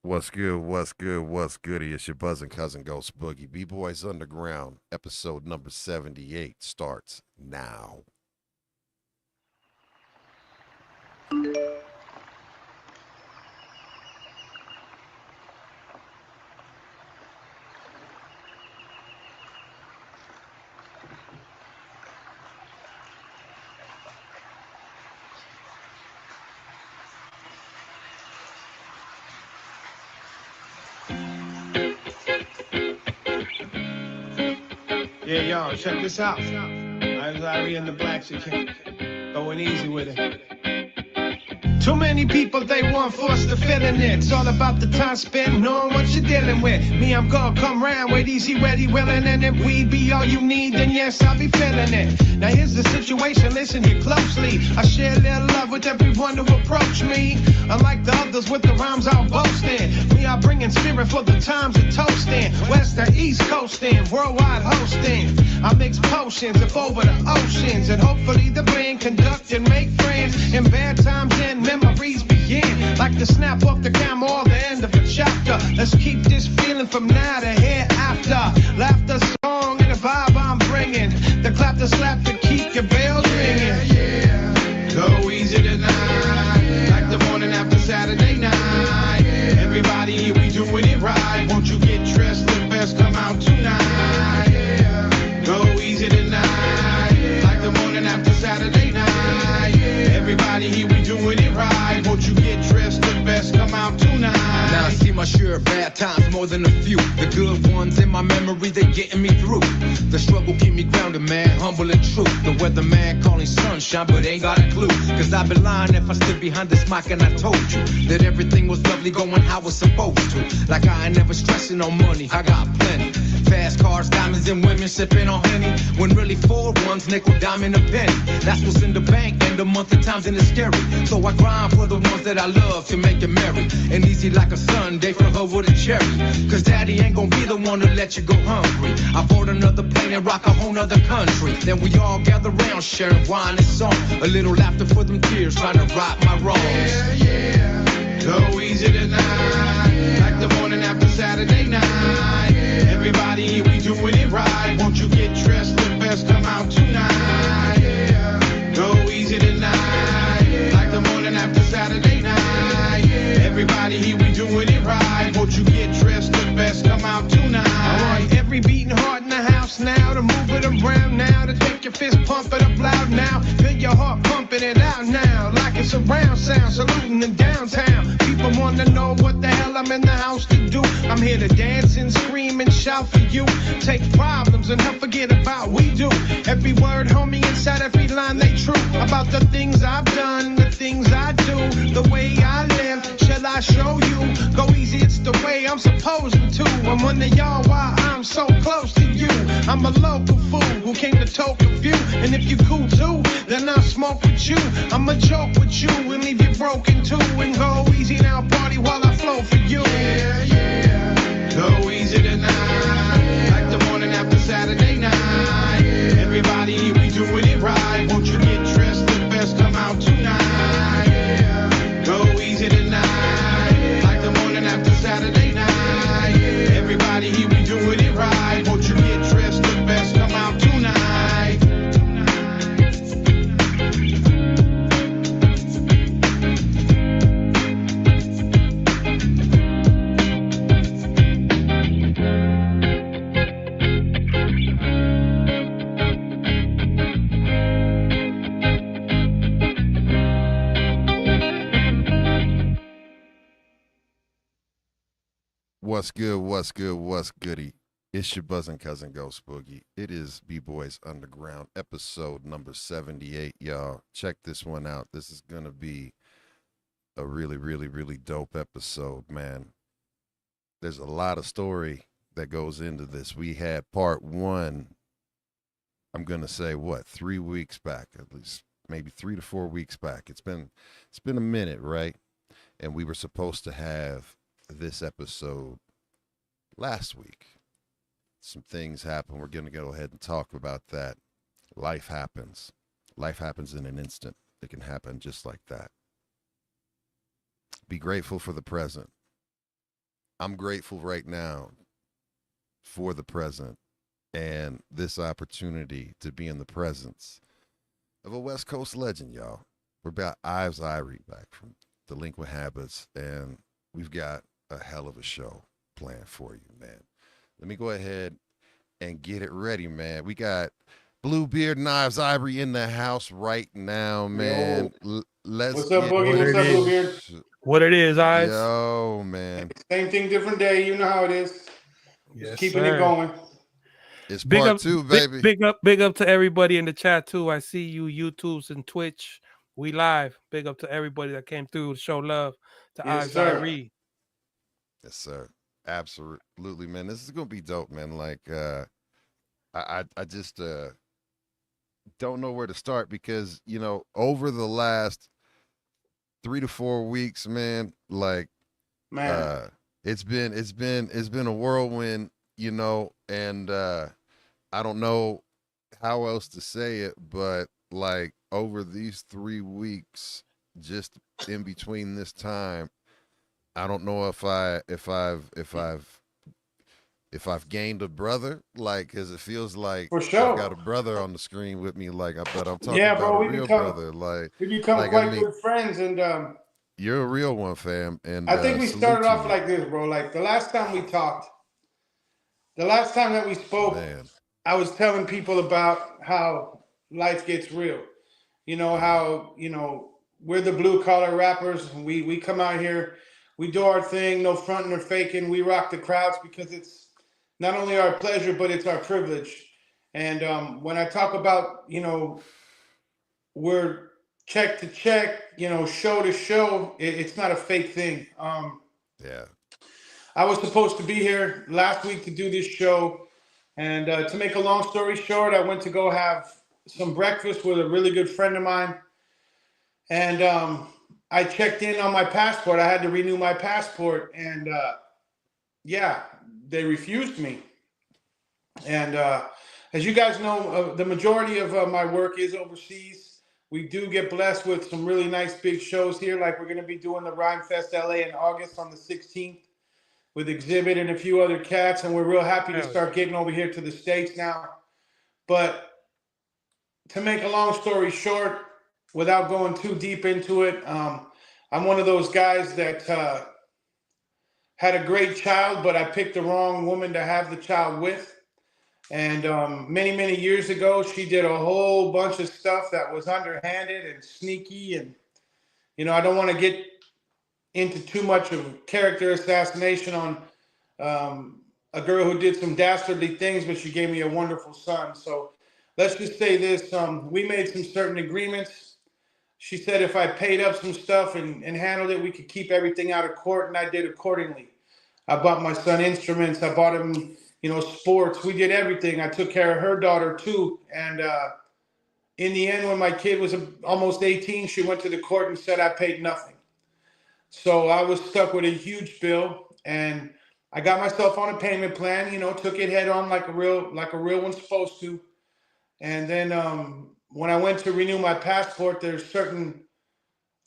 What's good? What's good? What's goody? It's your buzzing cousin GhostBoogie. B-Boys Underground, episode number 78 starts now. Yeah, y'all, check this out. Ives Irie and the Blacks again. Going easy with it. Too many people, they want force to fit in it. It's all about the time spent knowing what you're dealing with. Me, I'm gonna come round with easy, ready, willing, and if weed be all you need, then yes, I'll be feeling it. Now here's the situation, listen here closely. I share a little love with everyone who approach me. Unlike the others with the rhymes I'll boast in. We are bringing spirit for the times of toasting. West to East coasting, worldwide hosting. I mix potions up over the oceans. And hopefully the brain conduct and make friends. In bad times and memories begin. Like the snap off the camera or the end of a chapter. Let's keep this feeling from now to hereafter. Laughter, song, and the vibe I'm bringing. The clap, the slap to keep your bells ringing. Yeah. Go easy tonight. Like the morning after Saturday night. Everybody here, we doing it right. Won't you get dressed? The best come out tonight. Go easy tonight. Like the morning after Saturday night. Everybody here, we doing it right. Won't you get dressed? The best come out tonight. Now I see my share of bad times, more than a few. The good ones in my memory, they getting me through. The struggle keep me grounded, man, humble and true. The weatherman calling sunshine, but ain't got a clue. Cause I'd be lying if I stood behind this mic and I told you that everything was lovely going how it's supposed to. Like I ain't never stressing on money, I got plenty. Fast cars, diamonds, and women sipping on Henny. When really 4 ones, nickel, dime, and a penny. That's what's in the bank, and the month of times and it's scary. So I grind for the ones that I love to make it merry. And easy like a Sunday for her with a cherry. Cause daddy ain't gonna be the one to let you go hungry. I bought another plane and rock a whole nother country. Then we all gather round sharing wine and song. A little laughter for them tears, trying to right my wrongs. Yeah. Go easy tonight. Like the morning after Saturday night. Everybody here, we doing it right. Won't you get dressed? The best come out tonight. Go easy tonight. Like the morning after Saturday night. Everybody here, we doing it right. Won't you get dressed? The best come out tonight. Alright, every beating heart in the house now. To move it around now. To take your fist pumping up loud now. Feel your heart pumping it out now. Like it's a round sound saluting in downtown. People wanna know what the hell I'm in the house to do. I'm here to dance and scream and shout for you. Take problems and help forget about we do. Every word, homie, inside every line they true. About the things I've done, the things I do, the way I live. Shall I show you? Go easy, it's the way I'm supposed to. I'm one of y'all why I'm so close to you. I'm a local fool who came to talk with you. And if you cool too, then I'll smoke with you. I'ma joke with you and leave you broken too. And go easy now, party while I flow for you. Yeah. Go easy tonight. Like the morning after Saturday night. Everybody here, we doing it right. Won't you get dressed? The best come out tonight. Go easy tonight. Like the morning after Saturday night. Everybody here, we doing it right. Won't you get dressed? The best come out tonight. What's good? What's good? What's goody? It's your buzzing cousin GhostBoogie. It is B-Boys Underground, episode number 78, y'all. Check this one out. This is going to be a really, really, really dope episode, man. There's a lot of story that goes into this. We had part 1, I'm going to say, 3 weeks back, at least maybe 3 to 4 weeks back. It's been a minute, right? And we were supposed to have this episode last week. Some things happen. We're going to go ahead and talk about that. Life happens. Life happens in an instant. It can happen just like that. Be grateful for the present. I'm grateful right now for the present and this opportunity to be in the presence of a West Coast legend, y'all. We're about Ives Irie back from Delinquent Habits, and we've got a hell of a show planned for you, man. Let me go ahead and get it ready, man. We got Bluebeard and Ives Irie in the house right now, man. Let's What's up, get Boogie? What's up, Bluebeard? What it is, Ives? Yo, man. Same thing, different day. You know how it is. Yes, Just keeping sir. it going. It's Big part up, two, baby. big up to everybody in the chat too. I see you, YouTubes and Twitch. We live. Big up to everybody that came through to show love to Yes, Ives sir. Irie. Yes, sir. Absolutely, man. This is gonna be dope, man. Like, I just don't know where to start because over the last 3 to 4 weeks, man, like, Man. it's been a whirlwind, and I don't know how else to say it, but like over these 3 weeks, just in between this time, I don't know if I've gained a brother, like, because it feels like For sure. I've got a brother on the screen with me, like, but I'm talking Yeah, about bro, a real brother, like, we become quite good friends, and you're a real one, fam, and I think we salute started to off you. like this, bro. Like the last time we talked, the last time that we spoke, Man. I was telling people about how life gets real. How we're the blue collar rappers. We come out here, we do our thing, no fronting or faking. We rock the crowds because it's not only our pleasure, but it's our privilege. And when I talk about, we're check to check, show to show, it's not a fake thing. Yeah. I was supposed to be here last week to do this show. And to make a long story short, I went to go have some breakfast with a really good friend of mine. And I checked in on my passport. I had to renew my passport. And yeah, they refused me. And as you guys know, the majority of my work is overseas. We do get blessed with some really nice big shows here. Like we're going to be doing the Rhyme Fest LA in August on the 16th with Exhibit and a few other cats. And we're real happy to start getting over here to the States now. But to make a long story short, without going too deep into it, I'm one of those guys that had a great child, but I picked the wrong woman to have the child with. And many, many years ago, she did a whole bunch of stuff that was underhanded and sneaky. And, I don't want to get into too much of character assassination on a girl who did some dastardly things, but she gave me a wonderful son. So let's just say this. We made some certain agreements. She said if I paid up some stuff and handled it, we could keep everything out of court, and I did accordingly. I bought my son instruments. I bought him, sports. We did everything. I took care of her daughter too. And in the end, when my kid was almost 18, she went to the court and said I paid nothing. So I was stuck with a huge bill, and I got myself on a payment plan. Took it head on like a real one's supposed to. And then when I went to renew my passport, there's certain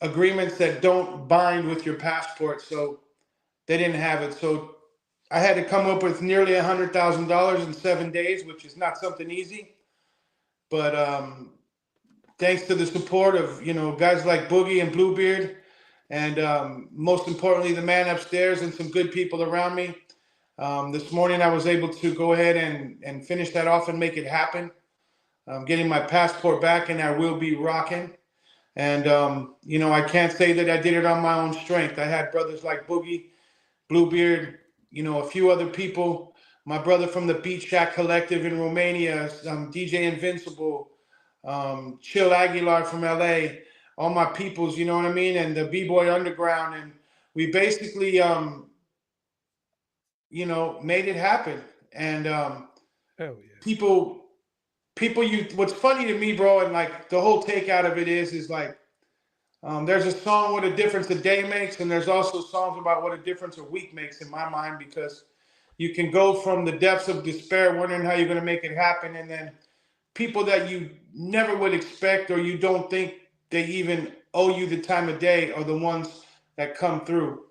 agreements that don't bind with your passport, so they didn't have it. So I had to come up with nearly $100,000 in 7 days, which is not something easy. But thanks to the support of guys like Boogie and Bluebeard, and most importantly, the man upstairs and some good people around me, this morning I was able to go ahead and finish that off and make it happen. I'm getting my passport back, and I will be rocking. And, I can't say that I did it on my own strength. I had brothers like Boogie, Bluebeard, a few other people. My brother from the Beat Shack Collective in Romania, DJ Invincible, Chill Aguilar from LA, all my peoples, you know what I mean? And the B-Boy Underground. And we basically, made it happen. And Hell yeah. people, what's funny to me, bro, and like the whole take out of it is like, there's a song what a difference a day makes, and there's also songs about what a difference a week makes in my mind, because you can go from the depths of despair wondering how you're going to make it happen, and then people that you never would expect or you don't think they even owe you the time of day are the ones that come through.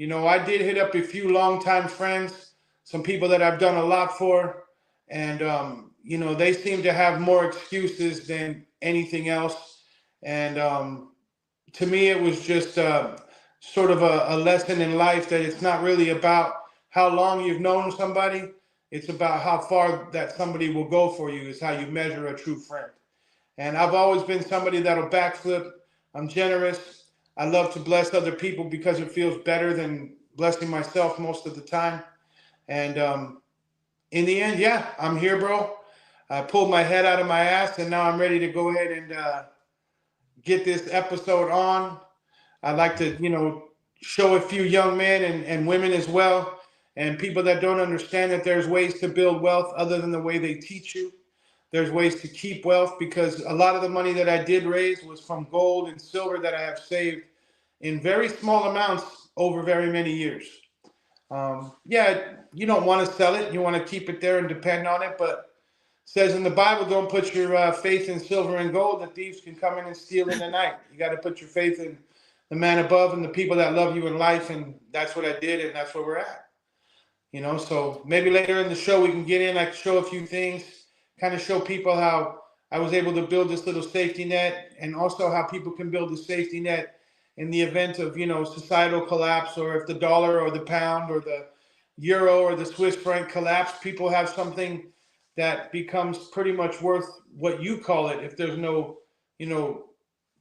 You know, I did hit up a few longtime friends, some people that I've done a lot for, and you know, they seem to have more excuses than anything else. And to me, it was just sort of a lesson in life that it's not really about how long you've known somebody. It's about how far that somebody will go for you is how you measure a true friend. And I've always been somebody that'll backflip. I'm generous. I love to bless other people because it feels better than blessing myself most of the time. And in the end, yeah, I'm here, bro. I pulled my head out of my ass, and now I'm ready to go ahead and get this episode on. I'd like to, you know, show a few young men and women as well, and people that don't understand that there's ways to build wealth other than the way they teach you. There's ways to keep wealth, because a lot of the money that I did raise was from gold and silver that I have saved in very small amounts over very many years. Yeah, you don't want to sell it. You want to keep it there and depend on it. But it says in the Bible, don't put your faith in silver and gold. The thieves can come in and steal in the night. You got to put your faith in the man above and the people that love you in life. And that's what I did. And that's where we're at. You know, so maybe later in the show, we can get in. I can show a few things, kind of show people how I was able to build this little safety net, and also how people can build a safety net in the event of, you know, societal collapse, or if the dollar or the pound or the euro or the Swiss franc collapse, people have something that becomes pretty much worth what you call it if there's no, you know,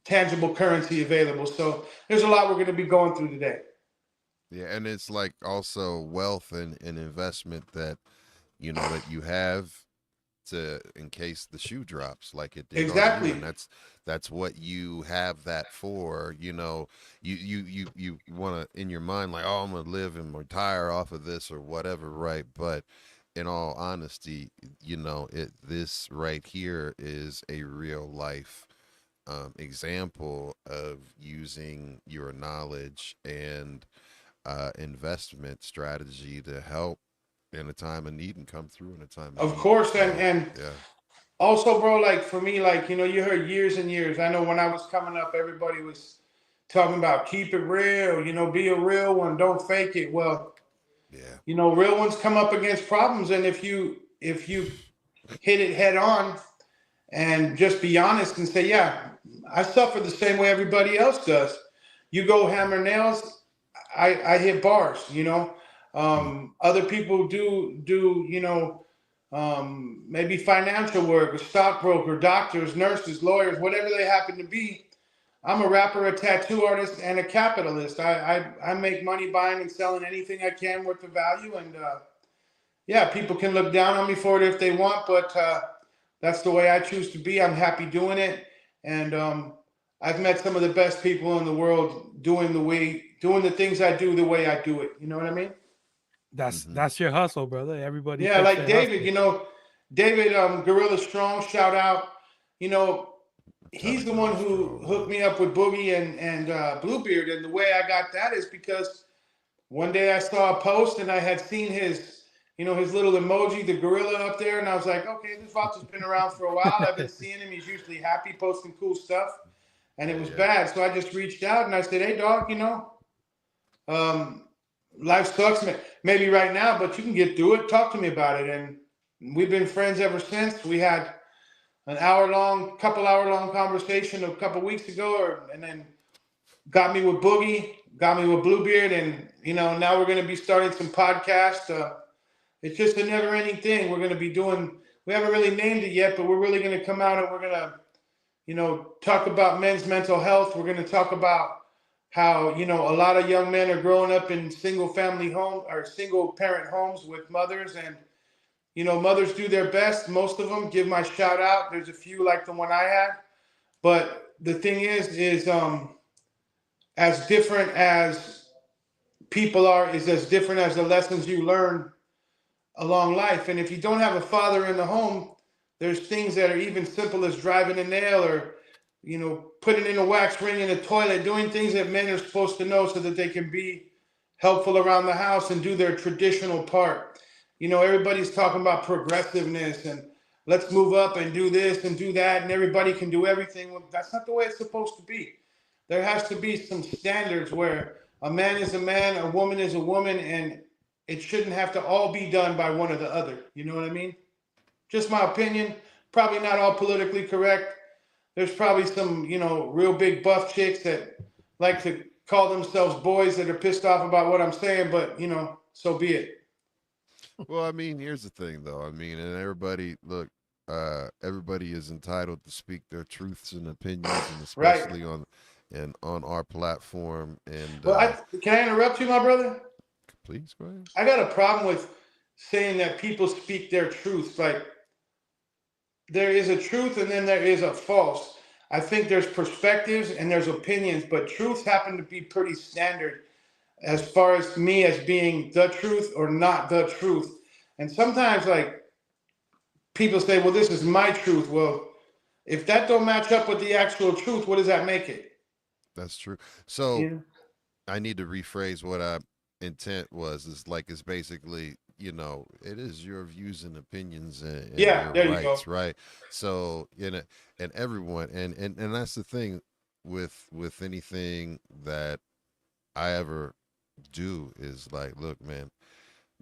tangible currency available. So there's a lot we're going to be going through today. Yeah, and it's like also wealth and investment that, you know, that you have to, in case the shoe drops like it did Exactly. on you, and that's what you have that for. You know, you want to, in your mind, like, oh, I'm gonna live and retire off of this or whatever, right? But in all honesty, you know, this right here is a real life example of using your knowledge and investment strategy to help in a time of need and come through in a time of Of need. course. So, And yeah. also, bro, like for me, like, you know, you heard years and years. I know when I was coming up, everybody was talking about keep it real, you know, be a real one, don't fake it. Well, Yeah. you know, real ones come up against problems, and if you hit it head on and just be honest and say, yeah, I suffer the same way everybody else does. You go hammer nails, I hit bars, you know. Other people do, you know, maybe financial work, a stockbroker, doctors, nurses, lawyers, whatever they happen to be. I'm a rapper, a tattoo artist, and a capitalist. I make money buying and selling anything I can worth of value. And yeah, people can look down on me for it if they want, but that's the way I choose to be. I'm happy doing it. And I've met some of the best people in the world doing the things I do the way I do it. You know what I mean? That's your hustle, brother. Everybody Yeah, takes like their David, hustle. you know, David Gorilla Strong, shout out. You know, Shout he's out the Gorilla one who Strong, hooked man. me up with Boogie and Bluebeard. And the way I got that is because one day I saw a post and I had seen his, you know, his little emoji, the gorilla up there, and I was like, okay, this Vato's been around for a while. I've been seeing him. He's usually happy, posting cool stuff, and it was Yeah. bad. So I just reached out and I said, hey, dog, you know, um, life sucks, maybe right now, but you can get through it. Talk to me about it. And we've been friends ever since. We had an couple hour long conversation a couple weeks ago, and then got me with Boogie, got me with Bluebeard, and you know, now we're going to be starting some podcasts. It's just a never ending thing. We're going to be doing. We haven't really named it yet, but we're really going to come out and we're going to, you know, talk about men's mental health. We're going to talk about how, you know, a lot of young men are growing up in single family home or single parent homes with mothers, and you know, mothers do their best. Most of them, give my shout out. There's a few like the one I had, but the thing is as different as people are, is as different as the lessons you learn along life. And if you don't have a father in the home, there's things that are even simple as driving a nail, or, you know, putting in a wax ring in the toilet, doing things that men are supposed to know so that they can be helpful around the house and do their traditional part. You know, everybody's talking about progressiveness and let's move up and do this and do that, and everybody can do everything. Well, that's not the way it's supposed to be. There has to be some standards where A man is a man, a woman is a woman, and it shouldn't have to all be done by one or the other. You know what I mean? Just my opinion. Probably not all politically correct. There's probably some, real big buff chicks that like to call themselves boys that are pissed off about what I'm saying, but so be it. Well, I mean, here's the thing, though. I mean, and everybody, look, everybody is entitled to speak their truths and opinions, and Right. especially on our platform. And Well, can I interrupt you, my brother? please go ahead. I got a problem with saying that people speak their truth. Like, there is a truth and then there is a false. I think there's perspectives and there's opinions, but truths happen to be pretty standard as far as me as being the truth or not the truth. And sometimes, like, people say, well, this is my truth. Well, if that don't match up with the actual truth, what does that make it? That's true. So Yeah. I need to rephrase what I intent was. Is like it's basically, it is your views and opinions and Yeah, your there you rights, go. right? So and everyone, and that's the thing with anything that I ever do is like, look, man,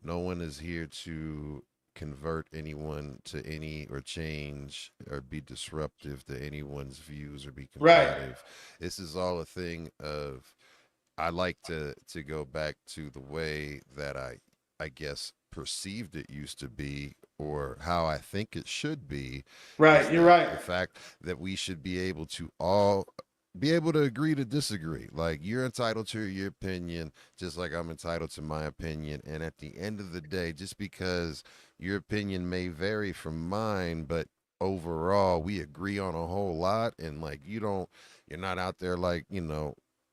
no one is here to convert anyone to any or change or be disruptive to anyone's views or be Right. combative. This is all a thing of I like to go back to the way that I guess perceived it used to be or how I think it should be. Right. Is You're that right. the fact that we should be able to all be able to agree to disagree. Like you're entitled to your opinion, just like I'm entitled to my opinion. And at the end of the day, just because your opinion may vary from mine, but overall we agree on a whole lot. And like you're not out there like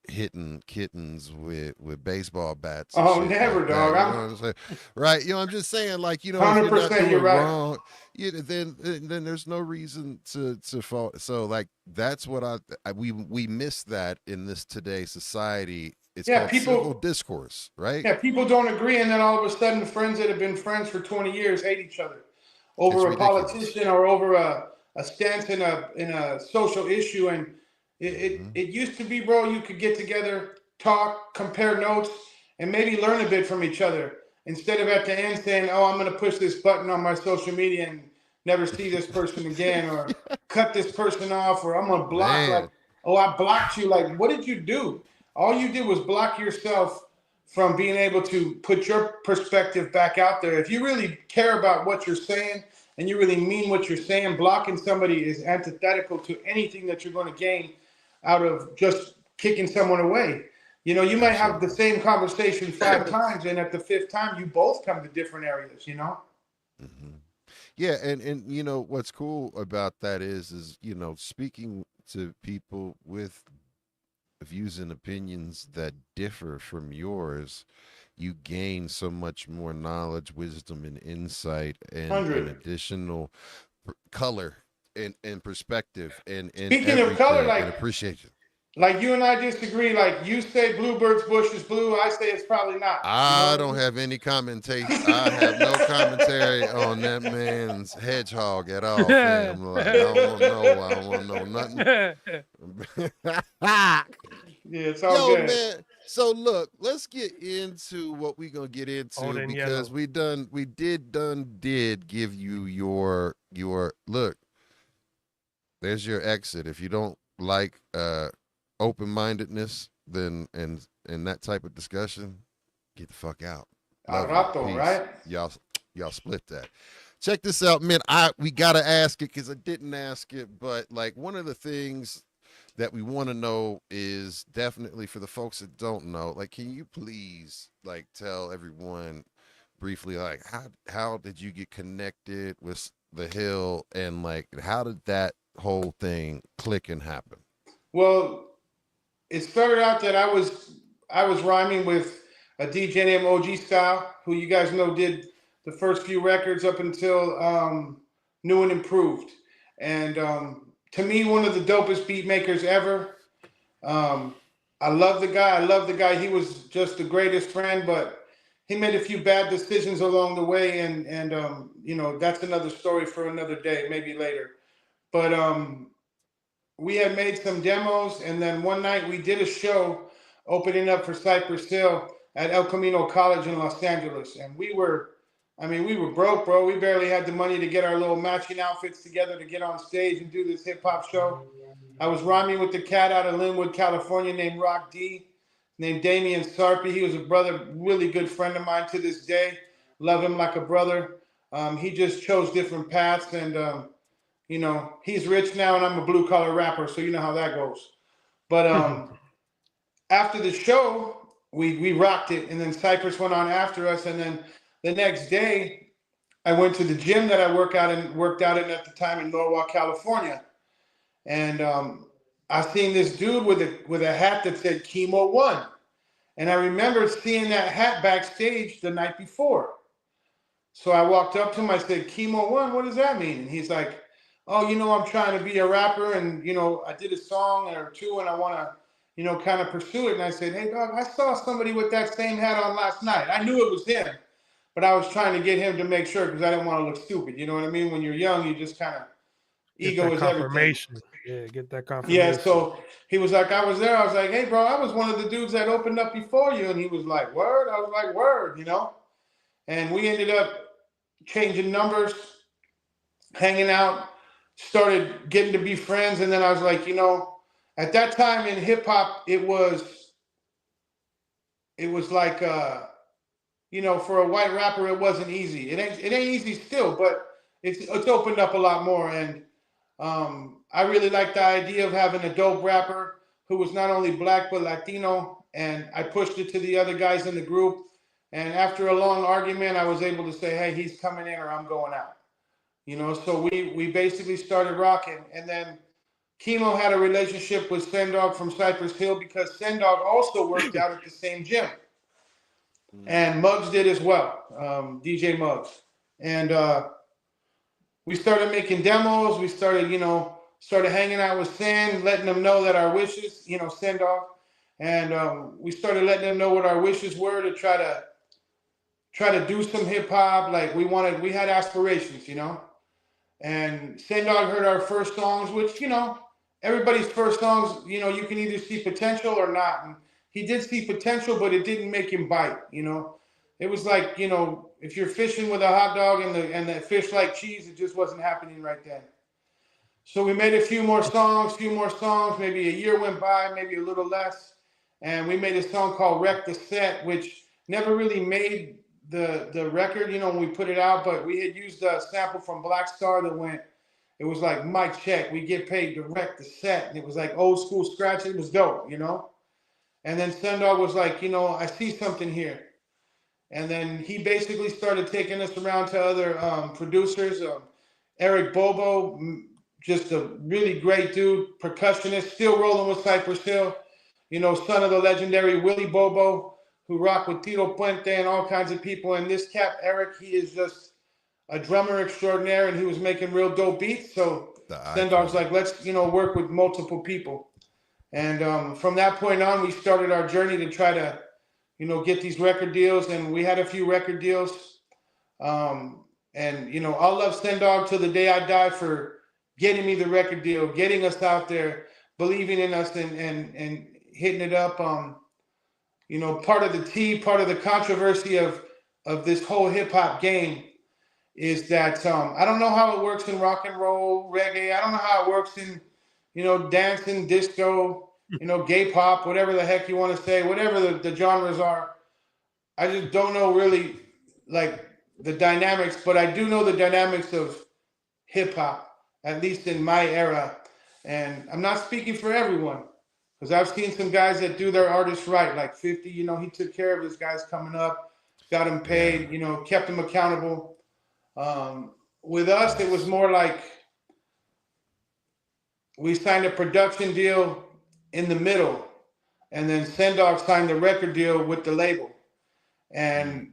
hitting kittens with baseball bats and Oh, shit never, like that. dog. You know I'm what I'm saying? Right. I'm just saying, like, if you're not 100%. You're doing right. wrong, then there's no reason to fault. So like that's what we miss that in this today's society. It's Yeah, called civil people. discourse, right? Yeah, people don't agree, and then all of a sudden, friends that have been friends for 20 years hate each other It's over a ridiculous. politician or over a stance in a social issue. And Hmm. it used to be, bro, you could get together, talk, compare notes, and maybe learn a bit from each other instead of at the end saying, "Oh, I'm going to push this button on my social media and never see this person again, or cut this person off, or I'm going to block." Like, Man, oh, I blocked you. Like, what did you do? All you did was block yourself from being able to put your perspective back out there. If you really care about what you're saying and you really mean what you're saying, blocking somebody is antithetical to anything that you're going to gain out of just kicking someone away. You might have the absolutely. same conversation 5 times, and at the fifth time, you both come to different areas. Hmm. Yeah, and what's cool about that is speaking to people with views and opinions that differ from yours, you gain so much more knowledge, wisdom, and insight, and 100. additional color and perspective and Speaking of color, everything and like appreciation. you and I disagree. Like, you say Bluebird's bush is blue, I say it's probably not. You know I what I don't mean? have any commentate. I have no commentary on that man's hedgehog at all, fam. Like I don't want to know. I don't want to know nothing. Yeah, it's all Yo, good. man. So look, let's get into what we gonna get Old into and because yellow. did give you your look. There's your exit. If you don't like open mindedness, then and that type of discussion, get the fuck out. Al Love you. rato, Peace. right? Y'all split that. Check this out, man. We gotta ask it because I didn't ask it, but like one of the things that we want to know is definitely for the folks that don't know, like, can you please like tell everyone briefly, like how did you get connected with the Hill and like how did that whole thing click and happen? Well, it started out that I was rhyming with a DJ named OG Style, who you guys know did the first few records up until New and Improved, and to me, one of the dopest beat makers ever. Um, I love the guy. I love the guy. He was just the greatest friend, but he made a few bad decisions along the way, and that's another story for another day, maybe later. But we had made some demos, and then one night we did a show opening up for Cypress Hill at El Camino College in Los Angeles. And we were broke, bro. We barely had the money to get our little matching outfits together to get on stage and do this hip hop show. I was rhyming with the cat out of Linwood, California, named Rock D, named Damian Sarpy. He was a brother, really good friend of mine to this day. Love him like a brother. He just chose different paths, and you know, he's rich now, and I'm a blue collar rapper, so you know how that goes. But after the show, we rocked it, and then Cypress went on after us, and then the next day, I went to the gym that I worked out in at the time in Norwalk, California, and I seen this dude with a hat that said Chemo 1, and I remember seeing that hat backstage the night before. So I walked up to him, I said, Chemo 1, what does that mean? And he's like, oh, you know, I'm trying to be a rapper, and, you know, I did a song or two, and I want to, you know, kind of pursue it. And I said, hey, dog, I saw somebody with that same hat on last night. I knew it was him, but I was trying to get him to make sure because I didn't want to look stupid. You know what I mean? When you're young, you just kind of, ego is everything. Yeah, get that confirmation. Yeah, so he was like, I was there. I was like, hey, bro, I was one of the dudes that opened up before you. And he was like, word? I was like, word, you know? And we ended up changing numbers, hanging out, started getting to be friends. And then I was like, you know, at that time in hip hop, it was like, you know, for a white rapper, it wasn't easy. It ain't easy still, but it's opened up a lot more. And I really like the idea of having a dope rapper who was not only black, but Latino. And I pushed it to the other guys in the group. And after a long argument, I was able to say, hey, he's coming in or I'm going out. You know, so we basically started rocking. And then Chemo had a relationship with Sendog from Cypress Hill because Sendog also worked out at the same gym. And Muggs did as well, DJ Muggs. And we started making demos. We started, you know, hanging out with Sen, letting them know that our wishes, you know, Sendog. And we started letting them know what our wishes were to try to do some hip hop. Like we had aspirations, you know. And Sendog heard our first songs, which, you know, everybody's first songs, you know, you can either see potential or not. And he did see potential, but it didn't make him bite, you know. It was like, you know, if you're fishing with a hot dog and the fish like cheese, it just wasn't happening right then. So we made a few more songs, maybe a year went by, maybe a little less. And we made a song called Wreck the Set, which never really made the record, you know, when we put it out, but we had used a sample from Black Star that went, it was like, mic check, we get paid to wreck the set. And it was like old school scratch. It was dope, you know? And then Sendog was like, you know, I see something here. And then he basically started taking us around to other producers. Eric Bobo, just a really great dude, percussionist, still rolling with Cypress Hill. You know, son of the legendary Willie Bobo, who rocked with Tito Puente and all kinds of people. And this cat, Eric, he is just a drummer extraordinaire, and he was making real dope beats. So Sendog's like, let's, you know, work with multiple people. And from that point on, we started our journey to try to, you know, get these record deals. And we had a few record deals. And, you know, I'll love Sendog till the day I die for getting me the record deal, getting us out there, believing in us and hitting it up. You know, part of the controversy of this whole hip hop game is that I don't know how it works in rock and roll, reggae. I don't know how it works in, you know, dancing, disco, you know, gay pop, whatever the heck you want to say, whatever the genres are. I just don't know really like the dynamics, but I do know the dynamics of hip hop, at least in my era. And I'm not speaking for everyone, because I've seen some guys that do their artists right, like 50, you know, he took care of his guys coming up, got them paid, you know, kept them accountable. With us, it was more like we signed a production deal in the middle, and then Sendog signed the record deal with the label. And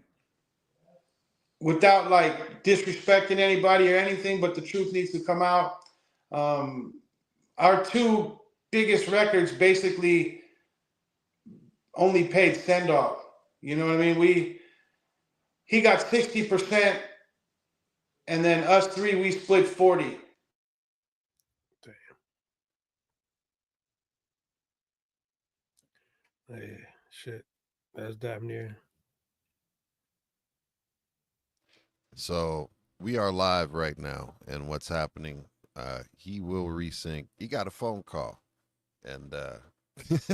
without like disrespecting anybody or anything, but the truth needs to come out. Our two biggest records basically only paid Sendog. You know what I mean? He got 60%, and then us three, we split 40. Damn. Yeah, shit. That's damn near. So we are live right now, and what's happening? He will resync. He got a phone call, and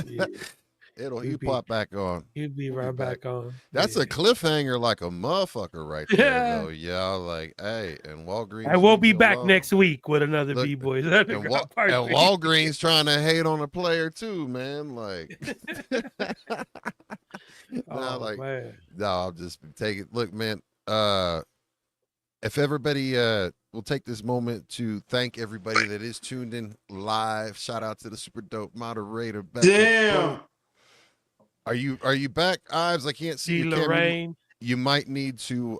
Yeah. he'll pop back on. He'll be We'll be right back. back on. That's a cliffhanger like a motherfucker right there, Yeah. though. Yeah, like, hey, and Walgreens. I will leave be me back alone. next week with another Look, B-Boys and, Underground part and three. Walgreens trying to hate on a player too, man. Like, Man. no, I'll just take it. Look, man. If everybody will take this moment to thank everybody that is tuned in live. Shout out to the super dope moderator. Damn. Are you back, Ives? I can't see G. your camera. Lorraine. You might need to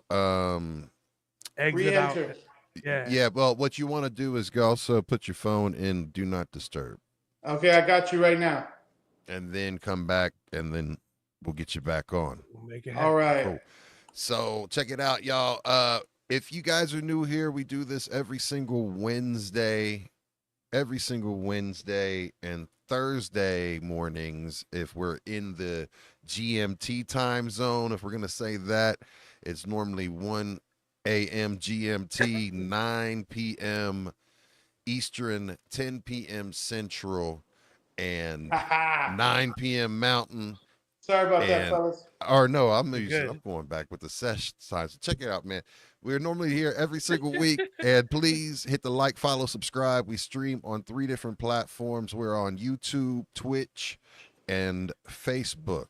Exit out. Re-enter. yeah. Well, what you want to do is go also put your phone in do not disturb, Okay, I got you right now. and then come back, and then we'll get you back on. We'll make it happen. All right. Cool. So check it out, y'all. If you guys are new here, we do this every single Wednesday and Thursday mornings. If we're in the GMT time zone, if we're going to say that, it's normally 1 a.m. GMT, 9 p.m. Eastern, 10 p.m. Central, and 9 p.m. Mountain. Sorry about that, fellas. Or no, I'm going back with the session time. So check it out, man. We're normally here every single week, and please hit the like, follow, subscribe. We stream on 3 different platforms. We're on YouTube, Twitch, and Facebook.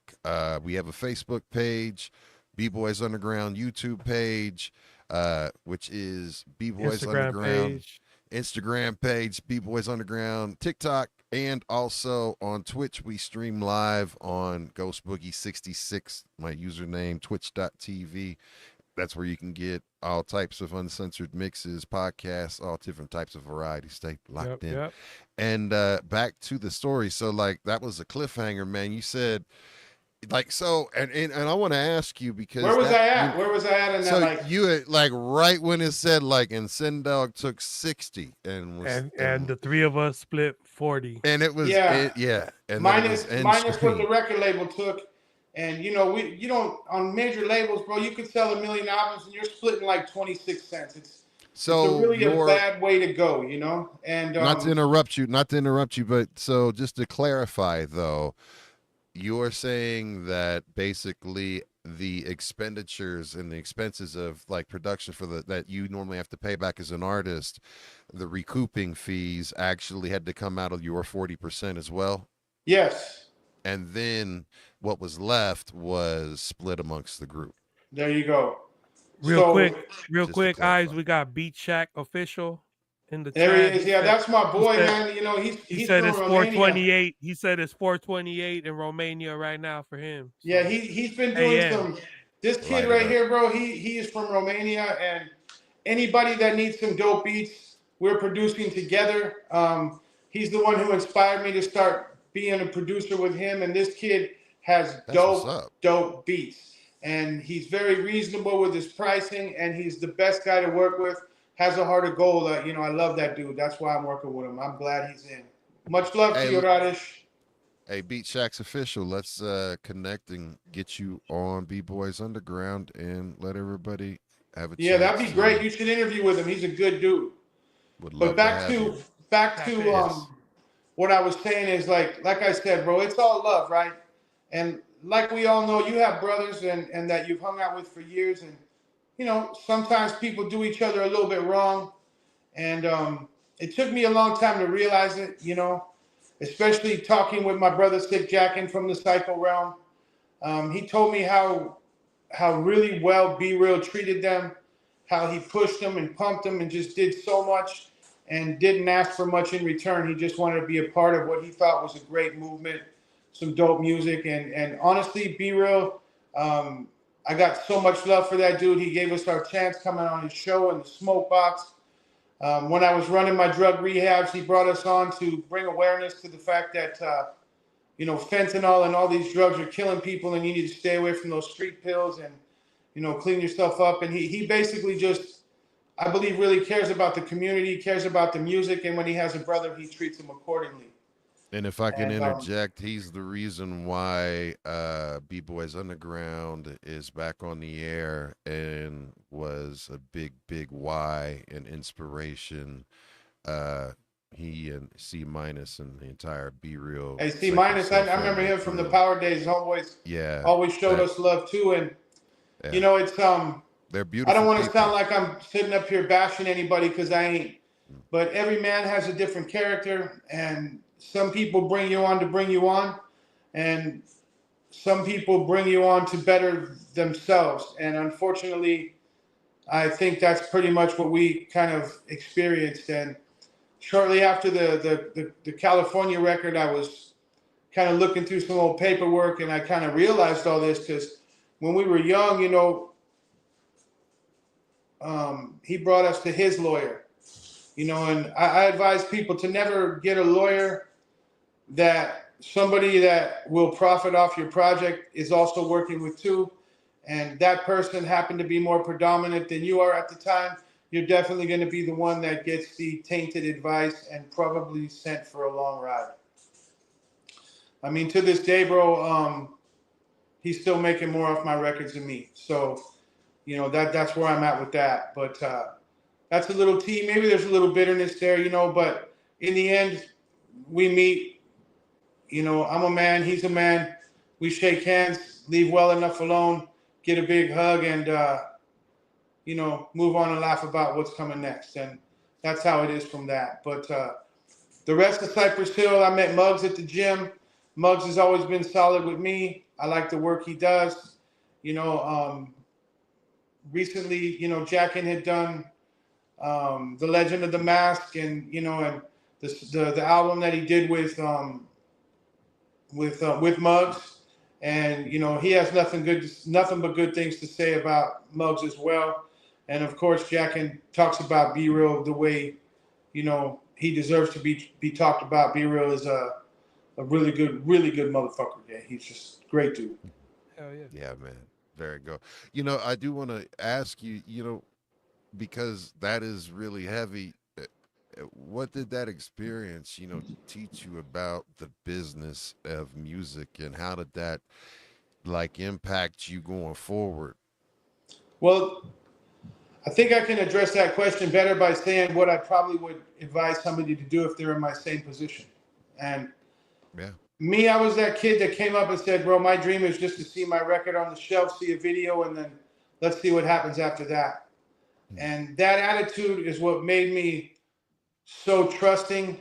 We have a Facebook page, B-Boys Underground YouTube page, which is B-Boys Underground. Instagram page, B-Boys Underground, TikTok, and also on Twitch. We stream live on GhostBoogie66, my username, twitch.tv. That's where you can get all types of uncensored mixes, podcasts, all different types of variety. Stay locked in. Yep. And back to the story. So, like, that was a cliffhanger, man. You said, like, so, and I want to ask you because where was I at? Where was I at in that? So like, you had, like, right when it said, like, and Sendog took 60 and was and the 3 of us split 40. and it was and minus what the record label took. And you know, you don't on major labels, bro, you could sell 1 million albums and you're splitting like 26 cents. It's really a bad way to go, you know. And not to interrupt you, but so just to clarify though, you're saying that basically the expenditures and the expenses of like production for that you normally have to pay back as an artist, the recouping fees actually had to come out of your 40% as well? Yes. And then what was left was split amongst the group. There you go. Real quick, Ives, we got Beat Shack official in the there chat. He is. Yeah, that's my boy, man. You know, he said from it's Romania. 428. He said it's 428 in Romania right now for him. So. Yeah, he's been doing some. This kid right here, bro. He is from Romania, and anybody that needs some dope beats, we're producing together. He's the one who inspired me to start being a producer with him, and this kid has dope beats, and he's very reasonable with his pricing, and he's the best guy to work with. Has a heart of gold. You know, I love that dude. That's why I'm working with him. I'm glad he's in. Much love to you, Radish. Hey, Beat Shack's official. Let's connect and get you on B-Boys Underground and let everybody have a chance. Yeah, that'd be great. You should interview with him. He's a good dude. But back to what I was saying is like I said, bro, it's all love, right? And like we all know, you have brothers and that you've hung out with for years, and you know, sometimes people do each other a little bit wrong. And it took me a long time to realize it, you know, especially talking with my brother Sick Jackin from the Psycho Realm. He told me how really well B Real treated them, how he pushed them and pumped them and just did so much and didn't ask for much in return. He just wanted to be a part of what he thought was a great movement, some dope music. And honestly, B Real, I got so much love for that dude. He gave us our chance coming on his show in the Smoke Box. When I was running my drug rehabs, he brought us on to bring awareness to the fact that, you know, fentanyl and all these drugs are killing people and you need to stay away from those street pills and, you know, clean yourself up. And he basically just, I believe, really cares about the community, cares about the music. And when he has a brother, he treats him accordingly. And if I can And interject, he's the reason why B-Boys Underground is back on the air and was a big, big why and inspiration. Uh, he and C minus and the entire Be Real hey, C Cypress minus, Hill I remember family him from the crew. Power Days. Yeah, Always showed that us love too. And yeah, it's they're I don't beautiful want to sound people. like I'm sitting up here bashing anybody because I ain't. Mm. But every man has a different character, and some people bring you on to bring you on, and some people bring you on to better themselves. And unfortunately, I think that's pretty much what we kind of experienced. And shortly after the California record, I was kind of looking through some old paperwork, and I kind of realized all this because when we were young, he brought us to his lawyer, and I advise people to never get a lawyer that somebody that will profit off your project is also working with too, and that person happened to be more predominant than you are at the time. You're definitely going to be the one that gets the tainted advice and probably sent for a long ride. I mean, to this day, bro, he's still making more off my records than me. So, that's where I'm at with that. But that's a little tea. Maybe there's a little bitterness there, but in the end, we meet. I'm a man, he's a man. We shake hands, leave well enough alone, get a big hug, and, move on and laugh about what's coming next. And that's how it is from that. But the rest of Cypress Hill, I met Muggs at the gym. Muggs has always been solid with me. I like the work he does. Recently, Jackin had done The Legend of the Mask, and the album that he did with Muggs, and he has nothing but good things to say about Muggs as well. And of course, Jackin talks about Be Real the way he deserves to be talked about. Be Real is a really good motherfucker. Yeah, he's just a great dude. Hell yeah. Yeah, man. Very good. I do want to ask you, because that is really heavy. What did that experience, teach you about the business of music, and how did that like impact you going forward? Well, I think I can address that question better by saying what I probably would advise somebody to do if they're in my same position. And Yeah. me, I was that kid that came up and said, bro, my dream is just to see my record on the shelf, see a video, and then let's see what happens after that. Mm. And that attitude is what made me so trusting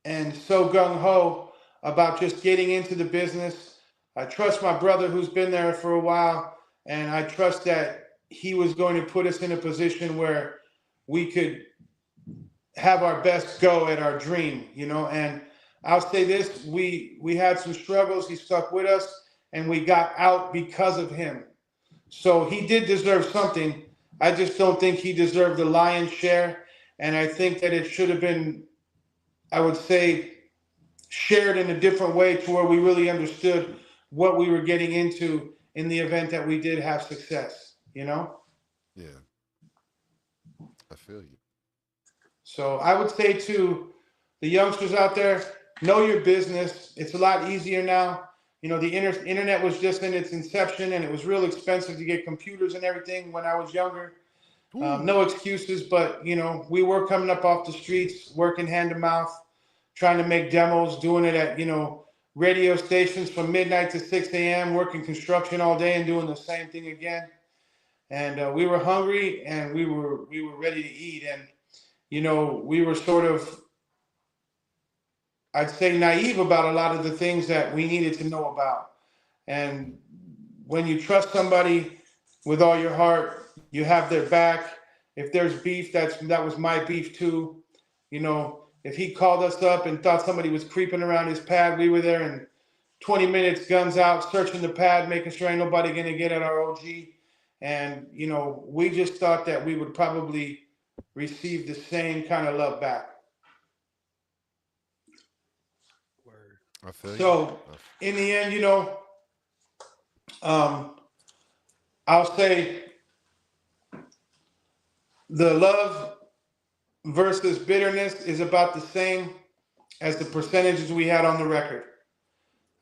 and so gung ho about just getting into the business. I trust my brother who's been there for a while, and I trust that he was going to put us in a position where we could have our best go at our dream, And I'll say this: we had some struggles. He stuck with us, and we got out because of him. So he did deserve something. I just don't think he deserved the lion's share, and I think that it should have been, I would say, shared in a different way to where we really understood what we were getting into in the event that we did have success. Yeah, I feel you. So I would say to the youngsters out there, know your business. It's a lot easier now. The internet was just in its inception, and it was real expensive to get computers and everything when I was younger. Ooh. No excuses, but we were coming up off the streets, working hand to mouth, trying to make demos, doing it at radio stations from midnight to 6 a.m., working construction all day and doing the same thing again. And we were hungry, and we were ready to eat, and we were sort of, I'd say, naive about a lot of the things that we needed to know about. And when you trust somebody with all your heart, you have their back. If there's beef, that was my beef too. If he called us up and thought somebody was creeping around his pad, we were there in 20 minutes, guns out, searching the pad, making sure ain't nobody gonna get at our OG. And we just thought that we would probably receive the same kind of love back. Word. I feel you. So in the end, um, I'll say the love versus bitterness is about the same. as the percentages we had on the record.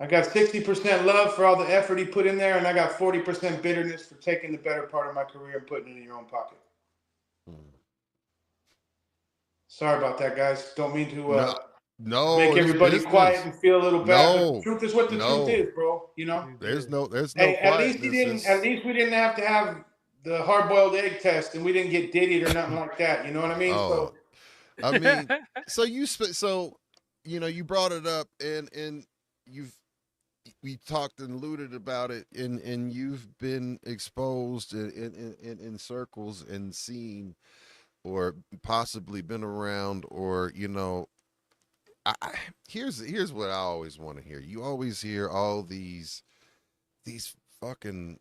I got 60% love for all the effort he put in there, and I got 40% bitterness for taking the better part of my career and putting it in your own pocket. Sorry about that, guys. Don't mean to no, make it's everybody quiet business. and feel a little bad. But the No, truth is what the truth no, is, bro. You know. there's no Hey, at least he quietness. didn't. At least we didn't have to have the hard-boiled egg test, and we didn't get diddied or nothing like that. You know what I mean? Oh, So I mean, so you brought it up, and we talked and alluded about it, and you've been exposed in circles and seen, or possibly been around, or here's what I always want to hear. You always hear all these fucking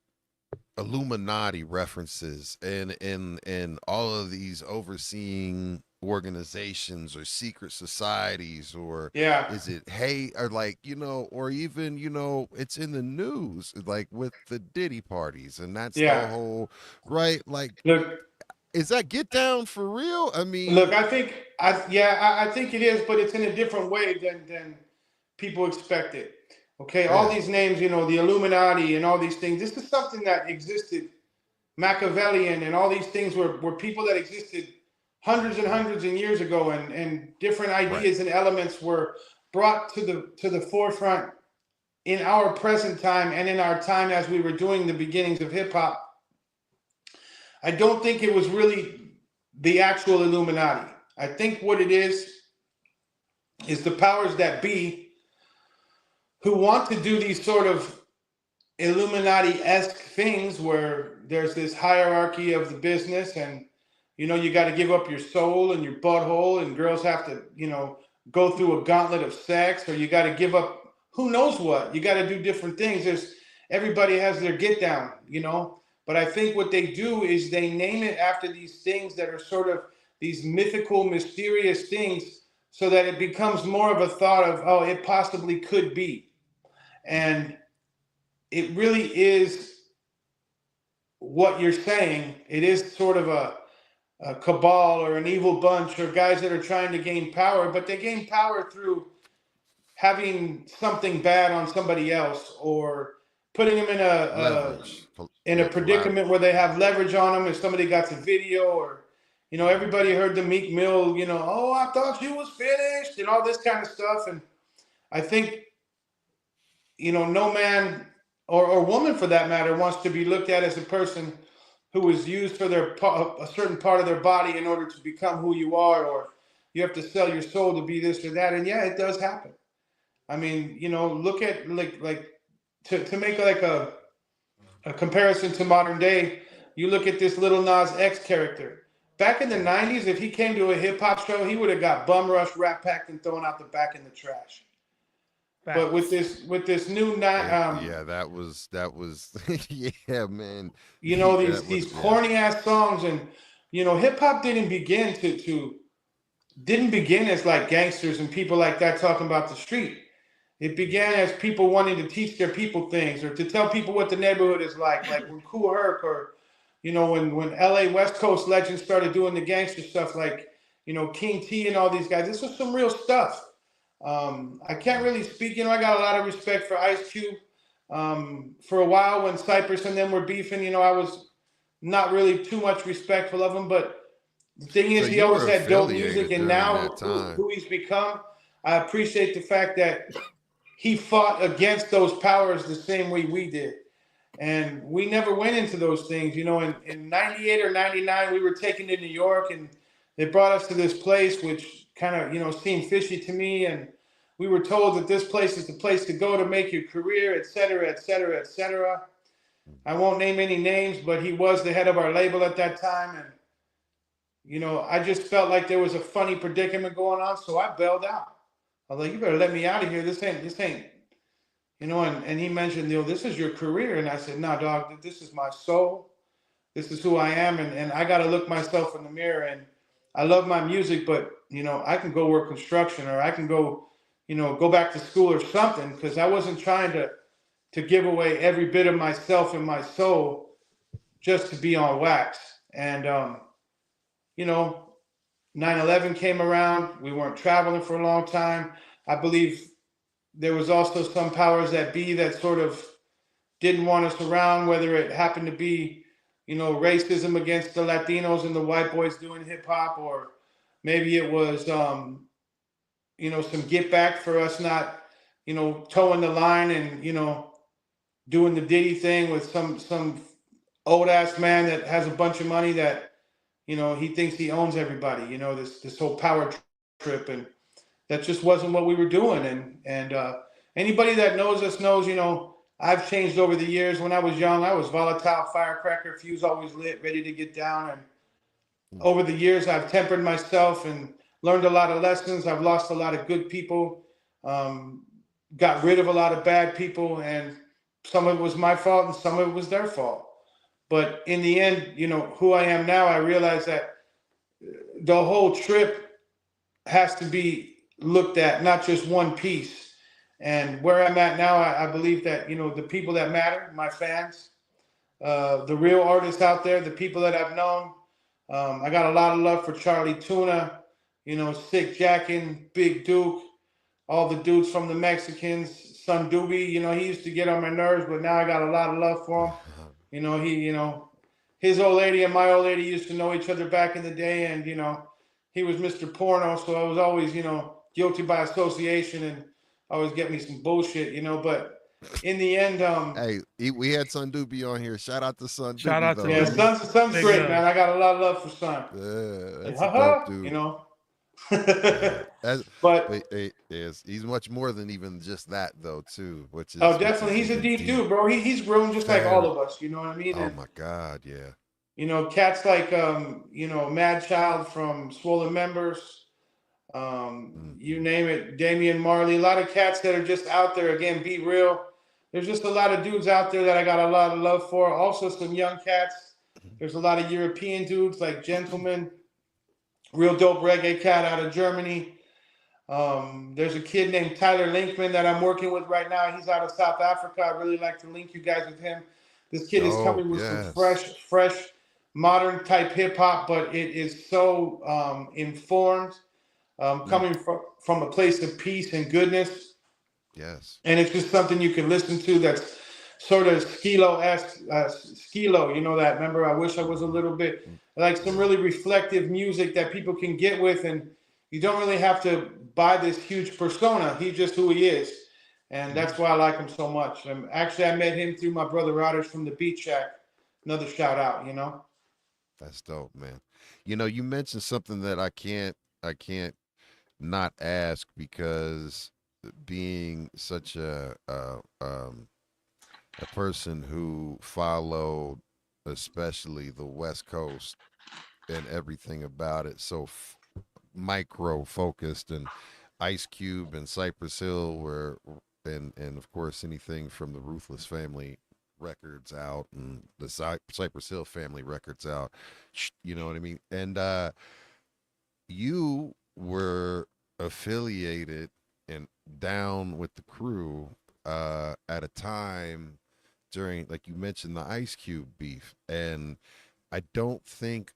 Illuminati references and all of these overseeing organizations or secret societies, or yeah, is it or or even it's in the news, like with the Diddy parties, and that's the yeah. whole right, like, Look, is that get down for real? I mean, look. I think it is, but it's in a different way than people expect it. Okay, all yeah, these names, the Illuminati and all these things. This is something that existed, Machiavellian, and all these things were people that existed hundreds and hundreds of years ago, and different right, ideas and elements were brought to the forefront in our present time and in our time as we were doing the beginnings of hip hop. I don't think it was really the actual Illuminati. I think what it is the powers that be who want to do these sort of Illuminati-esque things where there's this hierarchy of the business, and you got to give up your soul and your butthole, and girls have to go through a gauntlet of sex, or you got to give up who knows what. You got to do different things. Everybody has their get down, but I think what they do is they name it after these things that are sort of these mythical, mysterious things, so that it becomes more of a thought of, oh, it possibly could be. And it really is what you're saying. It is sort of a cabal or an evil bunch, or guys that are trying to gain power, but they gain power through having something bad on somebody else, or putting them in a predicament where they have leverage on them. If somebody got the video, or everybody heard the Meek Mill, oh, I thought you was finished, and all this kind of stuff. And I think no man or woman, for that matter, wants to be looked at as a person who was used for a certain part of their body in order to become who you are, or you have to sell your soul to be this or that. And yeah, it does happen. I mean, look at like to make like a comparison to modern day. You look at this Lil Nas X character. Back in the 90s, if he came to a hip hop show, he would have got bum rushed, rat packed, and thrown out the back in the trash. Facts. But with this new yeah, that was yeah, man. These corny ass songs, and hip hop didn't begin didn't begin as like gangsters and people like that talking about the street. It began as people wanting to teach their people things, or to tell people what the neighborhood is like when Kool Herc, or when LA West Coast legends started doing the gangster stuff, like King T and all these guys. This was some real stuff. I can't really speak. I got a lot of respect for Ice Cube. For a while, when Cypress and them were beefing, I was not really too much respectful of him. But the thing is, he always had dope music, and now who he's become, I appreciate the fact that he fought against those powers the same way we did. And we never went into those things. In 98 or 99, we were taken to New York, and they brought us to this place, which kind of, seemed fishy to me. And we were told that this place is the place to go to make your career, et cetera, et cetera, et cetera. I won't name any names, but he was the head of our label at that time. And, I just felt like there was a funny predicament going on. So I bailed out. I was like, you better let me out of here. This ain't, and he mentioned, this is your career. And I said, no, dog, this is my soul. This is who I am. And I got to look myself in the mirror. And I love my music, but, I can go work construction, or I can go, go back to school or something, because I wasn't trying to give away every bit of myself and my soul just to be on wax. And, 9/11 came around. We weren't traveling for a long time. I believe there was also some powers that be that sort of didn't want us around, whether it happened to be, racism against the Latinos and the white boys doing hip hop, or maybe it was, some get back for us not, towing the line and, doing the Diddy thing with some old ass man that has a bunch of money that, he thinks he owns everybody, this whole power trip. And that just wasn't what we were doing. And anybody that knows us knows, I've changed over the years. When I was young, I was volatile, firecracker, fuse always lit, ready to get down. And over the years, I've tempered myself and learned a lot of lessons. I've lost a lot of good people, got rid of a lot of bad people, and some of it was my fault and some of it was their fault. But in the end, who I am now, I realize that the whole trip has to be looked at, not just one piece. And where I'm at now, I believe that, the people that matter, my fans, the real artists out there, the people that I've known. I got a lot of love for Charlie Tuna, Sick Jackin, Big Duke, all the dudes from the Mexicans, Son Doobie. He used to get on my nerves, but now I got a lot of love for him. His old lady and my old lady used to know each other back in the day, and he was Mr. Porno, so I was always guilty by association and always get me some bullshit, but in the end, hey, we had Son Doobie on here. Shout out to Son Doobie. Shout out to yeah, Doobie. Son's great, man. I got a lot of love for Son. Yeah, that's a dope dude. But he's much more than even just that, though, too. Which is definitely, he's a deep dude, bro. He's grown just like all of us. You know what I mean? Oh my God, yeah. Cats like Mad Child from Swollen Members. You name it, Damian Marley, a lot of cats that are just out there. Again, be real. There's just a lot of dudes out there that I got a lot of love for. Also, some young cats. There's a lot of European dudes like Gentleman, real dope reggae cat out of Germany. There's a kid named Tyler Linkman that I'm working with right now. He's out of South Africa. I really like to link you guys with him. This kid is coming with some fresh, modern type hip hop, but it is so informed. Coming from a place of peace and goodness. Yes. And it's just something you can listen to that's sort of Skilo-esque. Skilo, that? Remember, I wish I was a little bit like some really reflective music that people can get with, and you don't really have to buy this huge persona. He's just who he is. And that's why I like him so much. Actually, I met him through my brother Rodgers from the Beat Shack. Another shout out, That's dope, man. You mentioned something that I can't not ask, because being such a person who followed especially the West Coast and everything about it so micro focused, and Ice Cube and Cypress Hill were, and of course anything from the Ruthless Family records out and the Cypress Hill family records out, you know what I mean? And you were affiliated and down with the crew at a time during, like you mentioned, the Ice Cube beef. And I don't think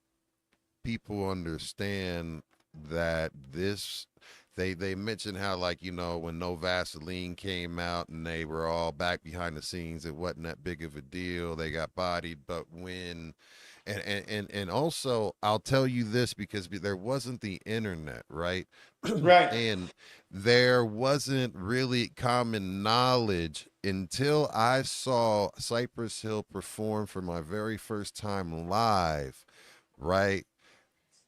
people understand that they mentioned how, like, when No Vaseline came out and they were all back behind the scenes, it wasn't that big of a deal. They got bodied. But when and also, I'll tell you this, because there wasn't the internet, right? Right. And there wasn't really common knowledge until I saw Cypress Hill perform for my very first time live, right?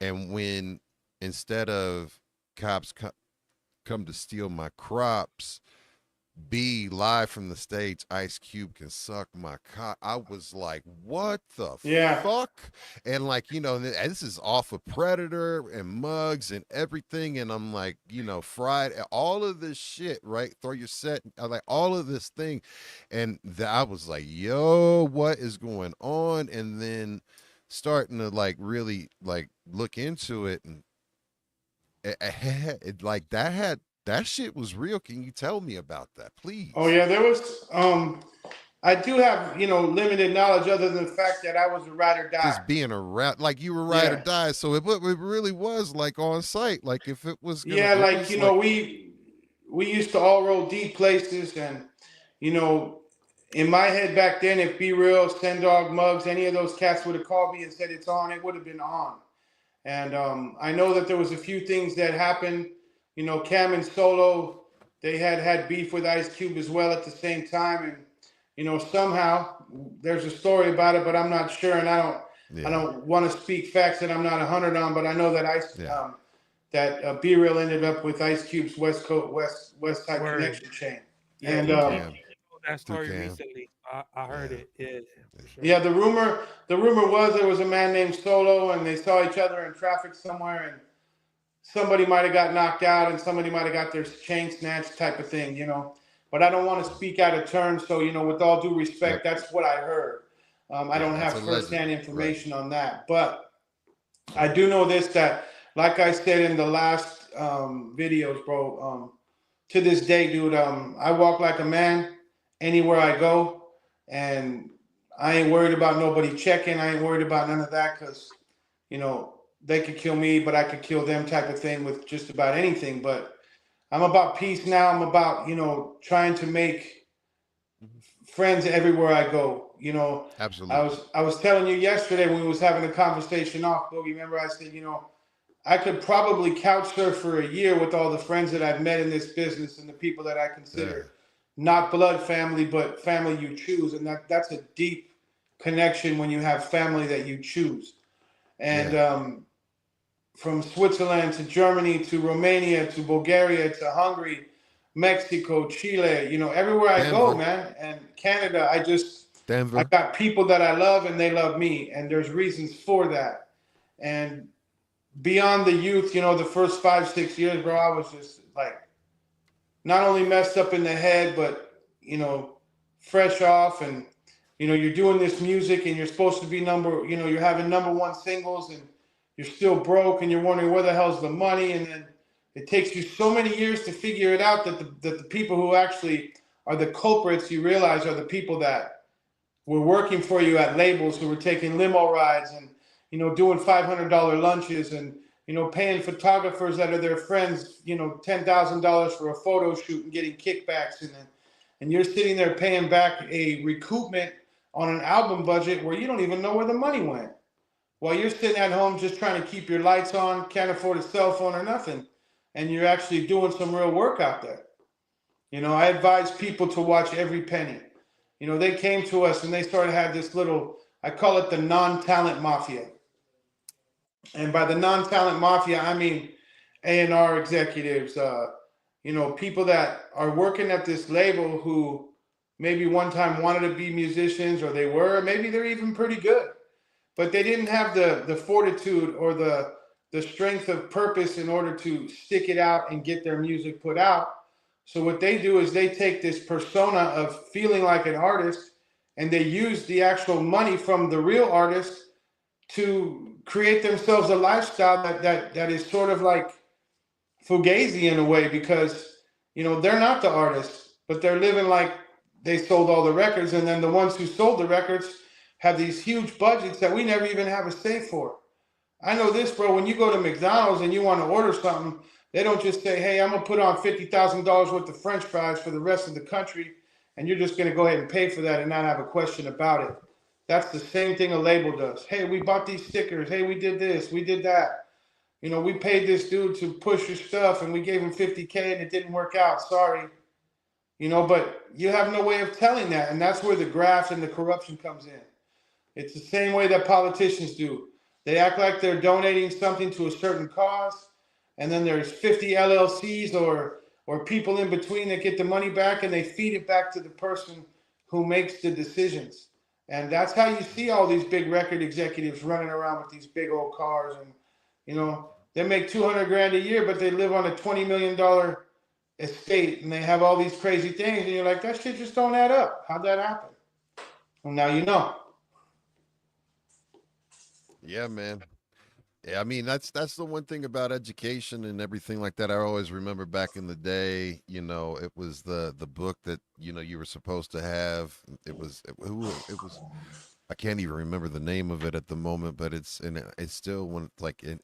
And when, instead of cops come to steal my crops, be live from the stage, Ice Cube can suck my cock. I was like, what the fuck? And like, this is off of Predator and Muggs and everything. And I'm like, Friday, all of this shit, right? Throw your set, like all of this thing. And I was like, yo, what is going on? And then starting to like really like look into it, and that shit was real. Can you tell me about that, please? Oh yeah, there was I do have, limited knowledge other than the fact that I was a ride or die. Just being around, like you were ride or die. So it really was like on site. Like if it was gonna, Yeah, like we used to all roll deep places, and you know, in my head back then, if Be Real, Send Dog, Muggs, any of those cats would have called me and said it's on, it would have been on. And I know that there was a few things that happened. Cam and Solo, they had beef with Ice Cube as well at the same time, and somehow there's a story about it, but I'm not sure, and I don't want to speak facts that I'm not 100 on, but I know that Be Real ended up with Ice Cube's West Side Connection chain. Yeah, and that story recently. I heard it. Yeah, for sure. Yeah, the rumor was there was a man named Solo, and they saw each other in traffic somewhere, and somebody might have got knocked out, and somebody might have got their chain snatched, type of thing, But I don't want to speak out of turn, so with all due respect, that's what I heard. I don't have firsthand information on that, but I do know this, that like I said in the last videos, bro. To this day, dude, I walk like a man anywhere I go, and I ain't worried about nobody checking. I ain't worried about none of that, because they could kill me, but I could kill them, type of thing, with just about anything. But I'm about peace now. I'm about trying to make friends everywhere I go. Absolutely. I was telling you yesterday when we was having a conversation off, Boogie. Remember I said I could probably couch surf for a year with all the friends that I've met in this business and the people that I consider not blood family, but family you choose. And that's a deep connection when you have family that you choose. And from Switzerland to Germany to Romania to Bulgaria to Hungary, Mexico, Chile, everywhere I go, man. And Canada, I got people that I love and they love me. And there's reasons for that. And beyond the youth, the first 5-6 years, bro, I was just like not only messed up in the head, but fresh off, and you're doing this music and you're supposed to be you're having #1 singles, and you're still broke, and you're wondering where the hell's the money, and then it takes you so many years to figure it out that the people who actually are the culprits, you realize, are the people that were working for you at labels, who were taking limo rides and doing $500 lunches, and paying photographers that are their friends, $10,000 for a photo shoot and getting kickbacks, and you're sitting there paying back a recoupment on an album budget where you don't even know where the money went, while you're sitting at home just trying to keep your lights on, can't afford a cell phone or nothing, and you're actually doing some real work out there. I advise people to watch Every Penny. They came to us and they started to have this little, I call it the non-talent mafia. And by the non-talent mafia, I mean A&R executives, people that are working at this label who maybe one time wanted to be musicians, or maybe they're even pretty good, but they didn't have the fortitude or the strength of purpose in order to stick it out and get their music put out. So what they do is they take this persona of feeling like an artist, and they use the actual money from the real artist to create themselves a lifestyle that is sort of like fugazi in a way, because they're not the artists, but they're living like they sold all the records, and then the ones who sold the records have these huge budgets that we never even have a say for. I know this, bro. When you go to McDonald's and you want to order something, they don't just say, hey, I'm gonna put on $50,000 worth of French fries for the rest of the country, and you're just gonna go ahead and pay for that and not have a question about it. That's the same thing a label does. Hey, we bought these stickers. Hey, we did this. We did that. We paid this dude to push your stuff, and we gave him $50K, and it didn't work out. Sorry. But you have no way of telling that. And that's where the graft and the corruption comes in. It's the same way that politicians do. They act like they're donating something to a certain cause, and then there's 50 LLCs or people in between that get the money back, and they feed it back to the person who makes the decisions. And that's how you see all these big record executives running around with these big old cars, and they make 200 grand a year, but they live on a $20 million estate, and they have all these crazy things, and you're like, that shit just don't add up. How'd that happen? Well, now you know. Yeah, man. I mean, that's the one thing about education and everything like that. I always remember back in the day, it was the book that you were supposed to have. It was. I can't even remember the name of it at the moment, but it's still one like an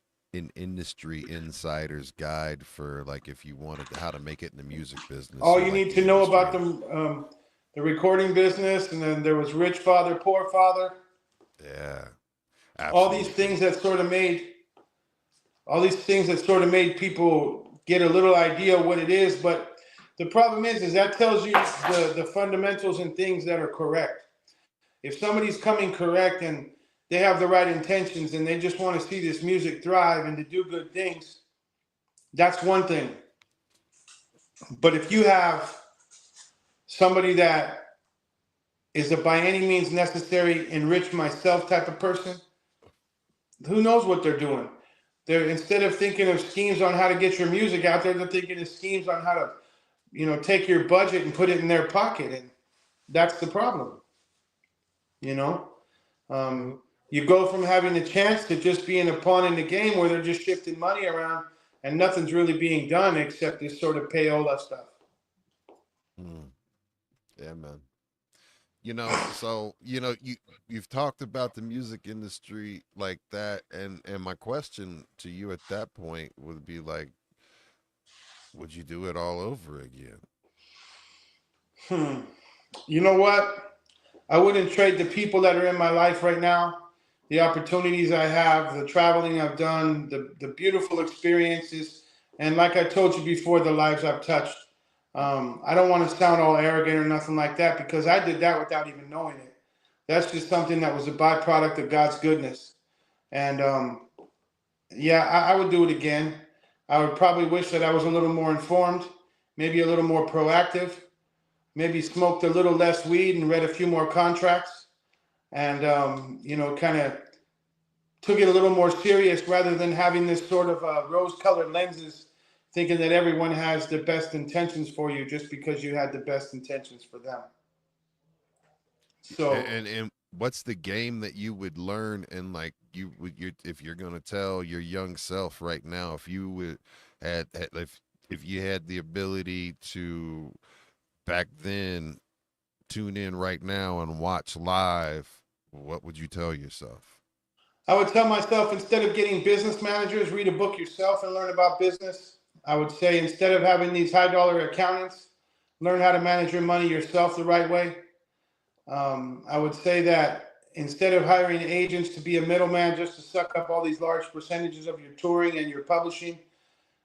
industry insider's guide for like if you wanted how to make it in the music business All or you like need the to know industry. about the recording business, and then there was Rich Father, Poor Father. Yeah, All these things absolutely. that sort of made all these things that sort of made people get a little idea of what it is. But the problem is that tells you the fundamentals and things that are correct. If somebody's coming correct and they have the right intentions and they just want to see this music thrive and to do good things, that's one thing. But if you have somebody that is a by any means necessary enrich myself type of person, who knows what they're doing? They're instead of thinking of schemes on how to get your music out there, they're thinking of schemes on how to, take your budget and put it in their pocket, and that's the problem. You know, Mhm. you go from having a chance to just being a pawn in the game where they're just shifting money around and nothing's really being done except this sort of payola stuff. Mm, yeah, man. So you've talked about the music industry like that, and my question to you at that point would be like, would you do it all over again? Hmm. You know what? I wouldn't trade the people that are in my life right now, the opportunities I have, the traveling I've done, the beautiful experiences, and like I told you before, the lives I've touched. I don't want to sound all arrogant or nothing like that because I did that without even knowing it. That's just something that was a byproduct of God's goodness. And yeah, I would do it again. I would probably wish that I was a little more informed, maybe a little more proactive, maybe smoked a little less weed and read a few more contracts and kind of took it a little more serious rather than having this sort of rose-colored lenses, thinking that everyone has the best intentions for you just because you had the best intentions for them. So And what's the game that you would learn and like you would you if you're gonna tell your young self right now if you would had if you had the ability to back then tune in right now and watch live, what would you tell yourself? I would tell myself instead of getting business managers, read a book yourself and learn about business. I would say instead of having these high dollar accountants, learn how to manage your money yourself the right way. I would say that instead of hiring agents to be a middleman just to suck up all these large percentages of your touring and your publishing,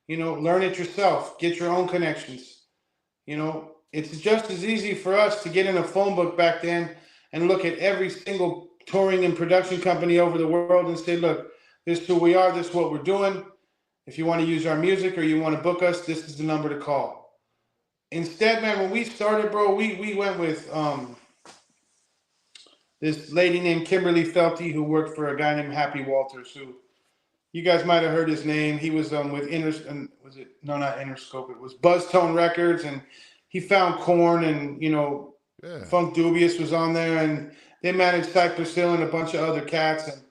learn it yourself. Get your own connections. It's just as easy for us to get in a phone book back then and look at every single touring and production company over the world and say, look, this is who we are, this is what we're doing. If you want to use our music or you want to book us, this is the number to call. Instead, man, when we started, bro, we went with this lady named Kimberly Felty who worked for a guy named Happy Walters, who you guys might have heard his name. He was with was it no, not Interscope, it was Buzztone Records, and he found Corn and Yeah. Funk Dubious was on there, and they managed Cypress Hill and a bunch of other cats. And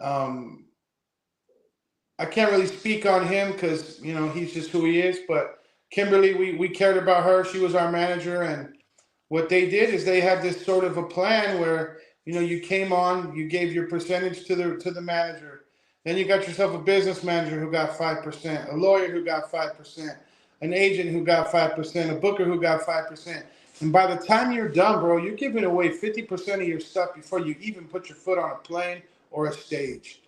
um, I can't really speak on him because he's just who he is. But Kimberly, we cared about her. She was our manager, and what they did is they had this sort of a plan where you came on, you gave your percentage to the manager, then you got yourself a business manager who got 5%, a lawyer who got 5%, an agent who got 5%, a booker who got 5%. And by the time you're done, bro, you're giving away 50% of your stuff before you even put your foot on a plane or a stage.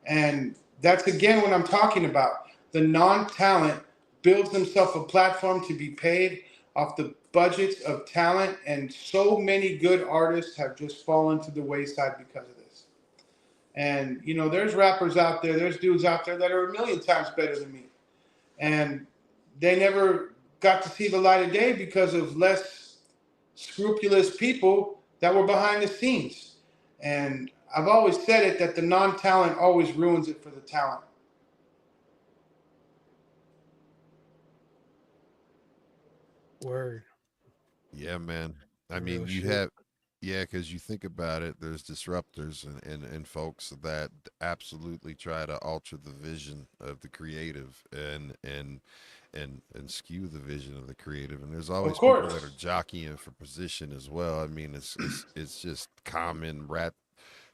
And that's again what I'm talking about. The non-talent builds himself a platform to be paid off the budgets of talent, and so many good artists have just fallen to the wayside because of this. And there's rappers out there, there's dudes out there that are a million times better than me, and they never got to see the light of day because of less scrupulous people that were behind the scenes. And I've always said it that the non-talent always ruins it for the talent. Word. Yeah, man. I Real mean, shit. Yeah, because you think about it, there's disruptors and folks that absolutely try to alter the vision of the creative and skew the vision of the creative. And there's Of always people that are course. jockeying for position as well. I mean, it's just common rat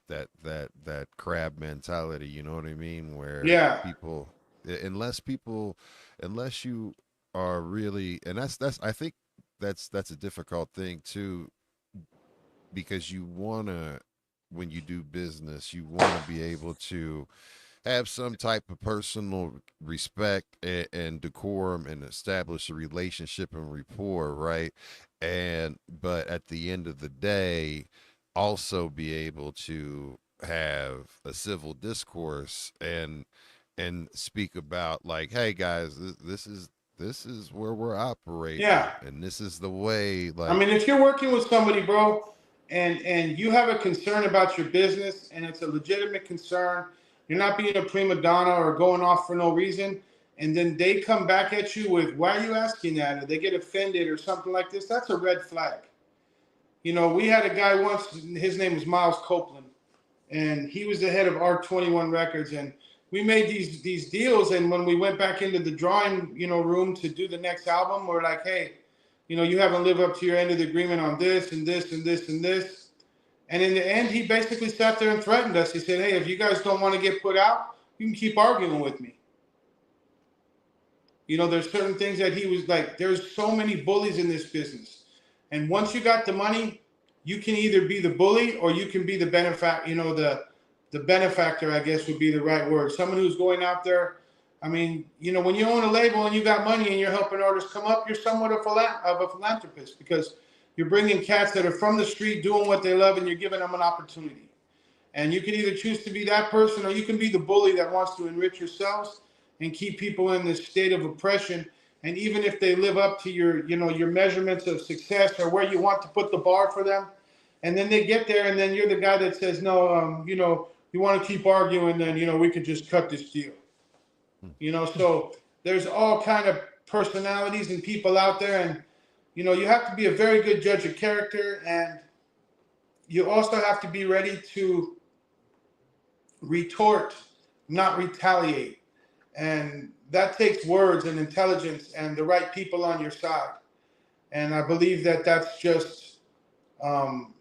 that crab mentality. You know what I mean? Where Yeah. people, unless people, unless you are really, and that's I think that's a difficult thing too, because you want to, when you do business, you want to be able to have some type of personal respect and decorum and establish a relationship and rapport, right? And but at the end of the day, also be able to have a civil discourse and speak about, like, hey guys, this is where we're operating, Yeah. and this is the way, I like, mean, if you're working with somebody, bro, and you have a concern about your business and it's a legitimate concern, you're not being a prima donna or going off for no reason, and then they come back at you with, "Why are you asking that?" or they get offended or something like this, that's a red flag. You know, we had a guy once, his name was Miles Copeland, and he was the head of R21 Records, and we made these deals, and when we went back into the drawing, room to do the next album, we're like, "Hey, you haven't lived up to your end of the agreement on this and this and this and this." And in the end, he basically sat there and threatened us. He said, "Hey, if you guys don't want to get put out, you can keep arguing with me." There's certain things that he was like, there's so many bullies in this business. And once you got the money, you can either be the bully or you can be the the benefactor, I guess would be the right word. Someone who's going out there. I mean, when you own a label and you got money and you're helping artists come up, you're somewhat of a philanthropist, because you're bringing cats that are from the street doing what they love and you're giving them an opportunity. And you can either choose to be that person or you can be the bully that wants to enrich yourselves and keep people in this state of oppression. And even if they live up to your measurements of success or where you want to put the bar for them, and then they get there and then you're the guy that says, "No, you want to keep arguing, then, we could just cut this deal." So there's all kind of personalities and people out there. And, you have to be a very good judge of character. And you also have to be ready to retort, not retaliate. And that takes words and intelligence and the right people on your side. And I believe that that's just um,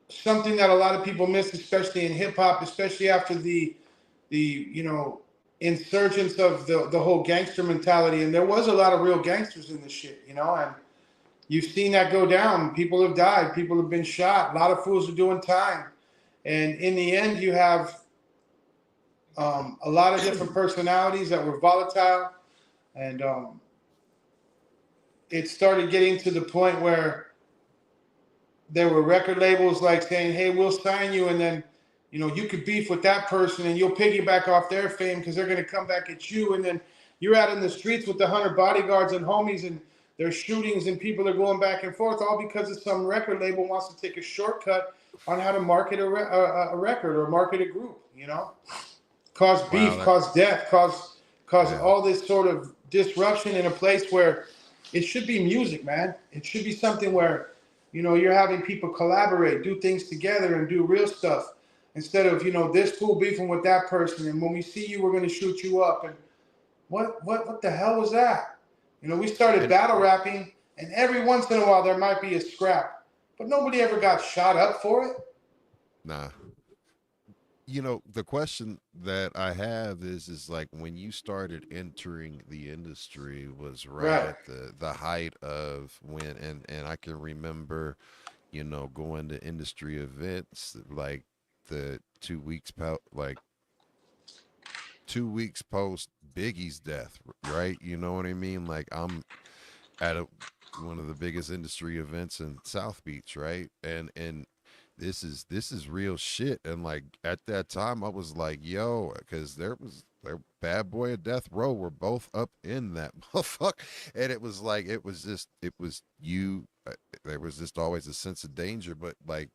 something that a lot of people miss, especially in hip hop, especially after the insurgence of the whole gangster mentality. And there was a lot of real gangsters in this shit, and you've seen that go down. People have died. People have been shot. A lot of fools are doing time. And in the end, you have a lot of different personalities that were volatile, and it started getting to the point where there were record labels like saying, "Hey, we'll sign you," and then you could beef with that person and you'll piggyback off their fame because they're going to come back at you, and then you're out in the streets with 100 bodyguards and homies, and there's shootings and people are going back and forth, all because of some record label wants to take a shortcut on how to market a record or market a group. Cause wow, beef, that, cause death, cause yeah. all this sort of disruption in a place where it should be music, man. It should be something where, you're having people collaborate, do things together and do real stuff, instead of, this fool beefing with that person. And when we see you, we're going to shoot you up. And what the hell was that? We started And battle rapping, and every once in a while there might be a scrap, but nobody ever got shot up for it. nah, the question that I have is like, when you started entering the industry was right Right. at the height of when, and I can remember, going to industry events like the 2 weeks like 2 weeks post Biggie's death, right? You know what I mean? Like, I'm at one of the biggest industry events in South Beach, right? And this is real shit. And like, at that time, I was like, yo, because there Bad Boy and Death Row were both up in that motherfucker, and it was like, it was you. There was just always a sense of danger, but like,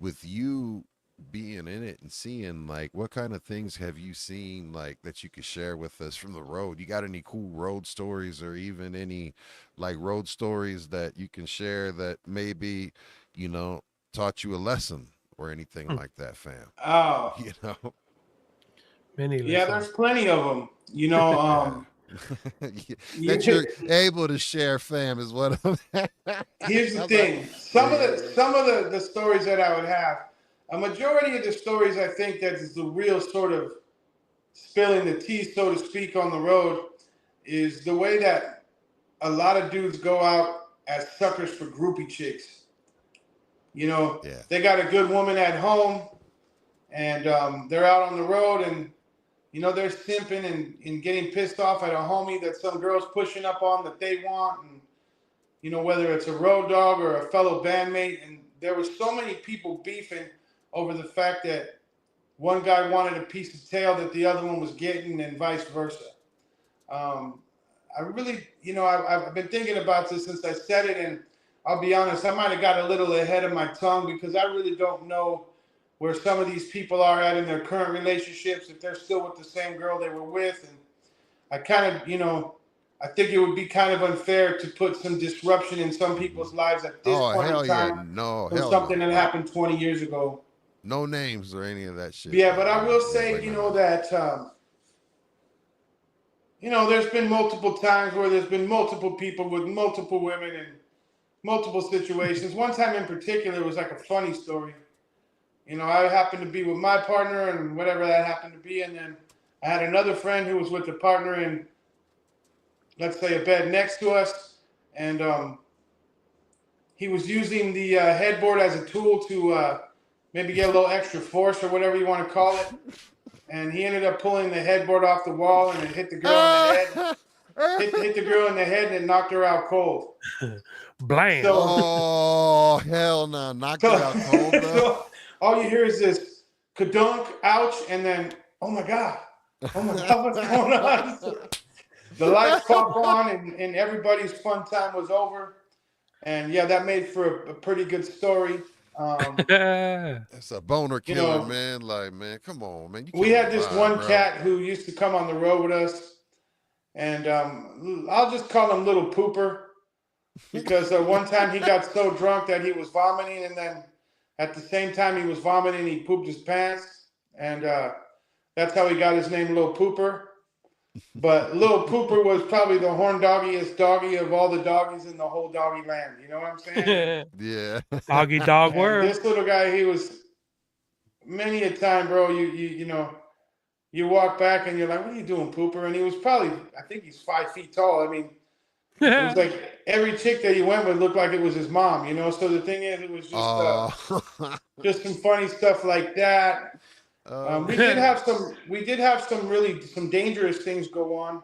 with you being in it and seeing, like, what kind of things have you seen, like, that you could share with us from the road? You got any cool road stories, or even any like road stories that you can share that maybe, you know taught you a lesson or anything like that, fam? Oh, You know? Many yeah, lessons. there's plenty of them. You know, That you, you're able to share, fam, is what I'm. here's the I'm like, thing. Some of the stories that I would have, a majority of the stories I think that is the real sort of spilling the tea, so to speak, on the road is the way that a lot of dudes go out as suckers for groupie chicks. You know, yeah. they got a good woman at home, and they're out on the road, and you know they're simping and getting pissed off at a homie that some girl's pushing up on that they want, and you know whether it's a road dog or a fellow bandmate. And there was so many people beefing over the fact that one guy wanted a piece of tail that the other one was getting, and vice versa. Um, I really, you know, I've been thinking about this since I said it, and I'll be honest, I might have got a little ahead of my tongue because I really don't know where some of these people are at in their current relationships, if they're still with the same girl they were with. And I kind of, you know, I think it would be kind of unfair to put some disruption in some people's lives at this Oh, point in hell yeah. time No, from hell something no. that Like, happened 20 years ago. no names or any of that shit. Yeah, but I will Like, say, you know, that you know, there's been multiple times where there's been multiple people with multiple women in multiple situations. One time in particular was like a funny story. You know, I happened to be with my partner and whatever that happened to be, and then I had another friend who was with the partner in, let's say, a bed next to us, and he was using the headboard as a tool to maybe get a little extra force or whatever you want to call it. And he ended up pulling the headboard off the wall, and it hit the girl in the head. Hit the girl in the head, and it knocked her out cold. Blam. So, Oh, hell no. Knocked her out cold, though. so all you hear is this kadunk, ouch, and then, oh my God, what's going on? So the lights pop on, and everybody's fun time was over. And yeah, that made for a pretty good story. That's a boner You killer, know, man. Like, man, come on, man. You we can't had this lie, one bro. cat who used to come on the road with us, and I'll just call him Little Pooper because one time he got so drunk that he was vomiting, and then at the same time he was vomiting, he pooped his pants, and that's how he got his name, Little Pooper. But Little Pooper was probably the horn doggiest doggy of all the doggies in the whole doggy land. You know what I'm saying? Yeah. Doggy dog And word. this little guy, he was many a time, bro. You know, you walk back and you're like, "What are you doing, Pooper?" And he was probably, I think he's 5 feet tall. I mean, it was like every chick that he went with looked like it was his mom. You know. So the thing is, it was just some funny stuff like that. We did have some dangerous things go on.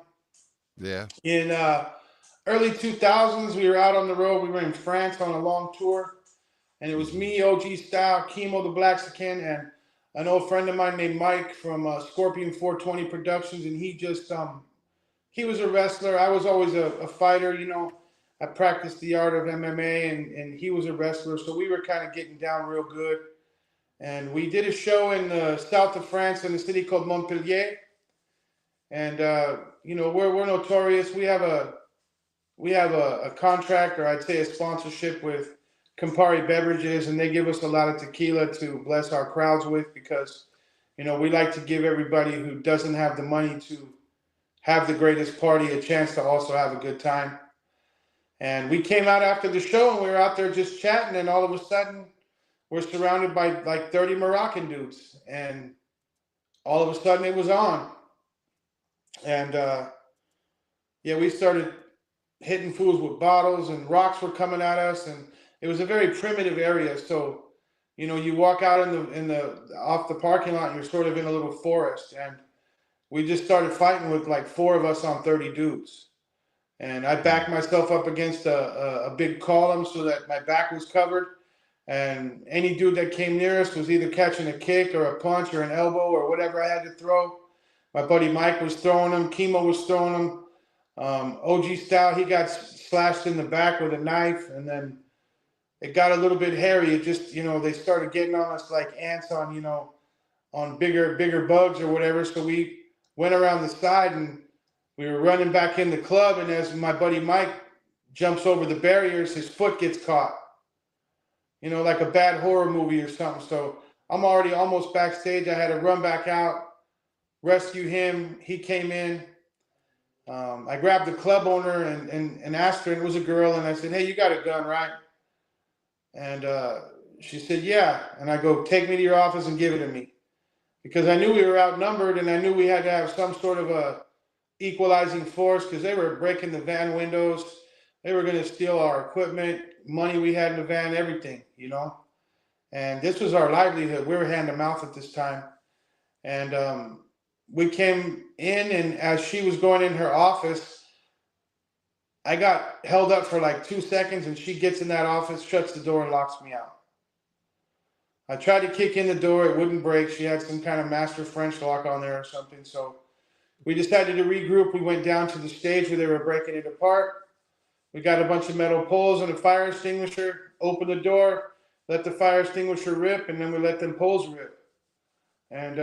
Yeah. In early 2000s, we were out on the road. We were in France on a long tour, and it was me, OG Style, Chemo the Blaxican, and an old friend of mine named Mike from Scorpion 420 Productions. And he just he was a wrestler. I was always a fighter. You know, I practiced the art of MMA, and he was a wrestler. So we were kind of getting down real good. And we did a show in the south of France in a city called Montpellier. And you know, we're notorious. We have a contract, or I'd say a sponsorship with Campari Beverages, and they give us a lot of tequila to bless our crowds with because, you know, we like to give everybody who doesn't have the money to have the greatest party a chance to also have a good time. And we came out after the show, and we were out there just chatting, and all of a sudden, we're surrounded by like 30 Moroccan dudes, and all of a sudden it was on. And yeah, we started hitting fools with bottles, and rocks were coming at us, and it was a very primitive area. So, you know, you walk out in the off the parking lot, and you're sort of in a little forest, and we just started fighting with like 4 of us on 30 dudes. And I backed myself up against a big column so that my back was covered. And any dude that came near us was either catching a kick or a punch or an elbow or whatever I had to throw. My buddy Mike was throwing them. Chemo was throwing them. OG Style, he got slashed in the back with a knife. And then it got a little bit hairy. It just, you know, they started getting on us like ants on, you know, on bigger bugs or whatever. So we went around the side, and we were running back in the club. And as my buddy Mike jumps over the barriers, his foot gets caught. like a bad horror movie or something. So I'm already almost backstage. I had to run back out, rescue him. He came in. I grabbed the club owner and asked her, and it was a girl, and I said, "Hey, you got a gun, right?" And she said, "Yeah." And I go, "Take me to your office and give it to me." Because I knew we were outnumbered, and I knew we had to have some sort of a equalizing force, because they were breaking the van windows. They were going to steal our equipment, money we had in the van, everything, And this was our livelihood. We were hand to mouth at this time. And we came in, and as she was going in her office, I got held up for like 2 seconds, and she gets in that office, shuts the door, and locks me out. I tried to kick in the door. It wouldn't break. She had some kind of master French lock on there or something. So we decided to regroup. We went down to the stage where they were breaking it apart. We got a bunch of metal poles and a fire extinguisher, opened the door, let the fire extinguisher rip, and then we let them poles rip. And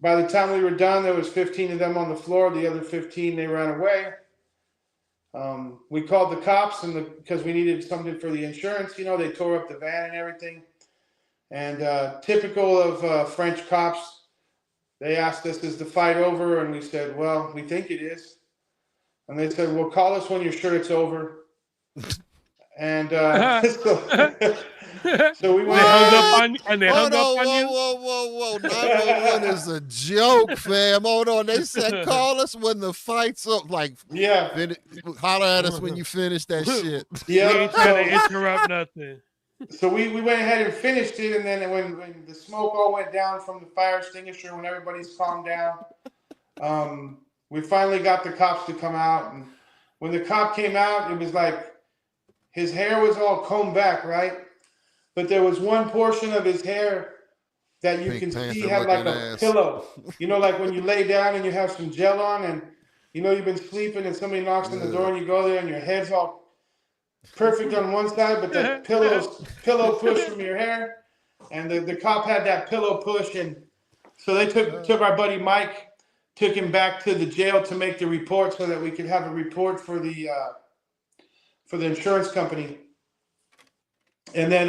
by the time we were done, there was 15 of them on the floor. The other 15, they ran away. We called the cops because we needed something for the insurance. They tore up the van and everything. And typical of French cops, they asked us, "Is the fight over?" And we said, "Well, we think it is." And they said, "Well, call us when you're sure it's over." And so we They went. hung up on you, and they hung up on you. Whoa. 911 is a joke, fam. Hold on. They said, call us when the fight's up. Like, Yeah. Holler at us when you finish that shit. We ain't trying to interrupt nothing. So we went ahead and finished it, and then when the smoke all went down from the fire extinguisher, when everybody's calmed down, we finally got the cops to come out. And when the cop came out, it was like his hair was all combed back, right? But there was one portion of his hair that you can see had like a pillow. Like when you lay down and you have some gel on, and you've been sleeping and somebody knocks on the door and you go there and your head's all perfect on one side, but the pillow push from your hair, and the cop had that pillow push, and so they took our buddy Mike, took him back to the jail to make the report so that we could have a report for the insurance company. And then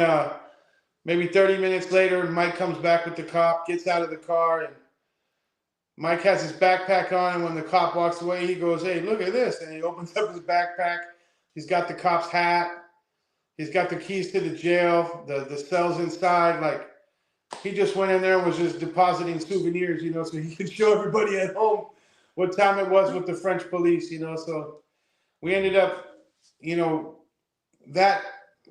maybe 30 minutes later, Mike comes back with the cop, gets out of the car, and Mike has his backpack on, and when the cop walks away, he goes, "Hey, look at this," and he opens up his backpack. He's got the cop's hat. He's got the keys to the jail, the cells inside. Like, he just went in there and was just depositing souvenirs, so he could show everybody at home what time it was with the French police, So we ended up, that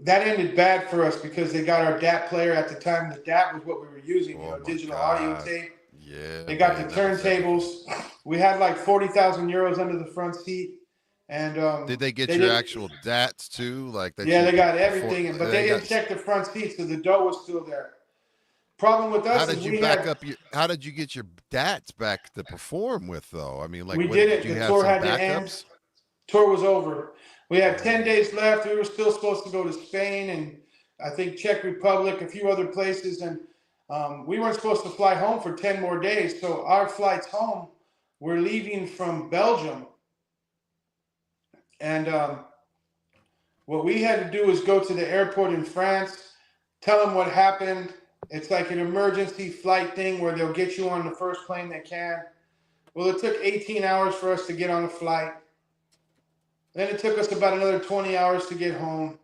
ended bad for us because they got our DAT player at the time. The DAT was what we were using, digital audio tape. Yeah. They got the turntables. We had like 40,000 euros under the front seat. And did they get your actual DATs too? They got everything, but they didn't check the front seat, so the dough was still there. Problem with us how did you get your DATs back to perform with, though? I mean, we did it. The tour had to end. Tour was over. We had 10 days left. We were still supposed to go to Spain and I think Czech Republic, a few other places, and we weren't supposed to fly home for 10 more days. So our flights home were leaving from Belgium. And what we had to do was go to the airport in France, tell them what happened. It's like an emergency flight thing where they'll get you on the first plane they can. Well, it took 18 hours for us to get on a flight. Then it took us about another 20 hours to get home.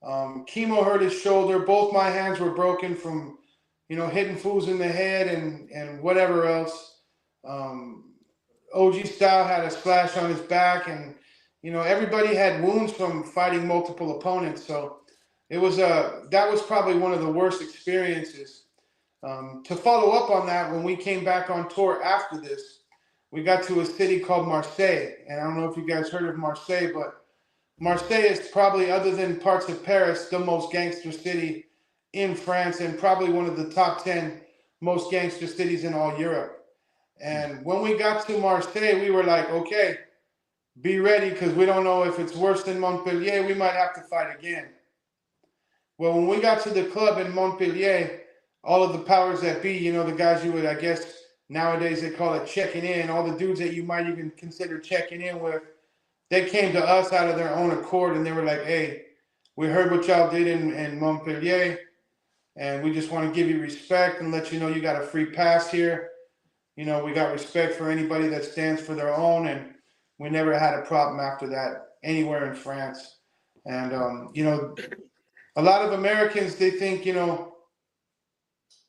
Chemo hurt his shoulder. Both my hands were broken from, hitting fools in the head and whatever else. OG Style had a splash on his back, and everybody had wounds from fighting multiple opponents. So it was that was probably one of the worst experiences. To follow up on that, when we came back on tour after this, we got to a city called Marseille. And I don't know if you guys heard of Marseille, but Marseille is probably, other than parts of Paris, the most gangster city in France, and probably one of the top 10 most gangster cities in all Europe. And when we got to Marseille, we were like, okay, be ready, because we don't know if it's worse than Montpellier. We might have to fight again. Well, when we got to the club in Montpellier, all of the powers that be, the guys you would, I guess, nowadays they call it checking in, all the dudes that you might even consider checking in with, they came to us out of their own accord, and they were like, hey, we heard what y'all did in Montpellier. and we just want to give you respect and let you know you got a free pass here. You know, we got respect for anybody that stands for their own, and we never had a problem after that anywhere in France. And you know, a lot of Americans, they think, you know,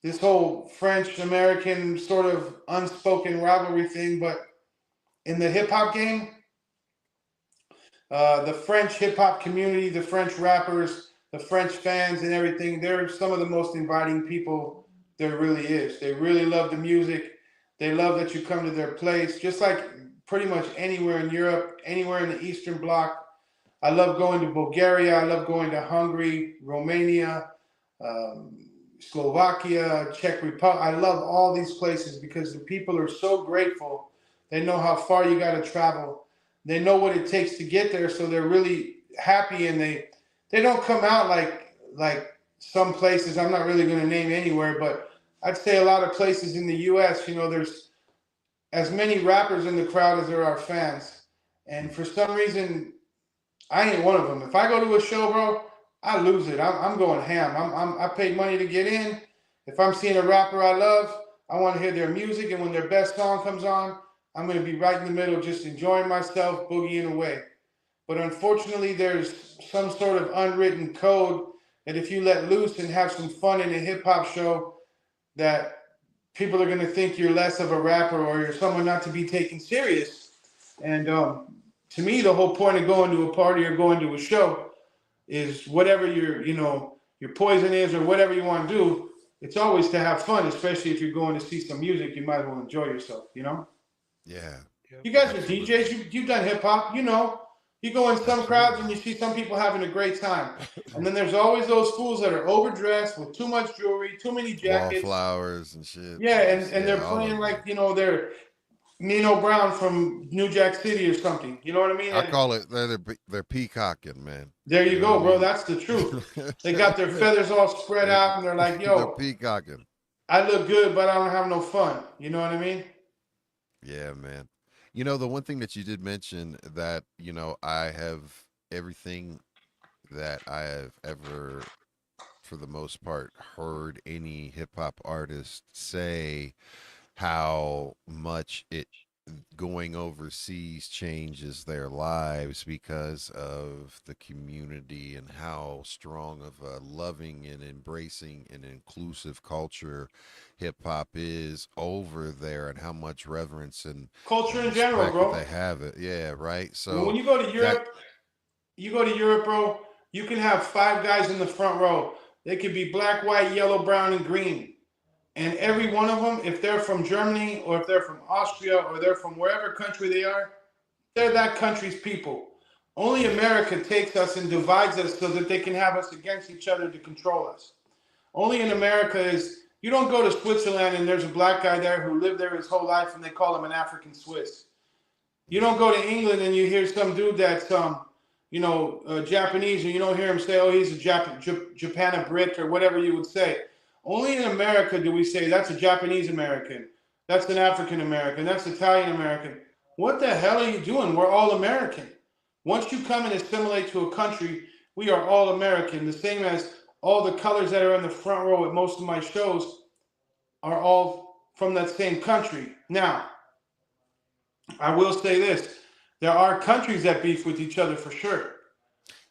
this whole French American sort of unspoken rivalry thing, but in the hip hop game, the French hip hop community, the French rappers, the French fans, and everything, they're some of the most inviting people there really is. They really love the music. They love that you come to their place, just like pretty much anywhere in Europe, anywhere in the Eastern Bloc. I love going to Bulgaria. I love going to Hungary, Romania, um, Slovakia, Czech Republic. I love all these places because the people are so grateful. They know how far you got to travel. They know what it takes to get there, so they're really happy, and they don't come out like some places. I'm not really going to name anywhere, but I'd say a lot of places in the U.S. You know, there's as many rappers in the crowd as there are fans, and for some reason, I ain't one of them. If I go to a show, bro, I lose it. I'm going ham. I paid money to get in. If I'm seeing a rapper I love, I want to hear their music, and when their best song comes on, I'm going to be right in the middle, just enjoying myself, boogieing away. But unfortunately, there's some sort of unwritten code that if you let loose and have some fun in a hip hop show, that people are going to think you're less of a rapper or you're someone not to be taken serious. And to me, the whole point of going to a party or going to a show is whatever your, you know, your poison is or whatever you want to do. It's always to have fun, especially if you're going to see some music. You might as well enjoy yourself, you know? Yeah. You guys are Absolutely. DJs. You've done hip hop. You know, you go in some crowds and Absolutely. you see some people having a great time, and then there's always those fools that are overdressed with too much jewelry, too many jackets. Wallflowers and shit. Yeah, Just, and they're all playing of like, them. you know, they're Nino Brown from New Jack City or something. You know what I mean? I And call it they're peacocking, man. there You you know what go, I bro. mean? That's the truth. They got their feathers all spread they're, out, and they're like, they're "Yo, peacocking. I look good, but I don't have no fun." You know what I mean? Yeah, man. You know, the one thing that you did mention that, I have everything that I have ever, for the most part, heard any hip hop artist say how much it going overseas changes their lives because of the community and how strong of a loving and embracing and inclusive culture hip hop is over there and how much reverence Culture and in general, respect that bro. they have it. Yeah, right. When So you go to that Europe, bro. You can have five guys in the front row. They could be black, white, yellow, brown, and green. And every one of them, if they're from Germany or if they're from Austria or they're from wherever country they are, they're that country's people. Only America takes us and divides us so that they can have us against each other to control us. Only in America is, you don't go to Switzerland and there's a black guy there who lived there his whole life and they call him an African Swiss. You don't go to England and you hear some dude that's Japanese, and you don't hear him say, "Oh, he's a Japan a Brit" or whatever you would say. Only in America do we say that's a Japanese American, that's an African American, that's Italian American. What the hell are you doing? We're all American. Once you come and assimilate to a country, we are all American. The same as all the colors that are in the front row at most of my shows are all from that same country. Now, I will say this: there are countries that beef with each other for sure,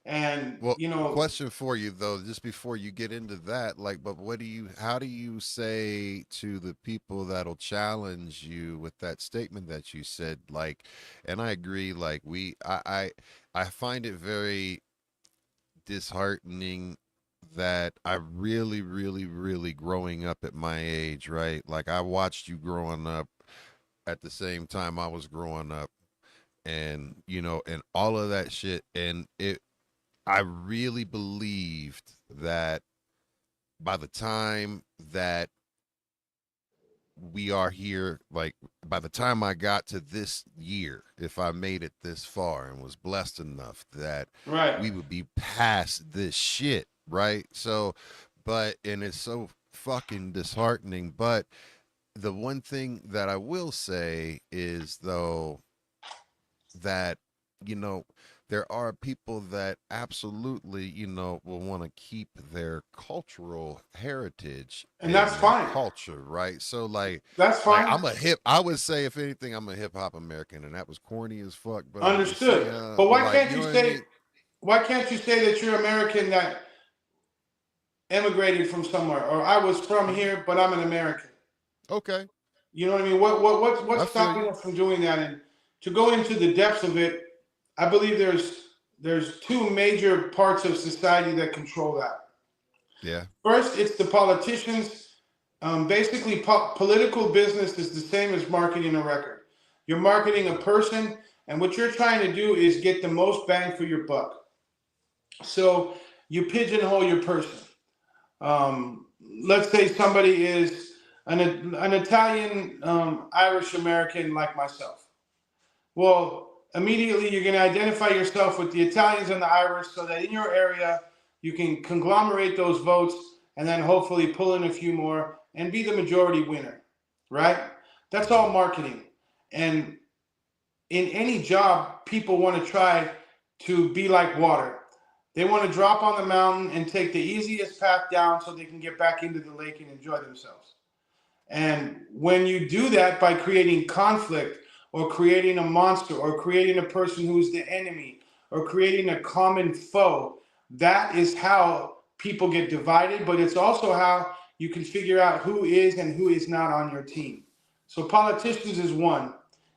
and Well, question for you though, just before you get into that, like, but how do you say to the people that'll challenge you with that statement that you said, like, and I agree, like, I find it very disheartening that I really, really, really growing up at my age, right? Like, I watched you growing up at the same time I was growing up, and, and all of that shit, and I really believed that by the time that we are here, like by the time I got to this year, if I made it this far and was blessed enough that right. we would be past this shit, right? So, and it's so fucking disheartening. But the one thing that I will say is, though, that, you know, there are people that absolutely, will want to keep their cultural heritage And that's and their fine. culture, right? So That's like fine. I would say if anything, I'm a hip hop American, and that was corny as fuck, but I'm just Understood. saying, But but why like, can't you you know what I say mean? that you're American that emigrated from somewhere, or I was from here, but I'm an American? Okay, You know what I mean? I What's feel stopping you. us from doing that? And to go into the depths of it, I believe there's two major parts of society that control that. Yeah, First, it's the politicians. Basically, political business is the same as marketing a record. You're marketing a person, and what you're trying to do is get the most bang for your buck. So you pigeonhole your person. Let's say somebody is an Italian Irish American like myself. Well, immediately you're going to identify yourself with the Italians and the Irish so that in your area you can conglomerate those votes and then hopefully pull in a few more and be the majority winner, right? That's all marketing. And in any job, people want to try to be like water. They want to drop on the mountain and take the easiest path down so they can get back into the lake and enjoy themselves. And when you do that by creating conflict or creating a monster or creating a person who's the enemy or creating a common foe, that is how people get divided, but it's also how you can figure out who is and who is not on your team. So politicians is one.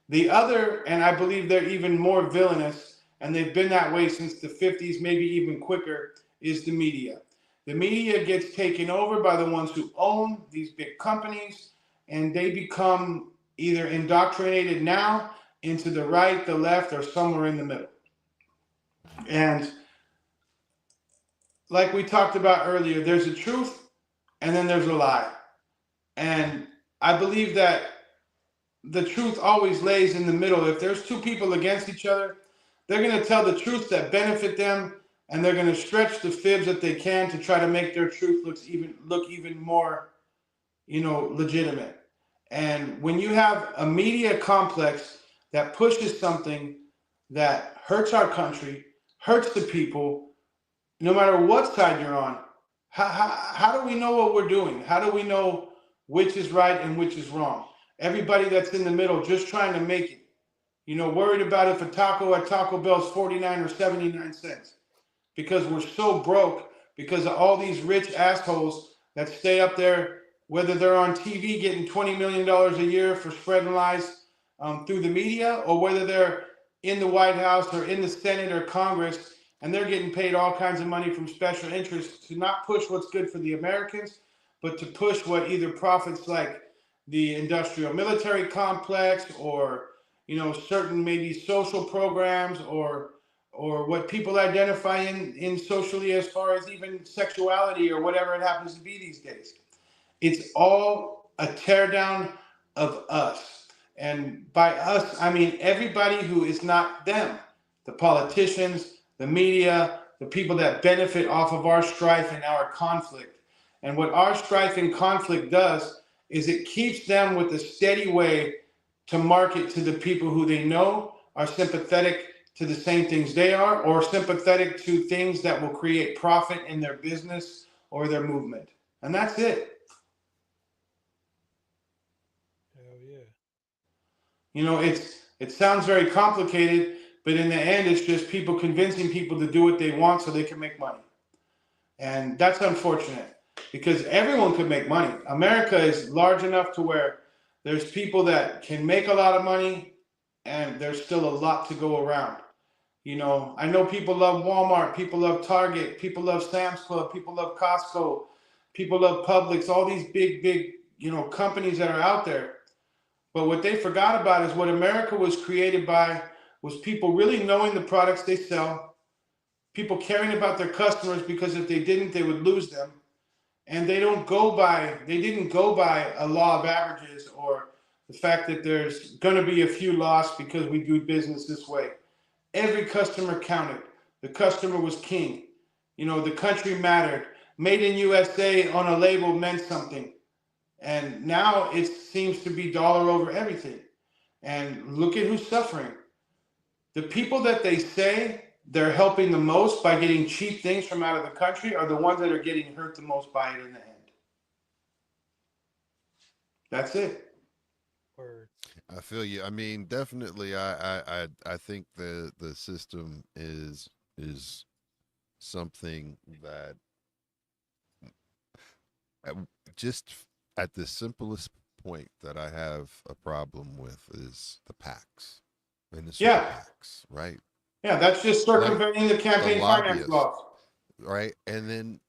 The other, and I believe they're even more villainous, and they've been that way since the 50s, maybe even quicker, is the media. The media gets taken over by the ones who own these big companies, and they become either indoctrinated now into the right, the left, or somewhere in the middle. And like we talked about earlier, there's a truth and then there's a lie. And I believe that the truth always lays in the middle. If there's two people against each other, they're going to tell the truths that benefit them, and they're going to stretch the fibs that they can to try to make their truth look even more, legitimate. And when you have a media complex that pushes something that hurts our country, hurts the people, no matter what side you're on, how do we know what we're doing? How do we know which is right and which is wrong? Everybody that's in the middle just trying to make it, worried about if a taco at Taco Bell is 49 or 79 cents because we're so broke because of all these rich assholes that stay up there, whether they're on TV getting $20 million a year for spreading lies through the media, or whether they're in the White House or in the Senate or Congress, and they're getting paid all kinds of money from special interests to not push what's good for the Americans, but to push what either profits like the industrial military complex or certain maybe social programs or what people identify in socially as far as even sexuality or whatever it happens to be these days. It's all a teardown of us. And by us, I mean everybody who is not them. The politicians, the media, the people that benefit off of our strife and our conflict. And what our strife and conflict does is it keeps them with a steady way to market to the people who they know are sympathetic to the same things they are, or sympathetic to things that will create profit in their business or their movement. And that's it. Hell yeah. It sounds very complicated, but in the end, it's just people convincing people to do what they want so they can make money. And that's unfortunate because everyone could make money. America is large enough to where there's people that can make a lot of money and there's still a lot to go around. I know people love Walmart, people love Target, people love Sam's Club, people love Costco, people love Publix, all these big, companies that are out there. But what they forgot about is what America was created by was people really knowing the products they sell, people caring about their customers because if they didn't, they would lose them. And they didn't go by a law of averages or the fact that there's going to be a few lost because we do business this way. Every customer counted. The customer was king. The country mattered. Made in USA on a label meant something. And now it seems to be dollar over everything. And look at who's suffering. The people that they say they're helping the most by getting cheap things from out of the country are the ones that are getting hurt the most by it in the end. That's it. Word. I feel you. I mean, definitely. I think the system is something that just at the simplest point that I have a problem with is the PACs and the super PACs, right? Yeah, that's just circumventing the campaign finance laws. Right. And then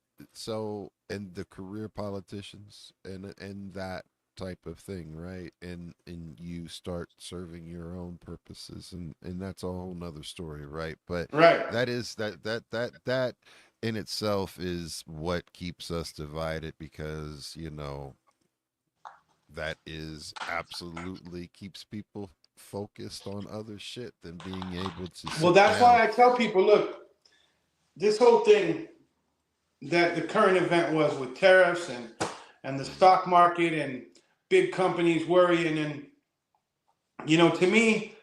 and the career politicians and that type of thing, right? And you start serving your own purposes, and that's a whole nother story, right? But that is that in itself is what keeps us divided, because that is absolutely keeps people focused on other shit than being able to Well, that's why I tell people, look, this whole thing that the current event was with tariffs and the stock market and big companies worrying, and to me,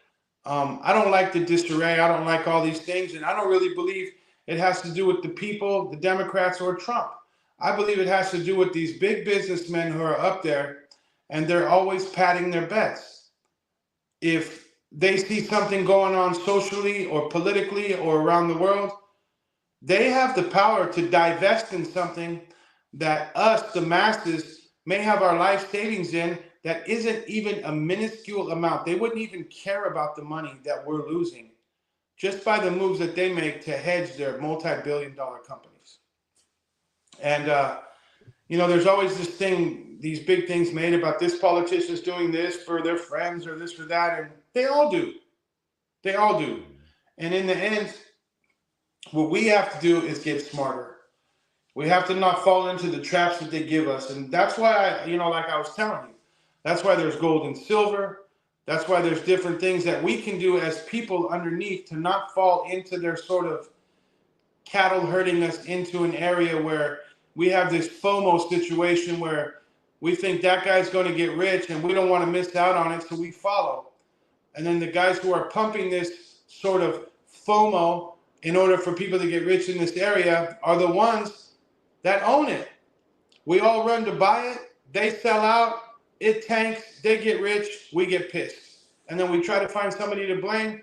I don't like the disarray. I don't like all these things, and I don't really believe it has to do with the people, the Democrats, or Trump. I believe it has to do with these big businessmen who are up there, and they're always padding their bets. If they see something going on socially or politically or around the world, they have the power to divest in something that us, the masses, may have our life savings in that isn't even a minuscule amount. They wouldn't even care about the money that we're losing just by the moves that they make to hedge their multi-billion-dollar companies. And, there's always this thing, these big things made about this politician's doing this for their friends or this for that, and they all do. They all do. And in the end, what we have to do is get smarter. We have to not fall into the traps that they give us. And that's why like I was telling you, that's why there's gold and silver. That's why there's different things that we can do as people underneath to not fall into their sort of cattle herding us into an area where we have this FOMO situation where we think that guy's going to get rich and we don't want to miss out on it, so we follow. And then the guys who are pumping this sort of FOMO in order for people to get rich in this area are the ones that own it. We all run to buy it. They sell out. It tanks. They get rich. We get pissed. And then we try to find somebody to blame,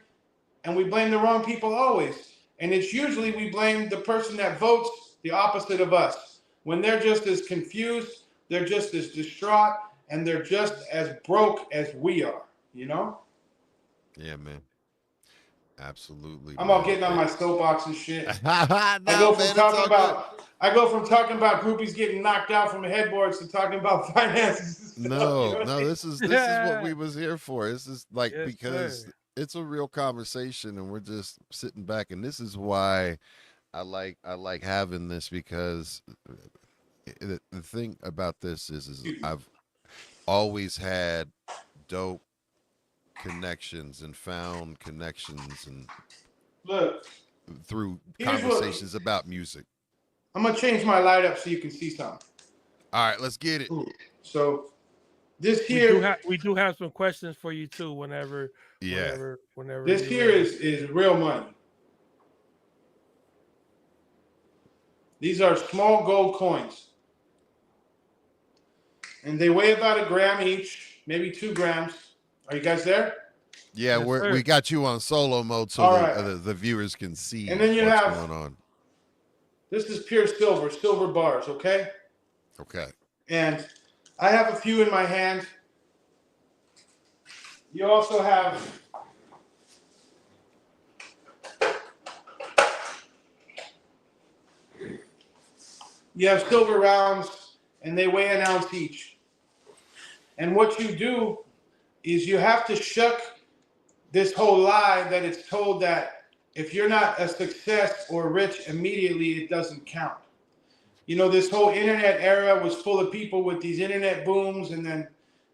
and we blame the wrong people always. And it's usually we blame the person that votes the opposite of us. When they're just as confused, they're just as distraught, and they're just as broke as we are, Yeah, man. Absolutely. I'm all getting on my soapbox and shit. I go from talking about groupies getting knocked out from headboards to talking about finances. No, this is what we was here for. This is because it's a real conversation, and we're just sitting back. And this is why I like having this, because the thing about this is I've always had dope connections and found connections and through conversations about music. I'm gonna change my light up so you can see something. All right, let's get it. So this here, we do have some questions for you too. Whenever. This here is real money. These are small gold coins, and they weigh about 1 gram each, maybe 2 grams. Are you guys there? Yeah, Yes, we got you on solo mode so the viewers can see and then what's going on. This is pure silver bars, okay? Okay. And I have a few in my hand. You also have silver rounds, and they weigh 1 ounce each. And what you do is you have to shuck this whole lie that it's told that if you're not a success or rich immediately, it doesn't count. This whole internet era was full of people with these internet booms, and then,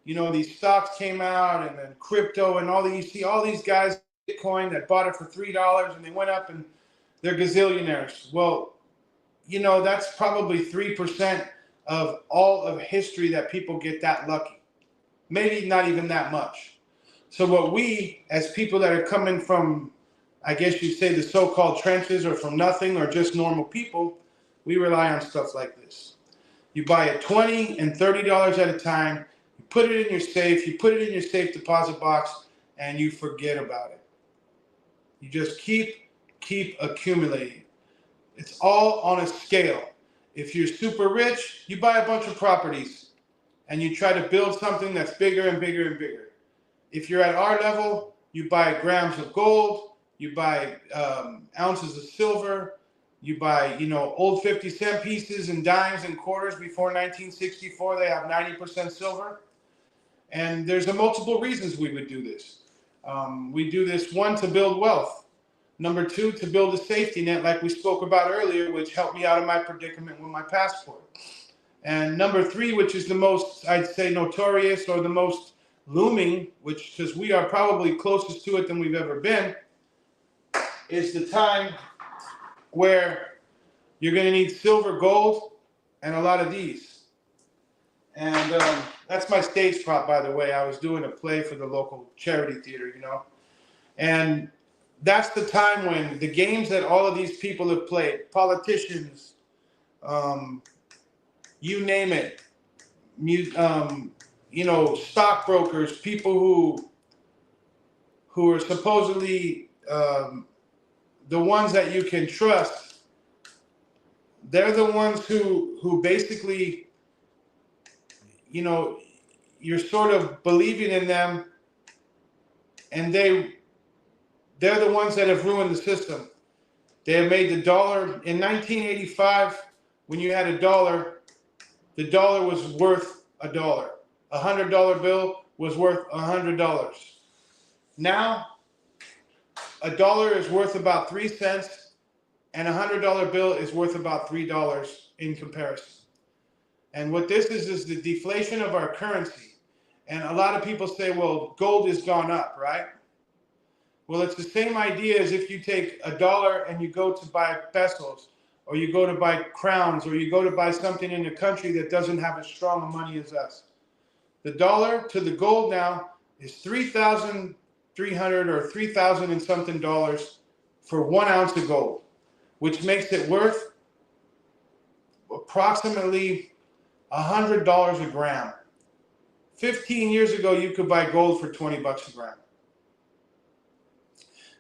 these stocks came out, and then crypto, and you see all these guys, Bitcoin, that bought it for $3, and they went up, and they're gazillionaires. Well, that's probably 3% of all of history that people get that lucky. Maybe not even that much. So what we, as people that are coming from I guess you'd say, the so-called trenches or from nothing or just normal people, we rely on stuff like this. You buy it $20 and $30 at a time. You put it in your safe. You put it in your safe deposit box, and you forget about it. You just keep accumulating. It's all on a scale. If you're super rich, you buy a bunch of properties, and you try to build something that's bigger and bigger and bigger. If you're at our level, you buy grams of gold, you buy ounces of silver, you buy, old 50-cent pieces and dimes and quarters before 1964. They have 90% silver. And there's multiple reasons we would do this. We do this, one, to build wealth. Number two, to build a safety net like we spoke about earlier, which helped me out of my predicament with my passport. And number three, which is the most, I'd say, notorious or the most looming, because we are probably closest to it than we've ever been, is the time where you're going to need silver, gold, and a lot of these. And that's my stage prop, by the way. I was doing a play for the local charity theater, And that's the time when the games that all of these people have played, politicians, you name it, stockbrokers, people who are supposedly the ones that you can trust, they're the ones who basically, you're sort of believing in them, and they're the ones that have ruined the system. They have made the dollar, in 1985, when you had a dollar, the dollar was worth $1. A $100 bill was worth $100. Now, a dollar is worth about 3 cents, and a $100 bill is worth about $3 in comparison. And what this is the deflation of our currency. And a lot of people say, well, gold has gone up, right? Well, it's the same idea as if you take a dollar and you go to buy pesos, or you go to buy crowns, or you go to buy something in a country that doesn't have as strong a money as us. The dollar to the gold now is 3,300 or 3,000 and something dollars for 1 ounce of gold, which makes it worth approximately $100 a gram. 15 years ago, you could buy gold for $20 a gram.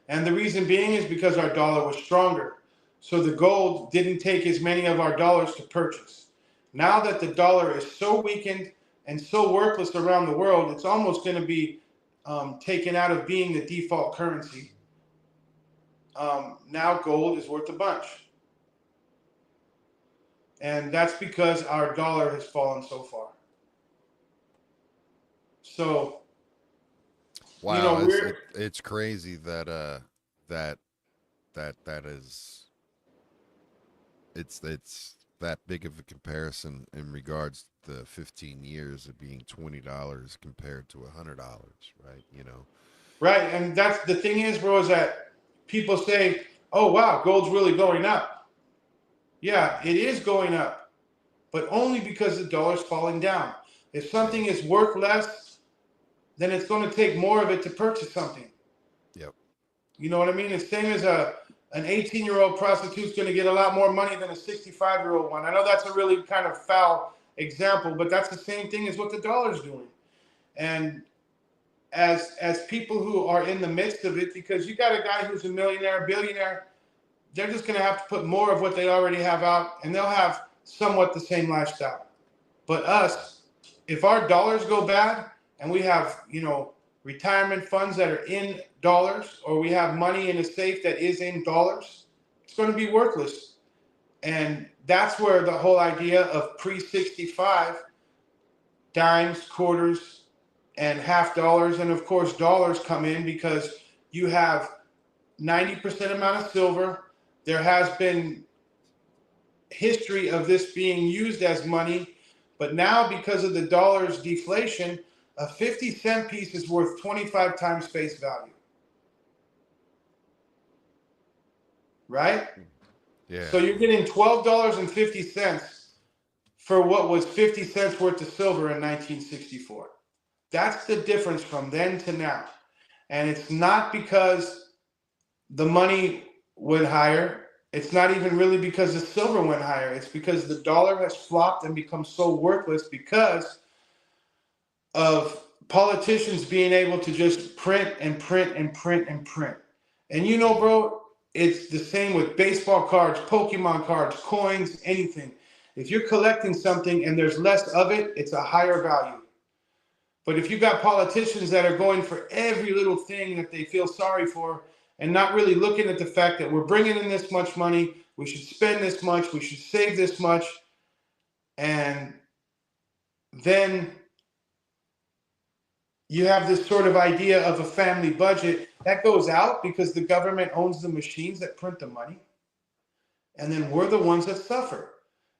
And the reason being is because our dollar was stronger. So the gold didn't take as many of our dollars to purchase. Now that the dollar is so weakened and so worthless around the world, it's almost going to be taken out of being the default currency. Now gold is worth a bunch. And that's because our dollar has fallen so far. So, wow, it's crazy that that is it's that big of a comparison in regards to the 15 years of being $20 compared to $100, right? Right, and that's the thing is, bro, is that people say, "Oh wow, gold's really going up." Yeah, it is going up, but only because the dollar's falling down. If something is worth less, then it's going to take more of it to purchase something. Yep. You know what I mean? It's same as an 18-year-old prostitute's going to get a lot more money than a 65-year-old one. I know that's a really kind of foul example, but that's the same thing as what the dollar's doing. And as people who are in the midst of it, because you got a guy who's a millionaire, billionaire, they're just going to have to put more of what they already have out, and they'll have somewhat the same lifestyle. But us, if our dollars go bad and we have, retirement funds that are in dollars, or we have money in a safe that is in dollars, it's going to be worthless. And that's where the whole idea of pre-65 dimes, quarters, and half dollars, and of course dollars come in, because you have 90% amount of silver. There has been history of this being used as money, but now because of the dollar's deflation, a 50-cent piece is worth 25 times face value. Right? Yeah. So you're getting $12.50 for what was 50 cents worth of silver in 1964. That's the difference from then to now. And it's not because the money went higher. It's not even really because the silver went higher. It's because the dollar has flopped and become so worthless because of politicians being able to just print and print and print and print. And you know, bro, it's the same with baseball cards, Pokemon cards, coins, anything. If you're collecting something and there's less of it, it's a higher value. But if you got politicians that are going for every little thing that they feel sorry for and not really looking at the fact that we're bringing in this much money, we should spend this much, we should save this much, and then you have this sort of idea of a family budget that goes out because the government owns the machines that print the money. And then we're the ones that suffer.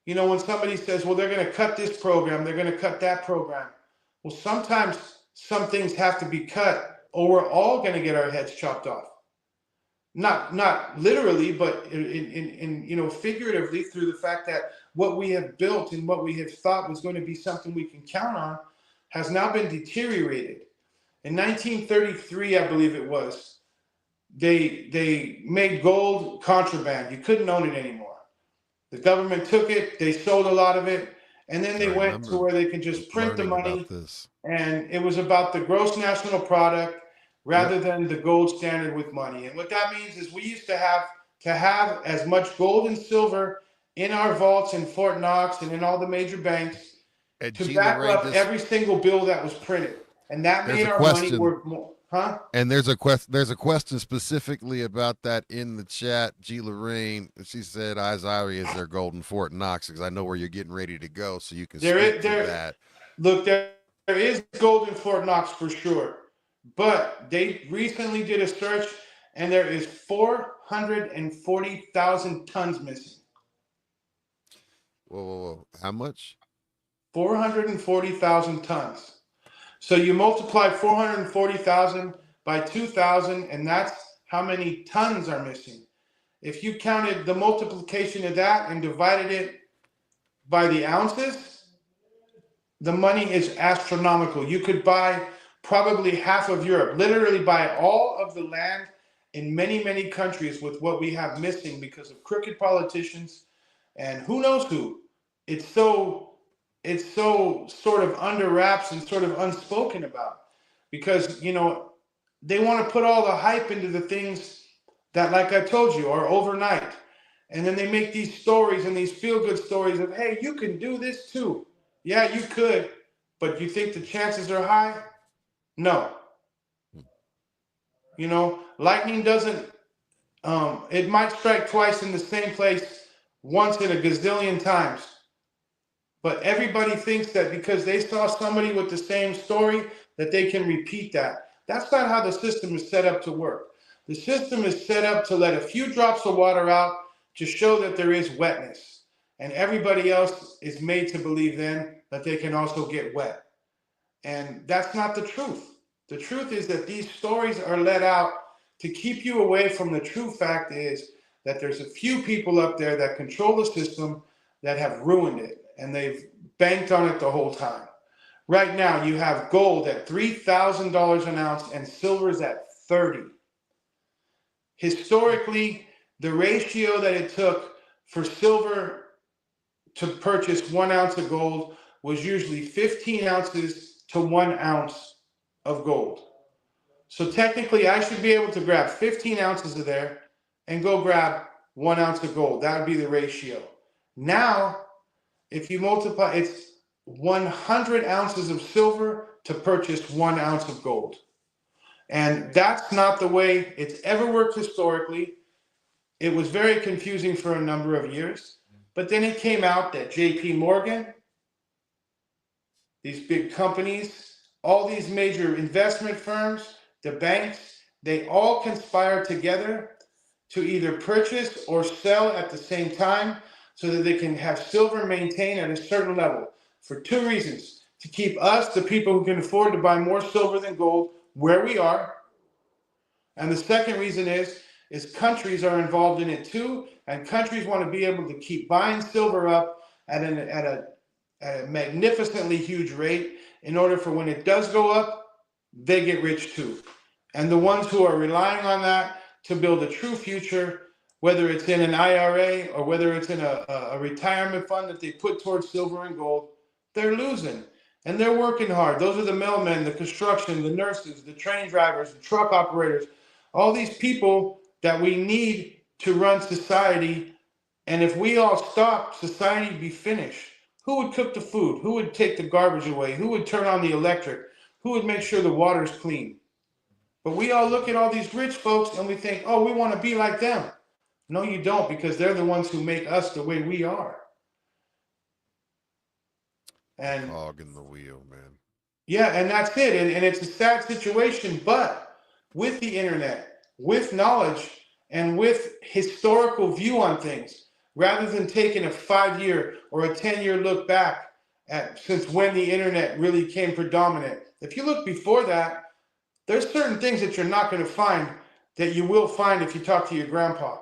You know, when somebody says, well, they're going to cut this program, they're going to cut that program. Well, sometimes some things have to be cut or we're all going to get our heads chopped off. Not literally, but in you know, figuratively, through the fact that what we have built and what we have thought was going to be something we can count on has now been deteriorated. In 1933, I believe it was, they made gold contraband. You couldn't own it anymore. The government took it, they sold a lot of it, and then they went to where they could just print the money. And it was about the gross national product rather than the gold standard with money. And what that means is we used to have as much gold and silver in our vaults in Fort Knox and in all the major banks to back up every single bill that was printed. And that made our money worth more. Huh? And there's a question specifically about that in the chat. G. Lorraine, she said, Ives Irie is their golden Fort Knox, because I know where you're getting ready to go, so you can speak to that. Look, there is gold in Fort Knox for sure. But they recently did a search, and there is 440,000 tons missing. Whoa. How much? 440,000 tons. So you multiply 440,000 by 2,000, and that's how many tons are missing. If you counted the multiplication of that and divided it by the ounces, the money is astronomical. You could buy probably half of Europe, literally buy all of the land in many, many countries with what we have missing because of crooked politicians and who knows who. It's so sort of under wraps and sort of unspoken about because, you know, they want to put all the hype into the things that, like I told you, are overnight. And then they make these stories and these feel-good stories of, hey, you can do this too. Yeah, you could, but you think the chances are high? No. You know, lightning doesn't, it might strike twice in the same place once in a gazillion times. But everybody thinks that because they saw somebody with the same story that they can repeat that. That's not how the system is set up to work. The system is set up to let a few drops of water out to show that there is wetness. And everybody else is made to believe then that they can also get wet. And that's not the truth. The truth is that these stories are let out to keep you away from the true fact is that there's a few people up there that control the system that have ruined it. And they've banked on it the whole time. Right now, you have gold at $3,000 an ounce and silver's at $30. Historically, the ratio that it took for silver to purchase 1 ounce of gold was usually 15 ounces to 1 ounce of gold. So technically, I should be able to grab 15 ounces of there and go grab 1 ounce of gold. That would be the ratio. Now, if you multiply, it's 100 ounces of silver to purchase 1 ounce of gold. And that's not the way it's ever worked historically. It was very confusing for a number of years. But then it came out that JP Morgan, these big companies, all these major investment firms, the banks, they all conspire together to either purchase or sell at the same time so that they can have silver maintained at a certain level for two reasons. To keep us, the people who can afford to buy more silver than gold, where we are. And the second reason is countries are involved in it too, and countries want to be able to keep buying silver up at a magnificently huge rate in order for when it does go up, they get rich too. And the ones who are relying on that, to build a true future, whether it's in an IRA or whether it's in a retirement fund that they put towards silver and gold, they're losing. And they're working hard. Those are the mailmen, the construction, the nurses, the train drivers, the truck operators, all these people that we need to run society. And if we all stop, society would be finished. Who would cook the food? Who would take the garbage away? Who would turn on the electric? Who would make sure the water's clean? But we all look at all these rich folks and we think, oh, we want to be like them. No, you don't, because they're the ones who make us the way we are. And Hog in the wheel, man. yeah, and that's it. And it's a sad situation, but with the internet, with knowledge, and with historical view on things, rather than taking a 5-year or a 10-year look back at since when the internet really came predominant. If you look before that, there's certain things that you're not going to find that you will find if you talk to your grandpa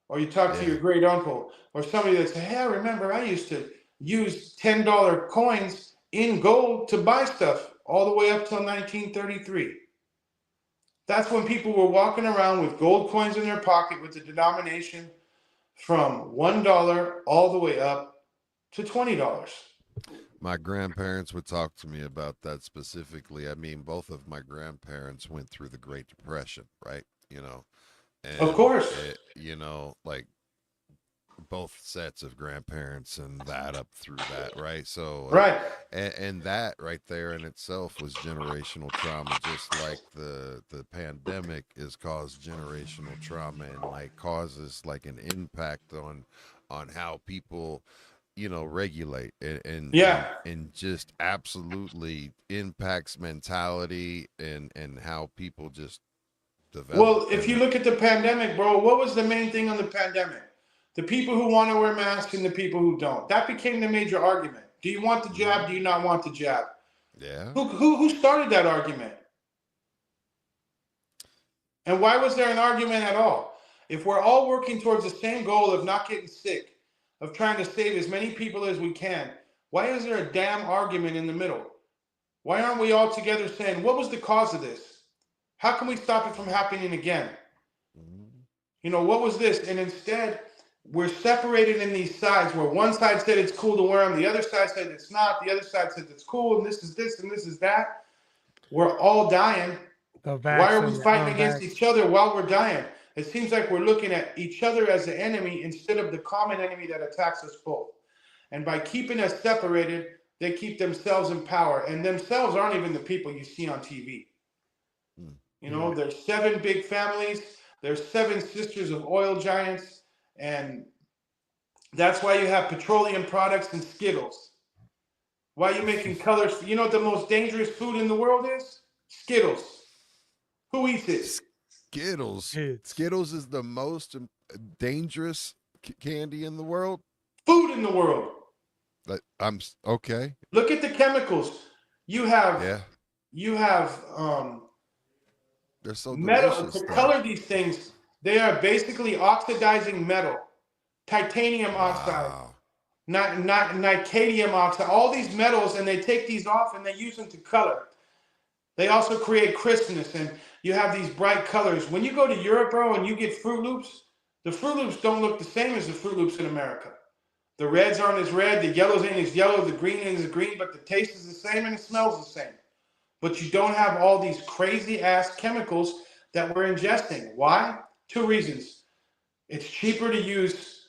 or you talk to your great uncle or somebody that says, hey, I remember I used to use $10 coins in gold to buy stuff all the way up till 1933. That's when people were walking around with gold coins in their pocket with the denomination from $1 all the way up to $20. My grandparents would talk to me about that specifically. I mean, both of my grandparents went through the Great Depression, right? You know, and Of course. you know, like both sets of grandparents and that up through that, right? So, Right. and that right there in itself was generational trauma, just like the pandemic has caused generational trauma and like causes like an impact on how people, you know, regulate and just absolutely impacts mentality and how people just develop. Well, if you look at the pandemic, bro, what was the main thing on the pandemic? The people who want to wear masks and the people who don't. That became the major argument. Do you want the jab? Do you not want the jab? Yeah. Who started that argument? And why was there an argument at all? If we're all working towards the same goal of not getting sick, of trying to save as many people as we can, why is there a damn argument in the middle? Why aren't we all together saying, what was the cause of this? How can we stop it from happening again? You know, what was this? And instead, we're separated in these sides where one side said it's cool to wear them, the other side said it's not, the other side said it's cool, and this is this, and this is that. We're all dying. Why are we fighting against each other while we're dying? It seems like we're looking at each other as the enemy instead of the common enemy that attacks us both. And by keeping us separated, they keep themselves in power. And themselves aren't even the people you see on TV. You know, there's 7 big families. There's 7 sisters of oil giants. And that's why you have petroleum products and Skittles. Why are you making colors? You know what the most dangerous food in the world is? Skittles. Who eats it? Skittles. Skittles is the most dangerous candy in the world. Food in the world. I'm okay. Look at the chemicals. You have they're so metal to color these things. They are basically oxidizing metal, titanium oxide, not nicadium oxide. All these metals, and they take these off and they use them to color. They also create crispness, and you have these bright colors. When you go to Europe, bro, and you get Fruit Loops, the Fruit Loops don't look the same as the Fruit Loops in America. The reds aren't as red, the yellows ain't as yellow, the green ain't as green, but the taste is the same and it smells the same. But you don't have all these crazy ass chemicals that we're ingesting. Why? 2 reasons. It's cheaper to use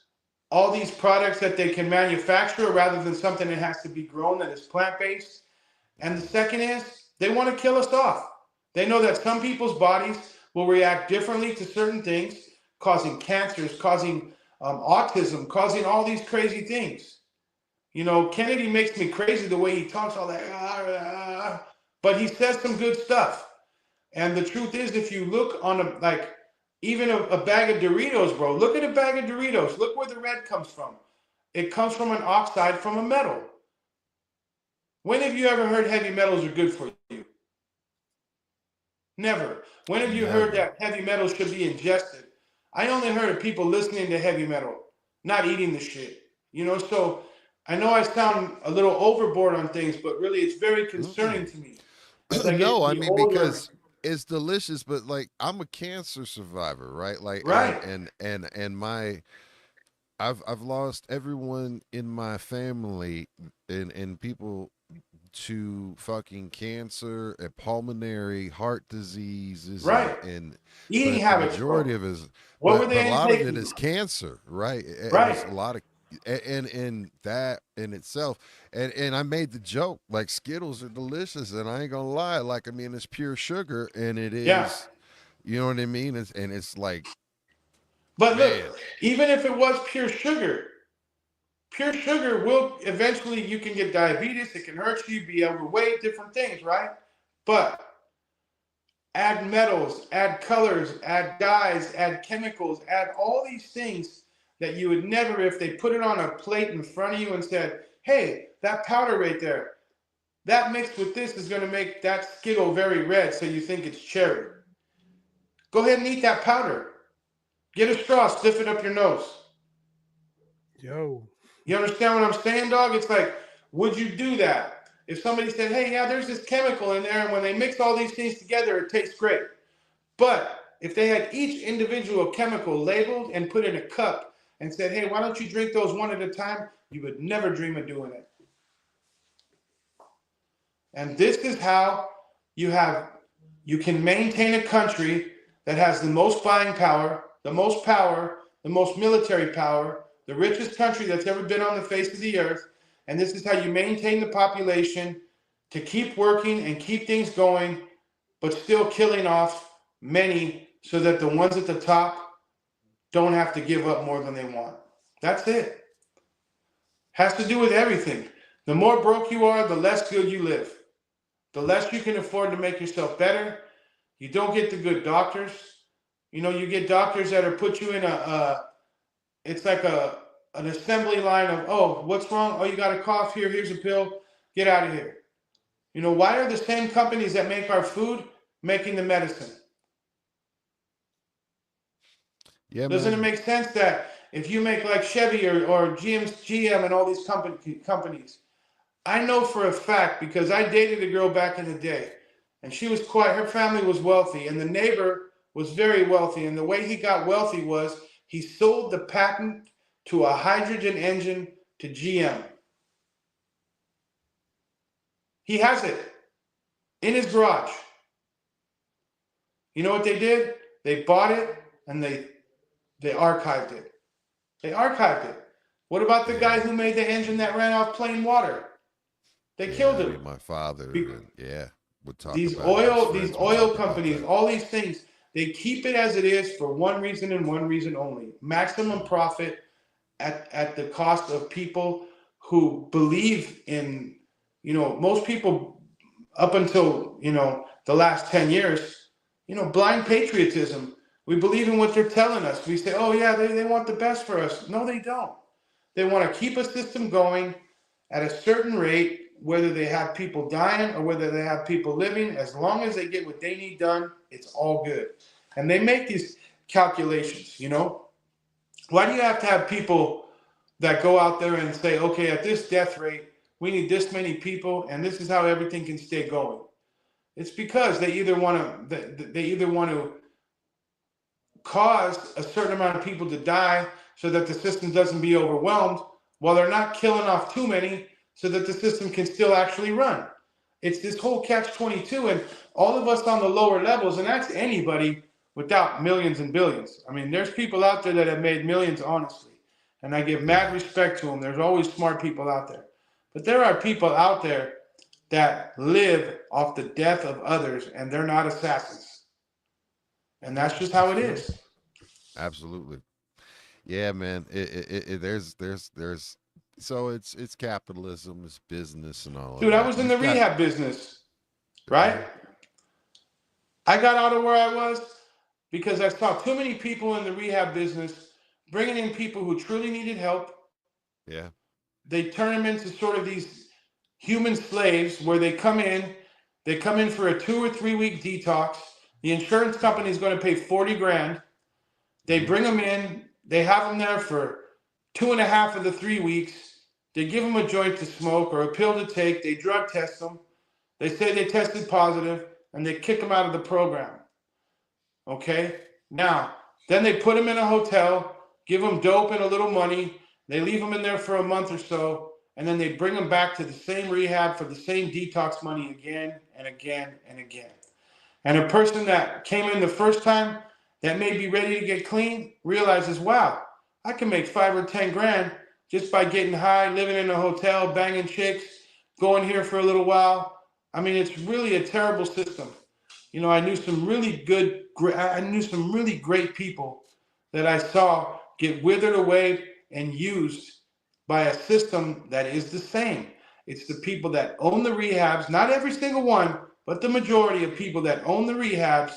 all these products that they can manufacture rather than something that has to be grown that is plant-based. And the second is they want to kill us off. They know that some people's bodies will react differently to certain things, causing cancers, causing autism, causing all these crazy things. You know, Kennedy makes me crazy the way he talks all that, but he says some good stuff. And the truth is, if you look on even a bag of Doritos, bro, look at a bag of Doritos. Look where the red comes from. It comes from an oxide from a metal. When have you ever heard heavy metals are good for you? Never. When have you heard that heavy metals should be ingested? I only heard of people listening to heavy metal, not eating the shit. You know, so I know I sound a little overboard on things, but really it's very concerning to me. No, I mean, it's delicious, but like I'm a cancer survivor, right? Like Right. and my I've lost everyone in my family and people to fucking cancer and pulmonary heart diseases Right. and Eating but the habits, majority bro. of it is What were but they a lot of it intaking? is cancer, right? It was Right. a lot of and that in itself and I made the joke like Skittles are delicious and I ain't gonna lie, like I mean it's pure sugar and it Yeah. is, you know what I mean, it's like, But man, look, even if it was pure sugar will eventually, you can get diabetes, it can hurt you, be overweight, different things, right? But add metals, add colors, add dyes, add chemicals, add all these things that you would never, if they put it on a plate in front of you and said, hey, that powder right there, that mixed with this is going to make that Skittle very red, so you think it's cherry. Go ahead and eat that powder. Get a straw, stiff it up your nose. Yo. You understand what I'm saying, dog? It's like, would you do that? If somebody said, hey, yeah, there's this chemical in there, and when they mix all these things together, it tastes great. But if they had each individual chemical labeled and put in a cup and said, hey, why don't you drink those one at a time, you would never dream of doing it. And this is how you can maintain a country that has the most buying power, the most military power, the richest country that's ever been on the face of the earth. And this is how you maintain the population to keep working and keep things going, but still killing off many so that the ones at the top don't have to give up more than they want. That's it. Has to do with everything. The more broke you are, the less good you live. The less you can afford to make yourself better. You don't get the good doctors. You know, you get doctors that are put you in it's like an assembly line of, oh, what's wrong? Oh, you got a cough here. Here's a pill. Get out of here. You know, why are the same companies that make our food making the medicine? yeah, Doesn't it man. make sense that if you make like Chevy or GM and all these companies, I know for a fact because I dated a girl back in the day, and she was her family was wealthy, and the neighbor was very wealthy. And the way he got wealthy was he sold the patent to a hydrogen engine to GM. He has it in his garage. You know what they did? They bought it and they archived it. They archived it. What about the guy Yeah. who made the engine that ran off plain water? They killed I him. mean, my father, yeah, would talk These about it. these Friends would oil talk about companies, that. all these things, they keep it as it is for one reason and one reason only: maximum profit at the cost of people who believe in, you know, most people up until, you know, the last 10 years, you know, blind patriotism. We believe in what they're telling us. We say, oh yeah, they want the best for us. No, they don't. They want to keep a system going at a certain rate, whether they have people dying or whether they have people living. As long as they get what they need done, it's all good. And they make these calculations, you know. Why do you have to have people that go out there and say, okay, at this death rate, we need this many people, and this is how everything can stay going? It's because they either want to cause a certain amount of people to die so that the system doesn't be overwhelmed, while they're not killing off too many so that the system can still actually run. It's this whole catch-22, and all of us on the lower levels, and that's anybody without millions and billions. I mean, there's people out there that have made millions, honestly, and I give mad respect to them. There's always smart people out there. But there are people out there that live off the death of others, and they're not assassins. And that's just how That's it true. is. Absolutely. Yeah, man. There's so it's capitalism, it's business and all of Dude, I that. was in the You've got rehab business, yeah, right? I got out of where I was because I saw too many people in the rehab business bringing in people who truly needed help. yeah, They turn them into sort of these human slaves where they come in for a 2 or 3 week detox. The insurance company is going to pay 40 grand. They bring them in, they have them there for 2.5 of the 3 weeks. They give them a joint to smoke or a pill to take. They drug test them. They say they tested positive. and they kick them out of the program. Okay? Now, then they put them in a hotel, give them dope and a little money. They leave them in there for a month or so, and then they bring them back to the same rehab for the same detox money again and again and again. And a person that came in the first time that may be ready to get clean realizes, wow, I can make 5 or 10 grand just by getting high, living in a hotel, banging chicks, going here for a little while. I mean, it's really a terrible system. You know, I knew some really great people that I saw get withered away and used by a system that is the same. It's the people that own the rehabs, not every single one, but the majority of people that own the rehabs.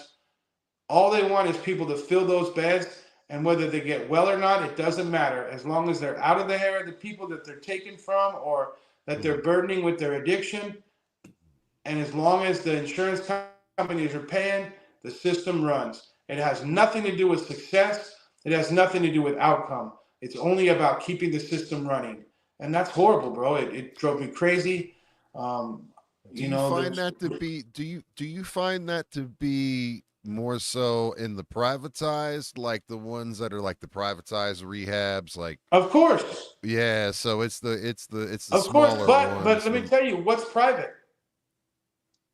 All they want is people to fill those beds, and whether they get well or not, it doesn't matter. As long as they're out of the hair of the people that they're taken from or that they're burdening with their addiction, and as long as the insurance companies are paying, the system runs. It has nothing to do with success. It has nothing to do with outcome. It's only about keeping the system running. And that's horrible, bro. It drove me crazy. Do you find that to be more so in the privatized, like the ones that are like the privatized rehabs, like? Of course. Yeah, so it's the of course, smaller but ones. Let me tell you, what's private?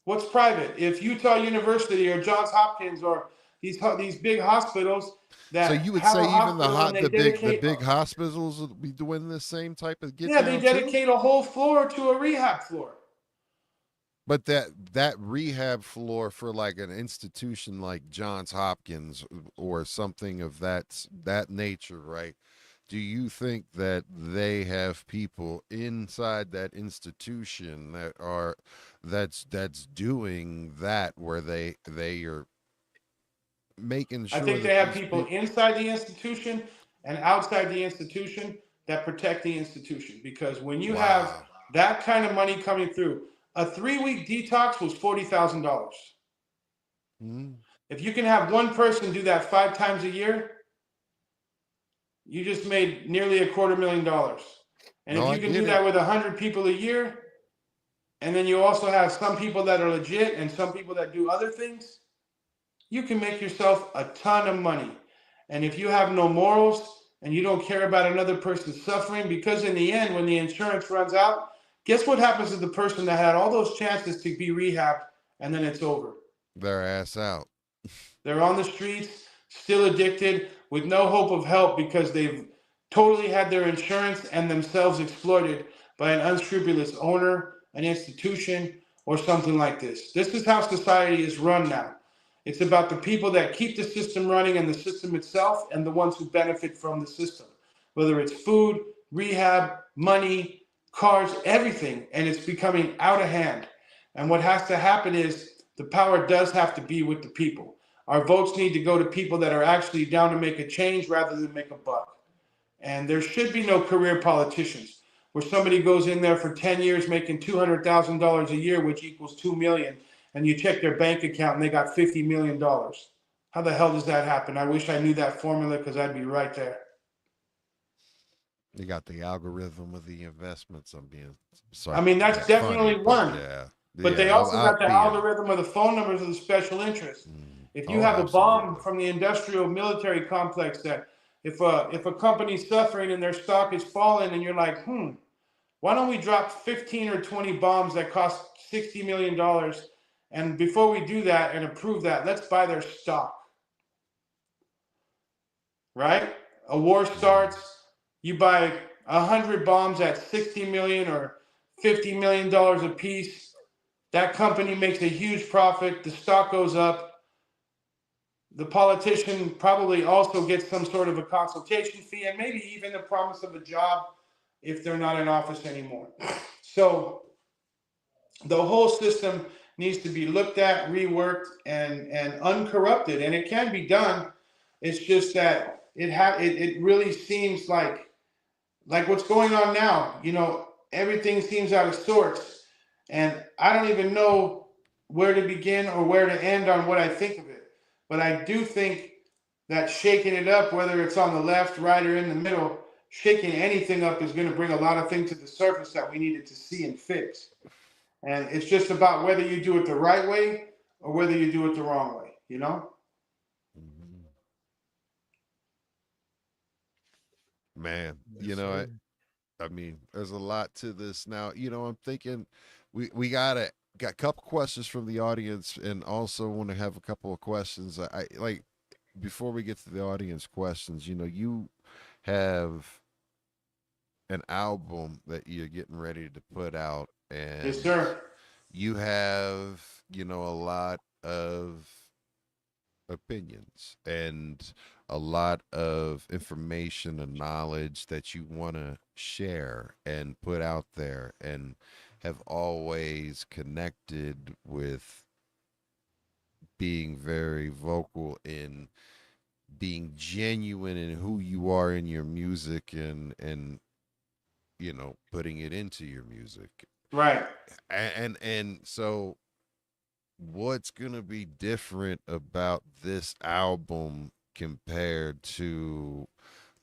What's private? If Utah University or Johns Hopkins or these big hospitals that, so you would say even the big hospitals would be doing the same type of get down they dedicate too? a whole floor to a rehab floor. But that rehab floor for like an institution like Johns Hopkins or something of that nature, right? Do you think that they have people inside that institution that's doing that, where they are making sure? I think they have people inside the institution and outside the institution that protect the institution, because when you have that kind of money coming through, a 3-week detox was $40,000. Mm-hmm. If you can have one person do that 5 times a year, you just made nearly $250,000. And if you can do that with 100 people a year, and then you also have some people that are legit and some people that do other things, you can make yourself a ton of money. And if you have no morals and you don't care about another person's suffering, because in the end, when the insurance runs out, guess what happens to the person that had all those chances to be rehabbed, and then it's over? Their ass out. They're on the streets, still addicted, with no hope of help, because they've totally had their insurance and themselves exploited by an unscrupulous owner, an institution, or something like this. This is how society is run now. It's about the people that keep the system running and the system itself, and the ones who benefit from the system, whether it's food, rehab, money, cars, everything. And it's becoming out of hand. And what has to happen is the power does have to be with the people. Our votes need to go to people that are actually down to make a change rather than make a buck. And there should be no career politicians where somebody goes in there for 10 years making $200,000 a year, which equals $2 million, and you check their bank account and they got $50 million. How the hell does that happen? I wish I knew that formula, because I'd be right there. You got the algorithm with the investments. I mean, that's definitely funny, one. Yeah. But they also got the algorithm of the phone numbers of the special interests. If you have a bomb from the industrial military complex, that if a company's suffering and their stock is falling, and you're like, why don't we drop 15 or 20 bombs that cost $60 million? And before we do that and approve that, let's buy their stock. Right? A war starts, you buy 100 bombs at $60 million or $50 million a piece. That company makes a huge profit. The stock goes up. The politician probably also gets some sort of a consultation fee, and maybe even the promise of a job if they're not in office anymore. So the whole system needs to be looked at, reworked, and uncorrupted, and it can be done. It's just that it really seems like what's going on now. You know, everything seems out of sorts, and I don't even know where to begin or where to end on what I think of it. But I do think that shaking it up, whether it's on the left, right, or in the middle, shaking anything up is going to bring a lot of things to the surface that we needed to see and fix. And it's just about whether you do it the right way or whether you do it the wrong way, you know? Mhm. Man, Yes, sir. I mean, there's a lot to this now. I'm thinking we got a couple questions from the audience, and also want to have a couple of questions. I like before we get to the audience questions. You have an album that you're getting ready to put out, Yes, and sir. you have a lot of opinions and a lot of information and knowledge that you want to share and put out there, and have always connected with being very vocal in being genuine in who you are in your music, and putting it into your music. Right. And so what's gonna be different about this album compared to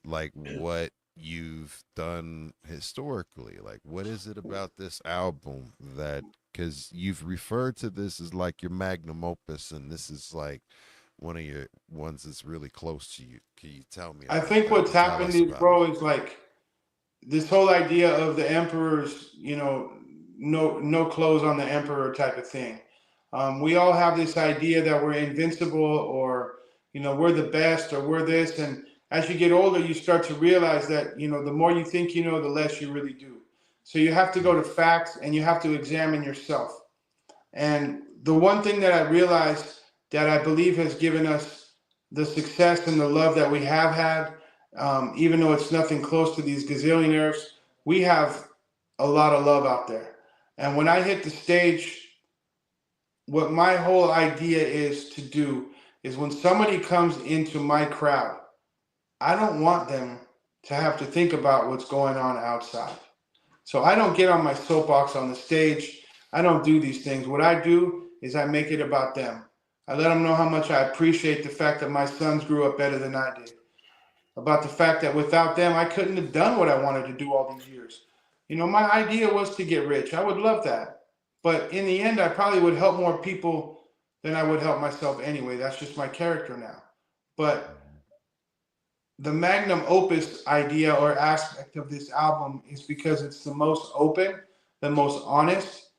like what you've done historically? Like, what is it about this album that, because you've referred to this as like your magnum opus, and this is like one of your ones that's really close to you. Can you tell me I about think that what's or tell happened us is, about it? bro, is like this whole idea of the emperor's, no clothes on the emperor type of thing. We all have this idea that we're invincible, or we're the best, or we're this. And as you get older, you start to realize that the more you think you know, the less you really do. So you have to go to facts, and you have to examine yourself. And the one thing that I realized that I believe has given us the success and the love that we have had, even though it's nothing close to these gazillionaires, we have a lot of love out there. And when I hit the stage, what my whole idea is to do is when somebody comes into my crowd, I don't want them to have to think about what's going on outside. So I don't get on my soapbox on the stage. I don't do these things. What I do is I make it about them. I let them know how much I appreciate the fact that my sons grew up better than I did. About the fact that without them, I couldn't have done what I wanted to do all these years. My idea was to get rich. I would love that. But in the end, I probably would help more people than I would help myself anyway. That's just my character now. But the magnum opus idea or aspect of this album is because it's the most open, the most honest.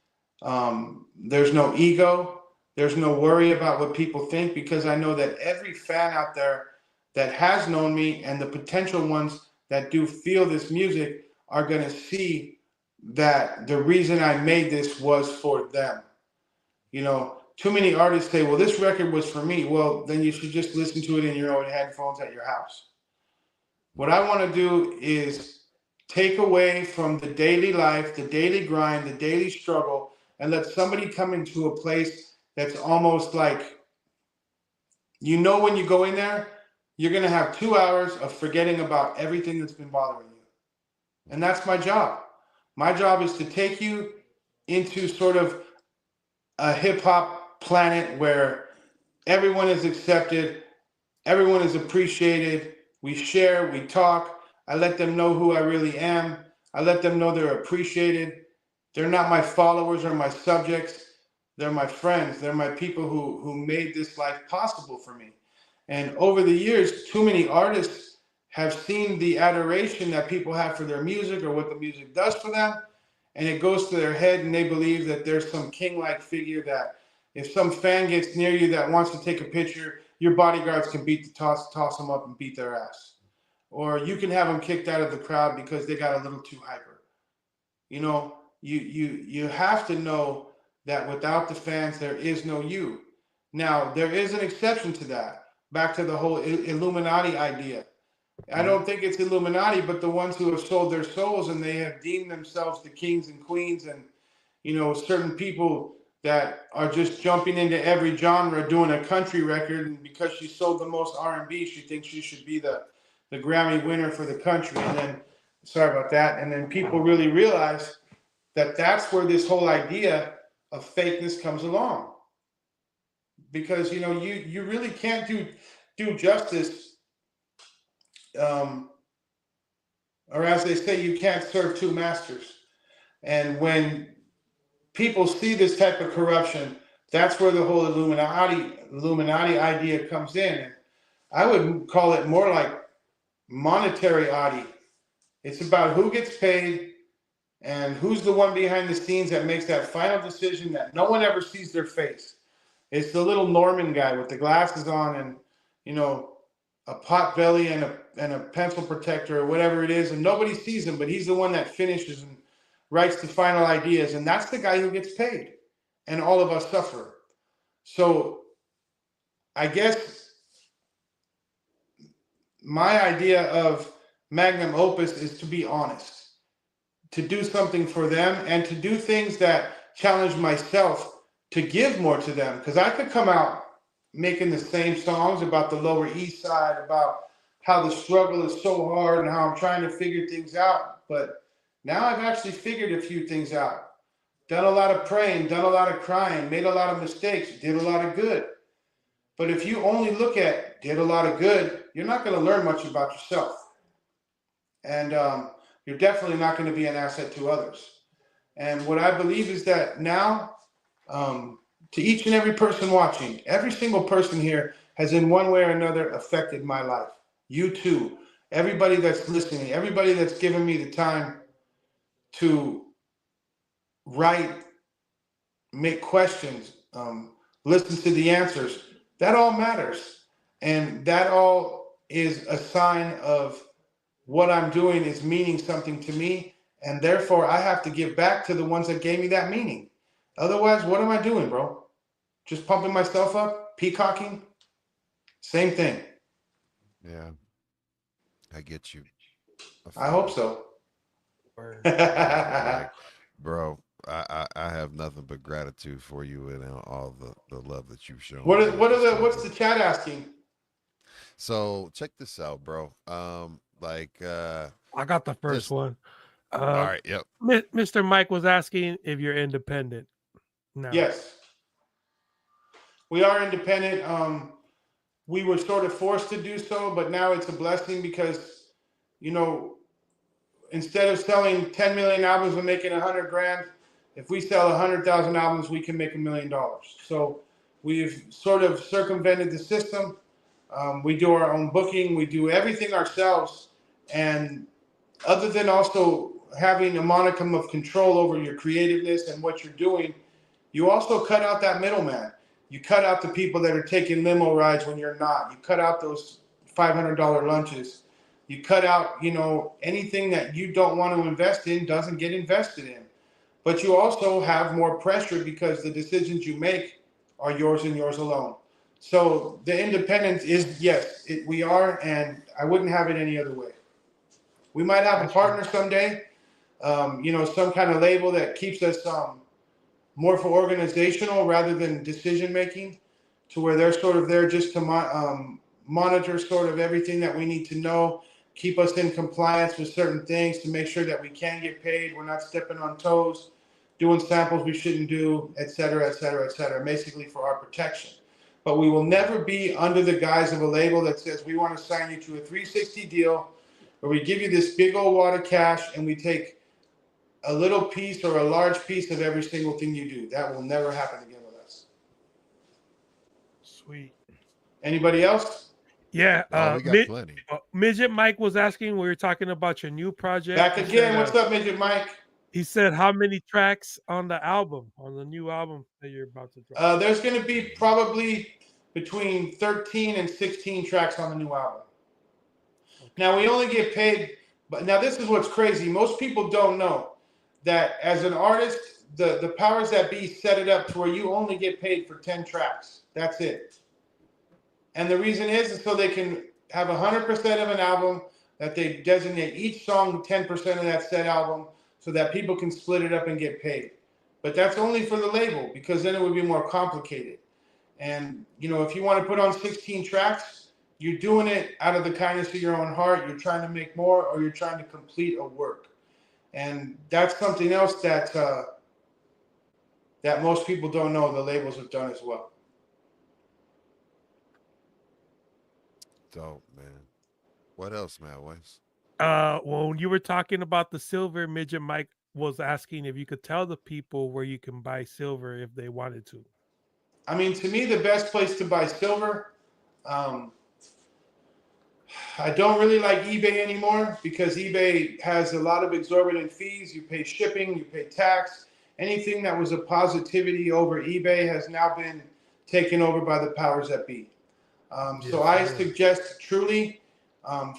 There's no ego. There's no worry about what people think, because I know that every fan out there that has known me, and the potential ones that do feel this music, are going to see that the reason I made this was for them. Too many artists say, well, this record was for me. Well, then you should just listen to it in your own headphones at your house. What I want to do is take away from the daily life, the daily grind, the daily struggle, and let somebody come into a place that's almost like, when you go in there, you're going to have 2 hours of forgetting about everything that's been bothering you. And that's my job. My job is to take you into sort of a hip hop planet where everyone is accepted, everyone is appreciated. We share, we talk. I let them know who I really am. I let them know they're appreciated. They're not my followers or my subjects. They're my friends. They're my people who made this life possible for me. And over the years, too many artists have seen the adoration that people have for their music or what the music does for them. And it goes to their head, and they believe that there's some king-like figure that if some fan gets near you that wants to take a picture, your bodyguards can toss them up and beat their ass. Or you can have them kicked out of the crowd because they got a little too hyper. You have to know that without the fans, there is no you. Now, there is an exception to that. Back to the whole Illuminati idea. I don't think it's Illuminati, but the ones who have sold their souls, and they have deemed themselves the kings and queens, and certain people that are just jumping into every genre doing a country record, and because she sold the most R&B, she thinks she should be the Grammy winner for the country. And then, sorry about that, and then people really realize that that's where this whole idea of fakeness comes along. Because you really can't do justice, or as they say, you can't serve two masters. And when people see this type of corruption, That's where the whole Illuminati idea comes in. I would call it more like monetary Adi. It's about who gets paid and who's the one behind the scenes that makes that final decision that no one ever sees their face. It's the little Norman guy with the glasses on and, you know, a pot belly and a pencil protector or whatever it is, and nobody sees him, but he's the one that finishes and writes the final ideas, and that's the guy who gets paid, and all of us suffer. So I guess my idea of magnum opus is to be honest, to do something for them, and to do things that challenge myself to give more to them, because I could come out making the same songs about the Lower East Side, about how the struggle is so hard and how I'm trying to figure things out. But now I've actually figured a few things out, done a lot of praying, done a lot of crying, made a lot of mistakes, did a lot of good. But if you only look at did a lot of good, you're not going to learn much about yourself. And you're definitely not going to be an asset to others. And what I believe is that now, to each and every person watching, every single person here has in one way or another affected my life. You too. Everybody that's listening, everybody that's given me the time to write, make questions, listen to the answers, that all matters. And that all is a sign of what I'm doing is meaning something to me. And therefore, I have to give back to the ones that gave me that meaning. Otherwise, what am I doing, bro? Just pumping myself up, peacocking, same thing. Yeah, I get you. I hope so. Like, bro, I have nothing but gratitude for you and all the love that you've shown. What's the chat asking? So check this out, bro. I got the first one. All right, yep. Mr. Mike was asking if you're independent. No. Yes. We are independent. We were sort of forced to do so, but now it's a blessing because, you know, instead of selling 10 million albums and making 100 grand, if we sell 100,000 albums, we can make $1 million. So we've sort of circumvented the system. We do our own booking. We do everything ourselves. And other than also having a modicum of control over your creativeness and what you're doing, you also cut out that middleman. You cut out the people that are taking limo rides when you're not. You cut out those $500 lunches. You cut out, you know, anything that you don't want to invest in doesn't get invested in. But you also have more pressure because the decisions you make are yours and yours alone. So the independence is, yes, we are, and I wouldn't have it any other way. We might have a partner someday, you know, some kind of label that keeps us more for organizational rather than decision making, to where they're sort of there just to monitor sort of everything that we need to know, keep us in compliance with certain things to make sure that we can get paid, we're not stepping on toes, doing samples we shouldn't do, et cetera, basically for our protection. But we will never be under the guise of a label that says we want to sign you to a 360 deal where we give you this big old wad of cash and we take a little piece or a large piece of every single thing you do. That will never happen again with us. Sweet. Anybody else? Yeah. We got plenty. Midget Mike was asking, we were talking about your new project. Back again. What's up, Midget Mike? He said, how many tracks on the album, on the new album that you're about to drop? There's going to be probably between 13 and 16 tracks on the new album. Okay. Now, we only get paid, but now this is what's crazy. Most people don't know that as an artist, the powers that be set it up to where you only get paid for 10 tracks. That's it. And the reason is so they can have 100% of an album, that they designate each song 10% of that said album, so that people can split it up and get paid. But that's only for the label, because then it would be more complicated. And, you know, if you want to put on 16 tracks, you're doing it out of the kindness of your own heart. You're trying to make more, or you're trying to complete a work. And that's something else that that most people don't know the labels have done as well. Dope, man. What else, MaddWayz? When you were talking about the silver, Midget Mike was asking if you could tell the people where you can buy silver if they wanted to. I mean, to me, the best place to buy silver. Um, I don't really like eBay anymore because eBay has a lot of exorbitant fees. You pay shipping, you pay tax. Anything that was a positivity over eBay has now been taken over by the powers that be. So Yes, I sir. suggest truly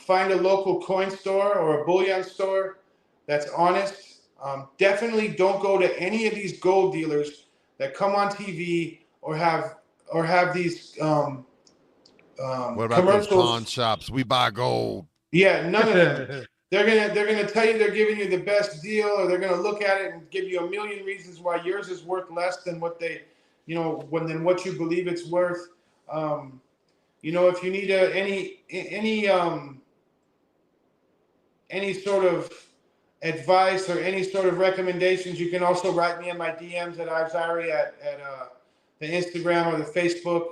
find a local coin store or a bullion store that's honest. Definitely don't go to any of these gold dealers that come on TV or have these What about these pawn commercials. shops? We buy gold. Yeah, none of them. They're gonna tell you they're giving you the best deal, or they're gonna look at it and give you a million reasons why yours is worth less than what they, than what you believe it's worth. Um, if you need any sort of advice or any sort of recommendations, you can also write me in my DMs at Ives Irie at the Instagram or the Facebook.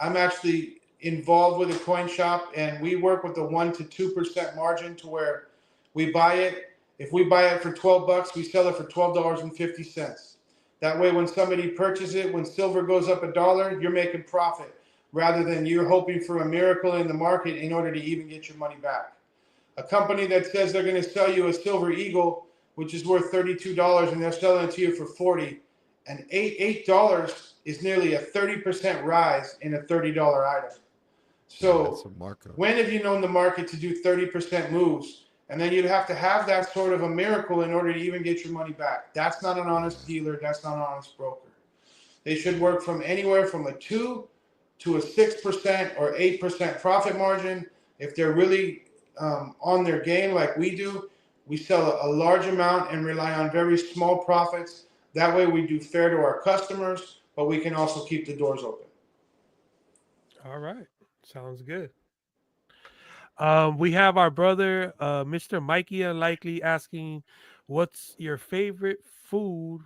I'm actually involved with a coin shop, and we work with a 1 to 2% margin to where we buy it. If we buy it for $12, we sell it for $12.50. That way, when somebody purchases it, when silver goes up $1, you're making profit rather than you're hoping for a miracle in the market in order to even get your money back. A company that says they're going to sell you a silver eagle, which is worth $32, and they're selling it to you for $40, and $8 is nearly a 30% rise in a $30 item. That's a So markup. when have you known the market to do 30% moves? And then you'd have to have that sort of a miracle in order to even get your money back. That's not an honest dealer. That's not an honest broker. They should work from anywhere from a 2 to a 6% or 8% profit margin. If they're really on their game like we do, we sell a large amount and rely on very small profits. That way we do fair to our customers, but we can also keep the doors open. All right. Sounds good. We have our brother, Mr. Mikey Unlikely, asking, "What's your favorite food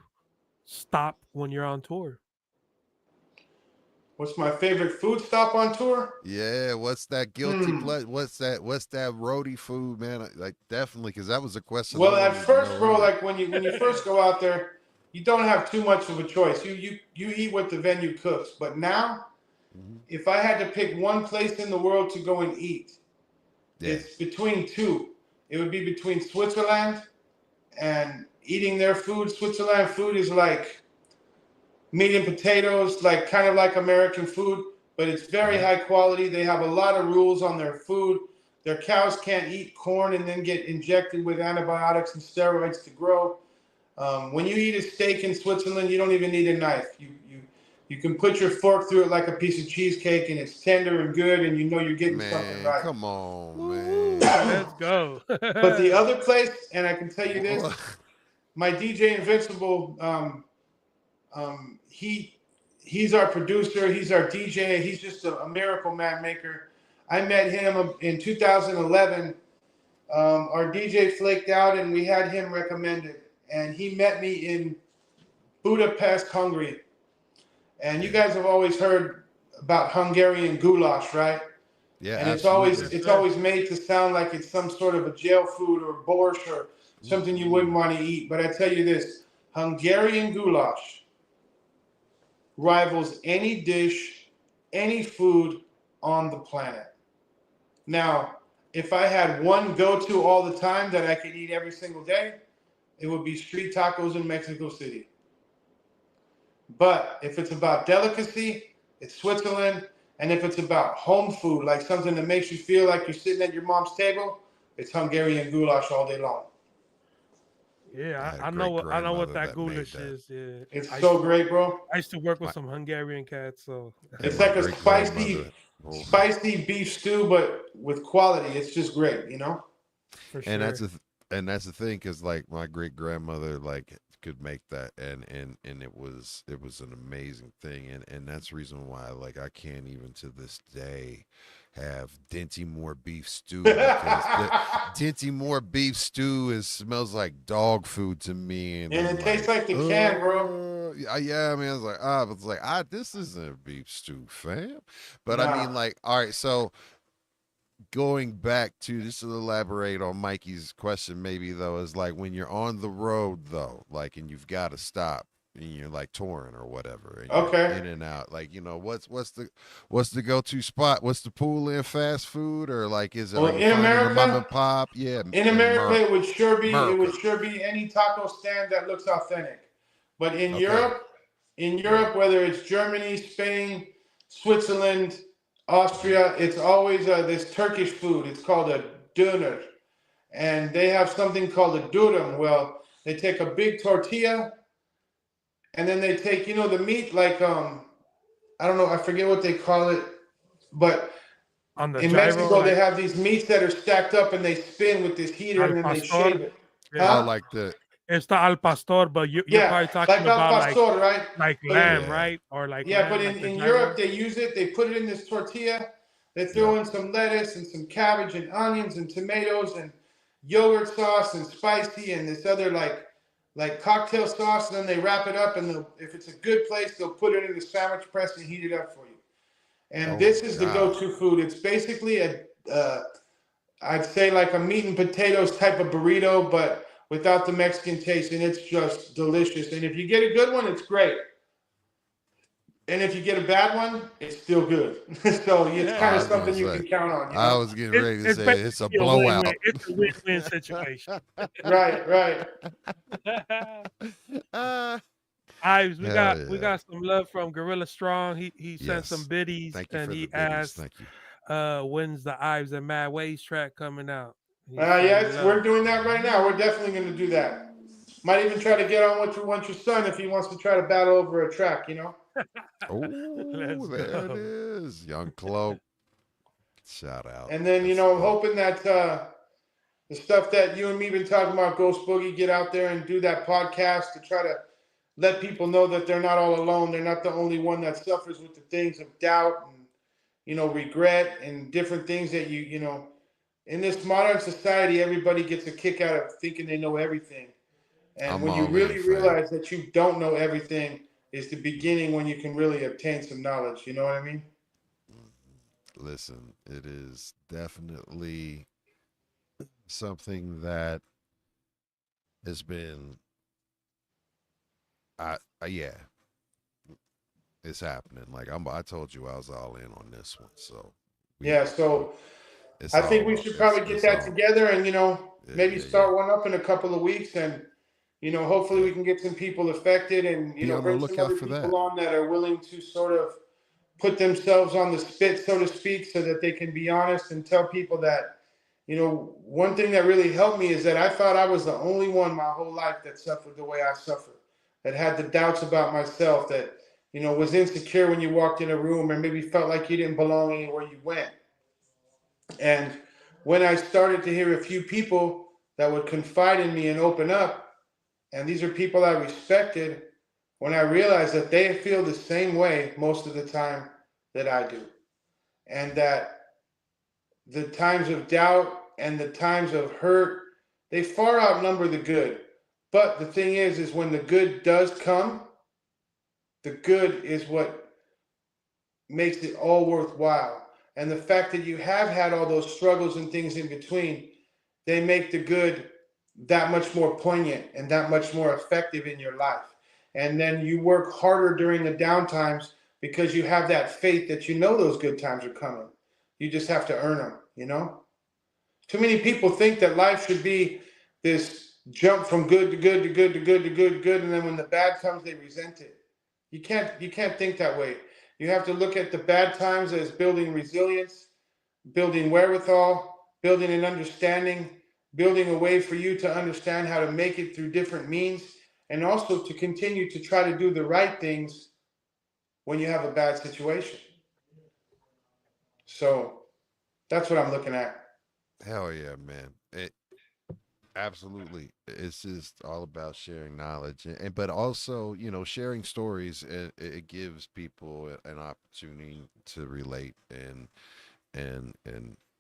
stop when you're on tour?" What's my favorite food stop on tour? Yeah, what's that guilty pleasure? What's that roadie food, man? Like definitely, because that was a question I Well, at wanted to know first, bro, earlier. like when you first go out there, you don't have too much of a choice. You eat what the venue cooks. But now, Mhm. if I had to pick one place in the world to go and eat, Yeah, it's between two. It would be between Switzerland and eating their food. Switzerland food is like meat and potatoes, like kind of like American food, but it's very high quality. They have a lot of rules on their food. Their cows can't eat corn and then get injected with antibiotics and steroids to grow. When you eat a steak in Switzerland, you don't even need a knife. You can put your fork through it like a piece of cheesecake, and it's tender and good, and you know you're getting something man, right. come on, Woo, man. let's go. But the other place, and I can tell you What? this, my DJ Invincible, he's our producer, he's our DJ, he's just a miracle man maker. I met him in 2011. Our DJ flaked out, and we had him recommended, and he met me in Budapest, Hungary. And you guys have always heard about Hungarian goulash, right? Yeah, And absolutely. Yes, it's sir. always made to sound like it's some sort of a jail food or borscht or something you wouldn't want to eat. But I tell you this, Hungarian goulash rivals any dish, any food on the planet. Now, if I had one go-to all the time that I could eat every single day, it would be street tacos in Mexico City. But if it's about delicacy, it's Switzerland. And if it's about home food, like something that makes you feel like you're sitting at your mom's table, it's Hungarian goulash all day long. I Yeah, had a I know great what grandmother that that made goulash that. is. Yeah, It's I used so to great, bro. I used to work with My some Hungarian cats, so and It's my like a great grandmother. spicy beef stew, but with quality. It's just great, you know? for And sure. that's the thing, because like my great grandmother like could make that, and it was an amazing thing, and that's the reason why like I can't even to this day have Dinty Moore beef stew, because the Dinty Moore beef stew smells like dog food to me, and And I'm it tastes like, like the can, bro. yeah, I mean, I was like, this isn't a beef stew, fam. But I Nah. mean, like, all right, so going back to just to elaborate on Mikey's question, maybe though, is like when you're on the road though, like, and you've got to stop. and you're like touring or whatever, and you're Okay. in and out. Like, what's the go-to spot? What's the pool in fast food, or like is it? Are Well, you finding a mom America, and pop? Yeah, in in America, it America. would sure be any taco stand that looks authentic. But Okay. in Yeah. Europe, whether it's Germany, Spain, Switzerland, Austria, it's always this Turkish food. It's called a döner, and they have something called a durum. Well, they take a big tortilla, and then they take the meat like I don't know, I forget what they call it, but On the in gyro, Mexico they like have these meats that are stacked up and they spin with this heater al and then they shave pastor. it. Yeah, Oh, Huh? like the it's the al pastor, but you're Yeah, probably talking like al about pastor, right? like But in lamb, yeah. right? Or like Yeah, but lamb, like the in Europe gyro. they use it. They put it in this tortilla. They Yep. throw in some lettuce and some cabbage and onions and tomatoes and yogurt sauce and spicy and this other like cocktail sauce. And then they wrap it up and if it's a good place, they'll put it in the sandwich press and heat it up for you. And Oh my this is the God. go-to food. It's basically I'd say like a meat and potatoes type of burrito, but without the Mexican taste, and it's just delicious. And if you get a good one, it's great. And if you get a bad one, it's still good. So it's Oh, kind I of was gonna something you say. can count on, I was getting ready to It's say it's a basically a win-win. blowout. It's a win-win situation. Right, right. Ah, Ives, we hell got yeah. some love from Gorilla Strong. He sent some Yes. biddies Thank you and for the he biddies. asked, Thank you. when's the Ives and MaddWayz track coming out? He's sending Yes, we're love. doing that right now. We're definitely going to do that. Might even try to get on with your son if he wants to try to battle over a track. Oh, Let's there it go. is. Young Cloak. Shout out. And then, That's I'm dope. hoping that the stuff that you and me been talking about, Ghost Boogie, get out there and do that podcast to try to let people know that they're not all alone. They're not the only one that suffers with the things of doubt and regret and different things that in this modern society, everybody gets a kick out of thinking they know everything. And I'm when you all in, really fam. realize that you don't know everything is the beginning when you can really obtain some knowledge. You know what I mean? Listen, it is definitely something that has been, yeah, it's happening. Like I told you, I was all in on this one. So we, Yeah. So it's I think we all, should probably get it's that all. together and, Yeah, maybe yeah, yeah. start one up in a couple of weeks and, hopefully Yeah. we can get some people affected and, Be on the bring some lookout other for people that. on that are willing to sort of put themselves on the spit, so to speak, so that they can be honest and tell people that, one thing that really helped me is that I thought I was the only one my whole life that suffered the way I suffered, that had the doubts about myself, that, was insecure when you walked in a room and maybe felt like you didn't belong anywhere you went. And when I started to hear a few people that would confide in me and open up, and these are people I respected, when I realized that they feel the same way most of the time that I do, and that the times of doubt and the times of hurt, they far outnumber the good. But the thing is when the good does come, the good is what makes it all worthwhile. And the fact that you have had all those struggles and things in between, they make the good that much more poignant and that much more effective in your life. And then you work harder during the down times because you have that faith that those good times are coming. You just have to earn them. Too many people think that life should be this jump from good to good to good to good to good to good, and then when the bad comes, they resent it. You can't think that way. You have to look at the bad times as building resilience, building wherewithal, building an understanding, building a way for you to understand how to make it through different means, and also to continue to try to do the right things when you have a bad situation. So that's what I'm looking at. Hell yeah, man. Absolutely. It's just all about sharing knowledge and but also, sharing stories, and it gives people an opportunity to relate, and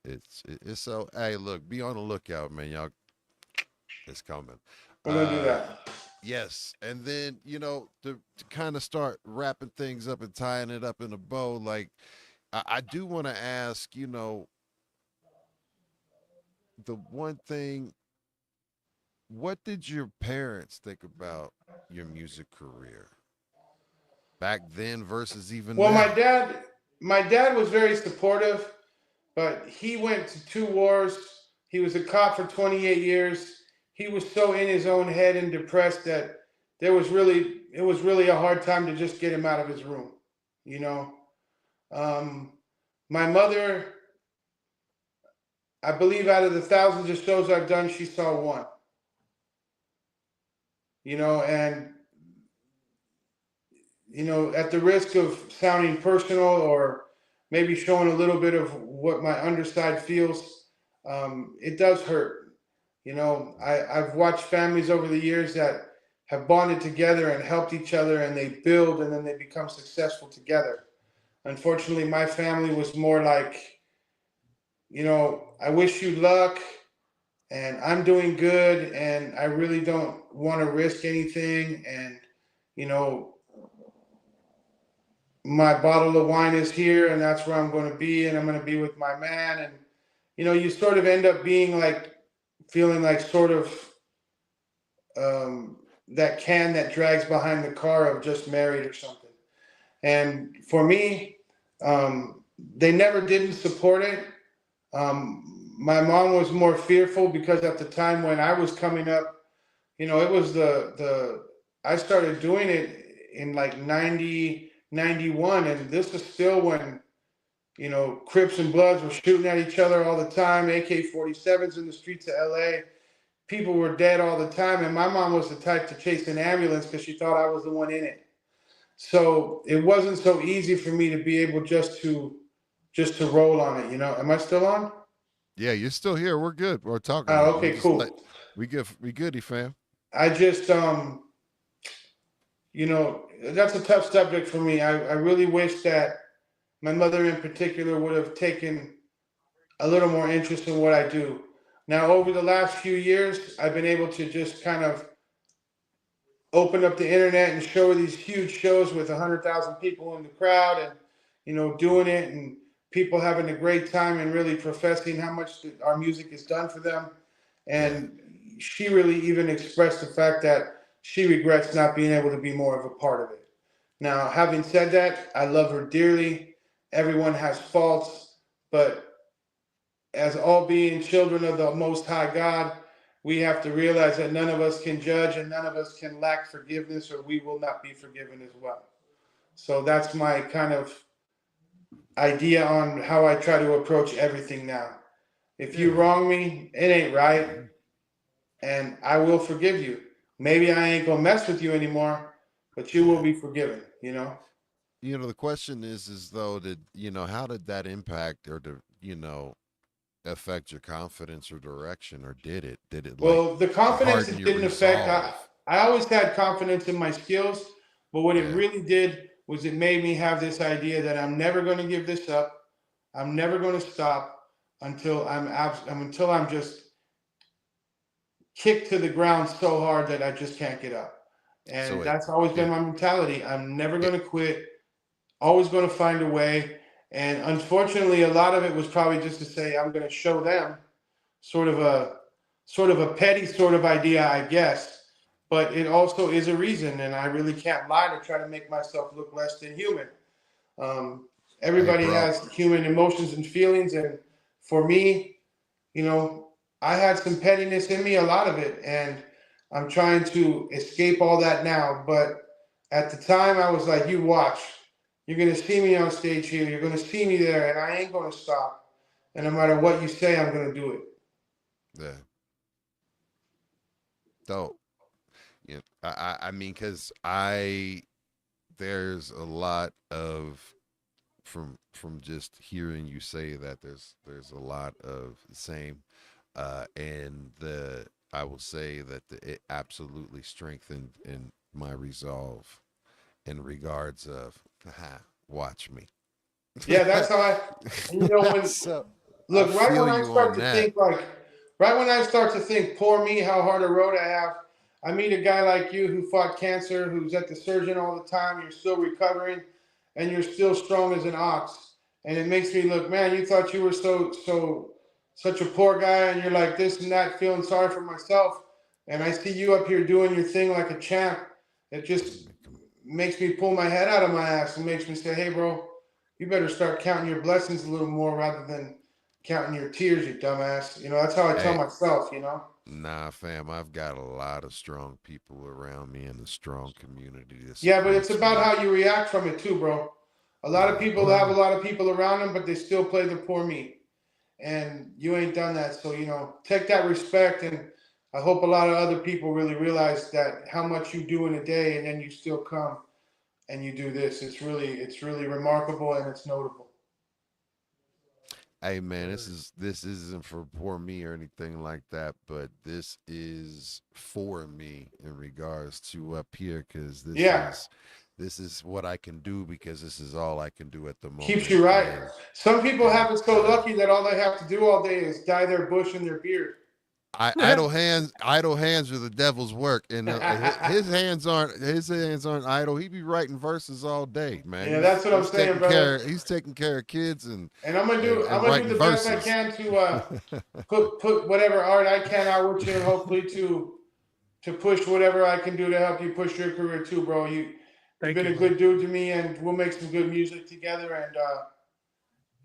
it's so, hey, look, be on the lookout, man. Y'all, it's coming. We're gonna do Uh that. yes. And then, to kind of start wrapping things up and tying it up in a bow, like I do want to ask, the one thing what did your parents think about your music career back then versus even Well, now? my dad was very supportive, but he went to 2 wars. He was a cop for 28 years. He was so in his own head and depressed that it was really a hard time to just get him out of his room, you know. Um, my mother, I believe, out of the thousands of shows I've done, she saw one, and at the risk of sounding personal or maybe showing a little bit of what my underside feels, it does hurt. I've watched families over the years that have bonded together and helped each other, and they build and then they become successful together. Unfortunately, my family was more like, I wish you luck and I'm doing good and I really don't want to risk anything. And, you know, my bottle of wine is here and that's where I'm going to be, and I'm going to be with my man. And you sort of end up being like feeling like sort of that can that drags behind the car of just married or something. And for me, they never didn't support it. My mom was more fearful because at the time when I was coming up, it was the I started doing it in like 90 91, and this was still when Crips and Bloods were shooting at each other all the time, AK-47s in the streets of LA. People were dead all the time, and my mom was the type to chase an ambulance because she thought I was the one in it. So it wasn't so easy for me to be able just to roll on it. Am I still on? Yeah, you're still here. We're good. We're talking to Oh, you. okay, cool. We goody fam. I just that's a tough subject for me. I really wish that my mother in particular would have taken a little more interest in what I do. Now, over the last few years, I've been able to just kind of open up the internet and show these huge shows with 100,000 people in the crowd, and doing it, and people having a great time and really professing how much our music has done for them. And she really even expressed the fact that she regrets not being able to be more of a part of it. Now, having said that, I love her dearly. Everyone has faults, but as all being children of the Most High God, we have to realize that none of us can judge and none of us can lack forgiveness, or we will not be forgiven as well. So that's my kind of idea on how I try to approach everything now. If you wrong me, it ain't right, and I will forgive you. Maybe I ain't gonna mess with you anymore, but you will be forgiven. The question is though, how did that impact or affect your confidence or direction, or did it like Well, the confidence harden it your didn't affect. resolve? I always had confidence in my skills, but what it Yeah. really did was it made me have this idea that I'm never going to give this up. I'm never going to stop until I'm just kicked to the ground so hard that I just can't get up. So And that's always been it, my mentality. I'm never it going to quit. Always going to find a way. And unfortunately, a lot of it was probably just to say I'm going to show them sort of a petty sort of idea, I guess. But it also is a reason, and I really can't lie to try to make myself look less than human. hey Everybody bro. has human emotions and feelings, and for me, I had some pettiness in me, a lot of it, and I'm trying to escape all that now. But at the time, I was like, "You watch, you're gonna see me on stage here, you're gonna see me there, and I ain't gonna stop. And no matter what you say, I'm gonna do it." Yeah. Dope. I mean, because there's a lot of from just hearing you say that there's a lot of the same, and the I will say that it absolutely strengthened in my resolve in regards of watch me. Yeah, that's how I. And when So I look, right feel when I you start on to that. think poor me, how hard a road I have. I meet a guy like you who fought cancer, who's at the surgeon all the time. You're still recovering, and you're still strong as an ox. And it makes me look, man. You thought you were such a poor guy, and you're like this and that, feeling sorry for myself. and I see you up here doing your thing like a champ, it just makes me pull my head out of my ass and makes me say, hey, bro, you better start counting your blessings a little more rather than counting your tears, you dumbass. You know, that's how I tell Hey, myself, you know? nah, fam, I've got a lot of strong people around me and a strong community that Yeah, but it's supports about me. how you react from it too, bro. A lot of Yeah. people Oh have a yeah. lot of people around them, but they still play the poor me. And you ain't done that. So, you know, take that respect. And I hope a lot of other people really realize that how much you do in a day and then you still come and you do this. It's really remarkable and it's notable. Hey man, Word. this isn't for poor me or anything like that, but this is for me in regards to up here, because Yeah. this is what I can do, because this is all I can do at the Keeps moment. you right. Some people And have it so lucky that all they have to do all day is dye their bush and their beard. idle hands are the devil's work, and his hands aren't idle. He be writing verses all day, man. Yeah, that's what I'm saying, brother. He's taking care of kids And I'm and gonna do writing the best I verses. can to put whatever art I can out with you, and hopefully to push whatever I can do to help you push your career too, bro. You've Thank been you, a brother. good dude to me, and we'll make some good music together. And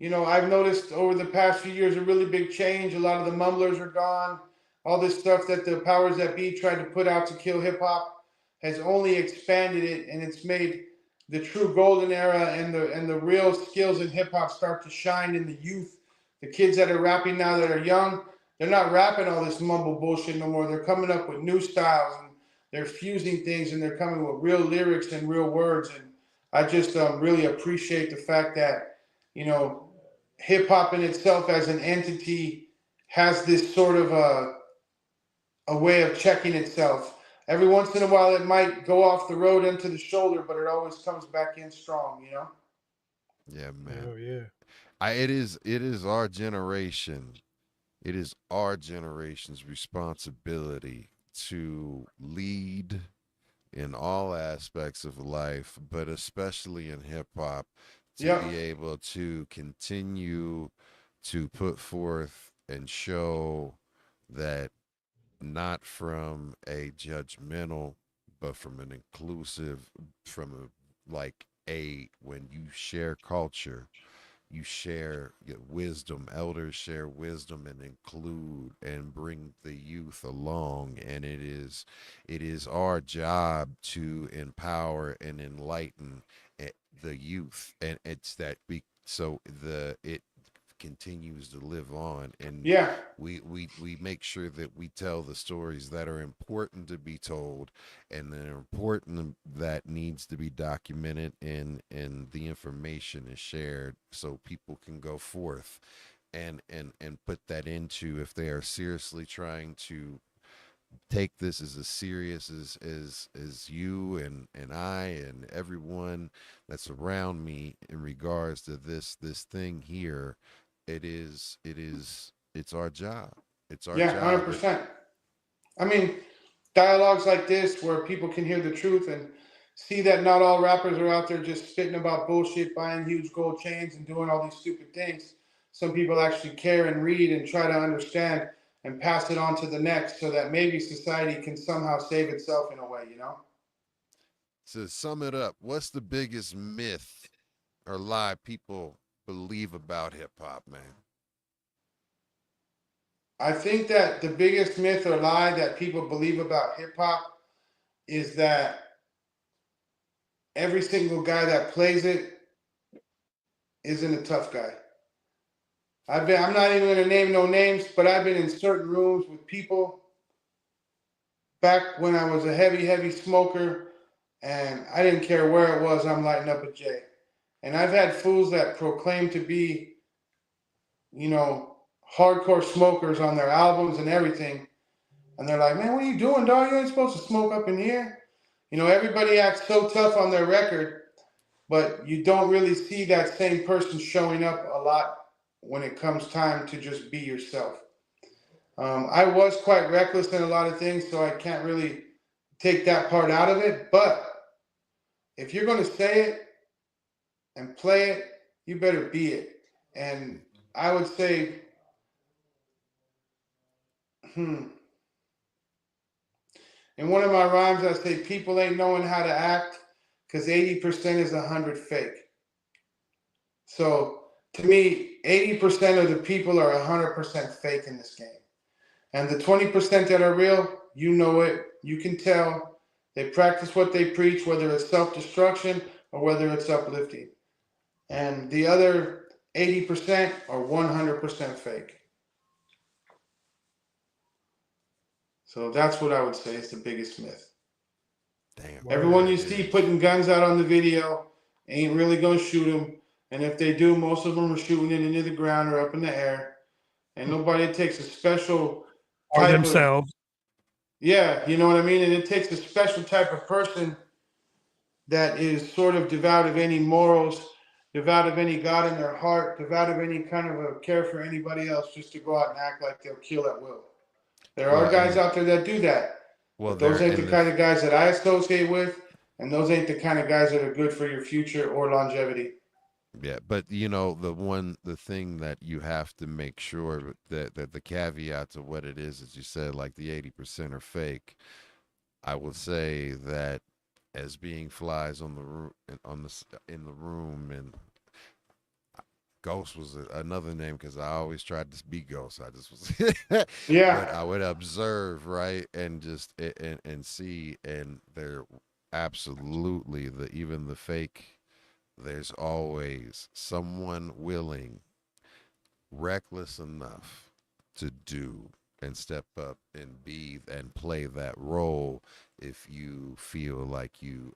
you know, I've noticed over the past few years a really big change. A lot of the mumblers are gone. All this stuff that the powers that be tried to put out to kill hip hop has only expanded it, and it's made the true golden era and the real skills in hip hop start to shine in the youth. The kids that are rapping now that are young, they're not rapping all this mumble bullshit no more. They're coming up with new styles and they're fusing things and they're coming with real lyrics and real words. And I just really appreciate the fact that, you know, hip hop in itself as an entity has this sort of a way of checking itself. Every once in a while, it might go off the road into the shoulder, but it always comes back in strong, you know? Yeah, man. Oh yeah. It is our generation. It is our generation's responsibility to lead in all aspects of life, but especially in hip hop, to Yep. be able to continue to put forth and show that, not from a judgmental, but from an inclusive, from a, like, a, when you share culture, you share wisdom, elders share wisdom and include and bring the youth along. And it is our job to empower and enlighten the youth, and it's that so the it continues to live on. And Yeah. we make sure that we tell the stories that are important to be told, and that are important, that needs to be documented, and the information is shared so people can go forth and put that into, if they are seriously trying to take this as serious as you and I and everyone that's around me in regards to this thing here. It's our job. It's our Yeah, job. 100%. I mean, dialogues like this where people can hear the truth and see that not all rappers are out there just spitting about bullshit, buying huge gold chains and doing all these stupid things. Some people actually care and read and try to understand and pass it on to the next so that maybe society can somehow save itself in a way, you know? To sum it up, what's the biggest myth or lie people believe about hip hop, man? I think that the biggest myth or lie that people believe about hip hop is that every single guy that plays it isn't a tough guy. I'm not even going to name no names, but I've been in certain rooms with people back when I was a heavy smoker, and I didn't care where it was, I'm lighting up a J. And I've had fools that proclaim to be, you know, hardcore smokers on their albums and everything. And they're like, man, what are you doing, dog? You ain't supposed to smoke up in here. You know, everybody acts so tough on their record, but you don't really see that same person showing up a lot when it comes time to just be yourself. I was quite reckless in a lot of things, so I can't really take that part out of it. But if you're going to say it and play it, you better be it. And I would say, In one of my rhymes, I say people ain't knowing how to act because 80% is 100 fake. So to me, 80% of the people are 100% fake in this game. And the 20% that are real, you know it. You can tell. They practice what they preach, whether it's self-destruction or whether it's uplifting. And the other 80% are 100% fake. So that's what I would say is the biggest myth. Damn. Everyone you it see is. putting guns out on the video ain't really going to shoot them. And if they do, most of them are shooting it into the ground or up in the air. And nobody takes a special Or type of, themselves. yeah, you know what I mean? And it takes a special type of person that is sort of devout of any morals, devout of any God in their heart, devout of any kind of a care for anybody else, just to go out and act like they'll kill at will. There are Well, guys and out there that do that, well, but those there ain't the and kind of guys that I associate with, and those ain't the kind of guys that are good for your future or longevity. yeah, but you know the thing that you have to make sure that the caveat to what it is, as you said, like the 80% are fake. I would say that as being flies on the in the room, and Ghost was another name because I always tried to be Ghost. I just was, but Yeah. I would observe, right, and just and see, and they're absolutely even the fake. There's always someone willing, reckless enough to do and step up and be and play that role if you feel like you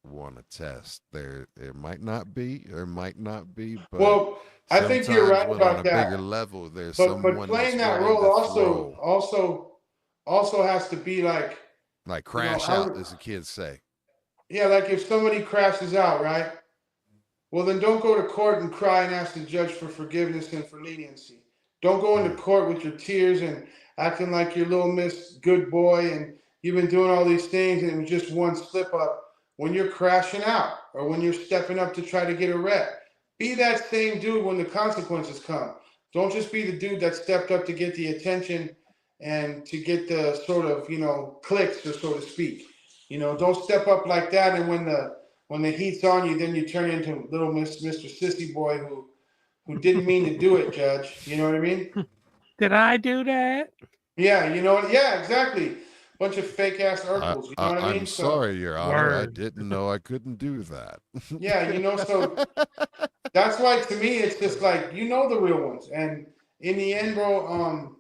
want to test. There might not be, but Well, I think you're sometimes right when on about a bigger that. level, there's But someone playing that's that willing role to throw, also has to be like, like you know, crash out, as the kids say. yeah, like if somebody crashes out, right? Well, then don't go to court and cry and ask the judge for forgiveness and for leniency. Don't go into court with your tears and acting like you're little Miss Good Boy and you've been doing all these things and it was just one slip up when you're crashing out or when you're stepping up to try to get a rep. Be that same dude when the consequences come. Don't just be the dude that stepped up to get the attention and to get the sort of, clicks, or so to speak. Don't step up like that, and when the heat's on you, then you turn into little Mr. Sissy Boy who didn't mean to do it, Judge. You know what I mean? Did I do that? Yeah, you know what? Yeah, exactly. Bunch of fake ass Urkels. You know what I I'm mean? So sorry, Your Honor. I Word. didn't know I couldn't do that. yeah, so that's why to me it's just like the real ones, and in the end, bro,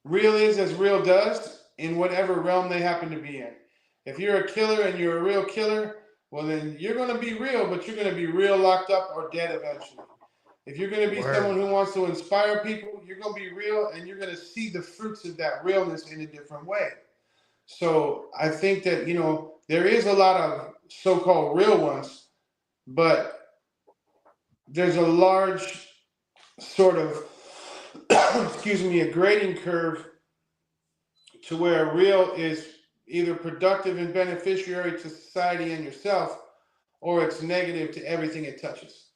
real is as real does in whatever realm they happen to be in. If you're a killer and you're a real killer, well, then you're going to be real, but you're going to be real locked up or dead eventually. If you're going to be someone who wants to inspire people, you're going to be real and you're going to see the fruits of that realness in a different way. So I think that, there is a lot of so-called real ones, but there's a large sort of, excuse me, a grading curve to where real is either productive and beneficiary to society and yourself, or it's negative to everything it touches.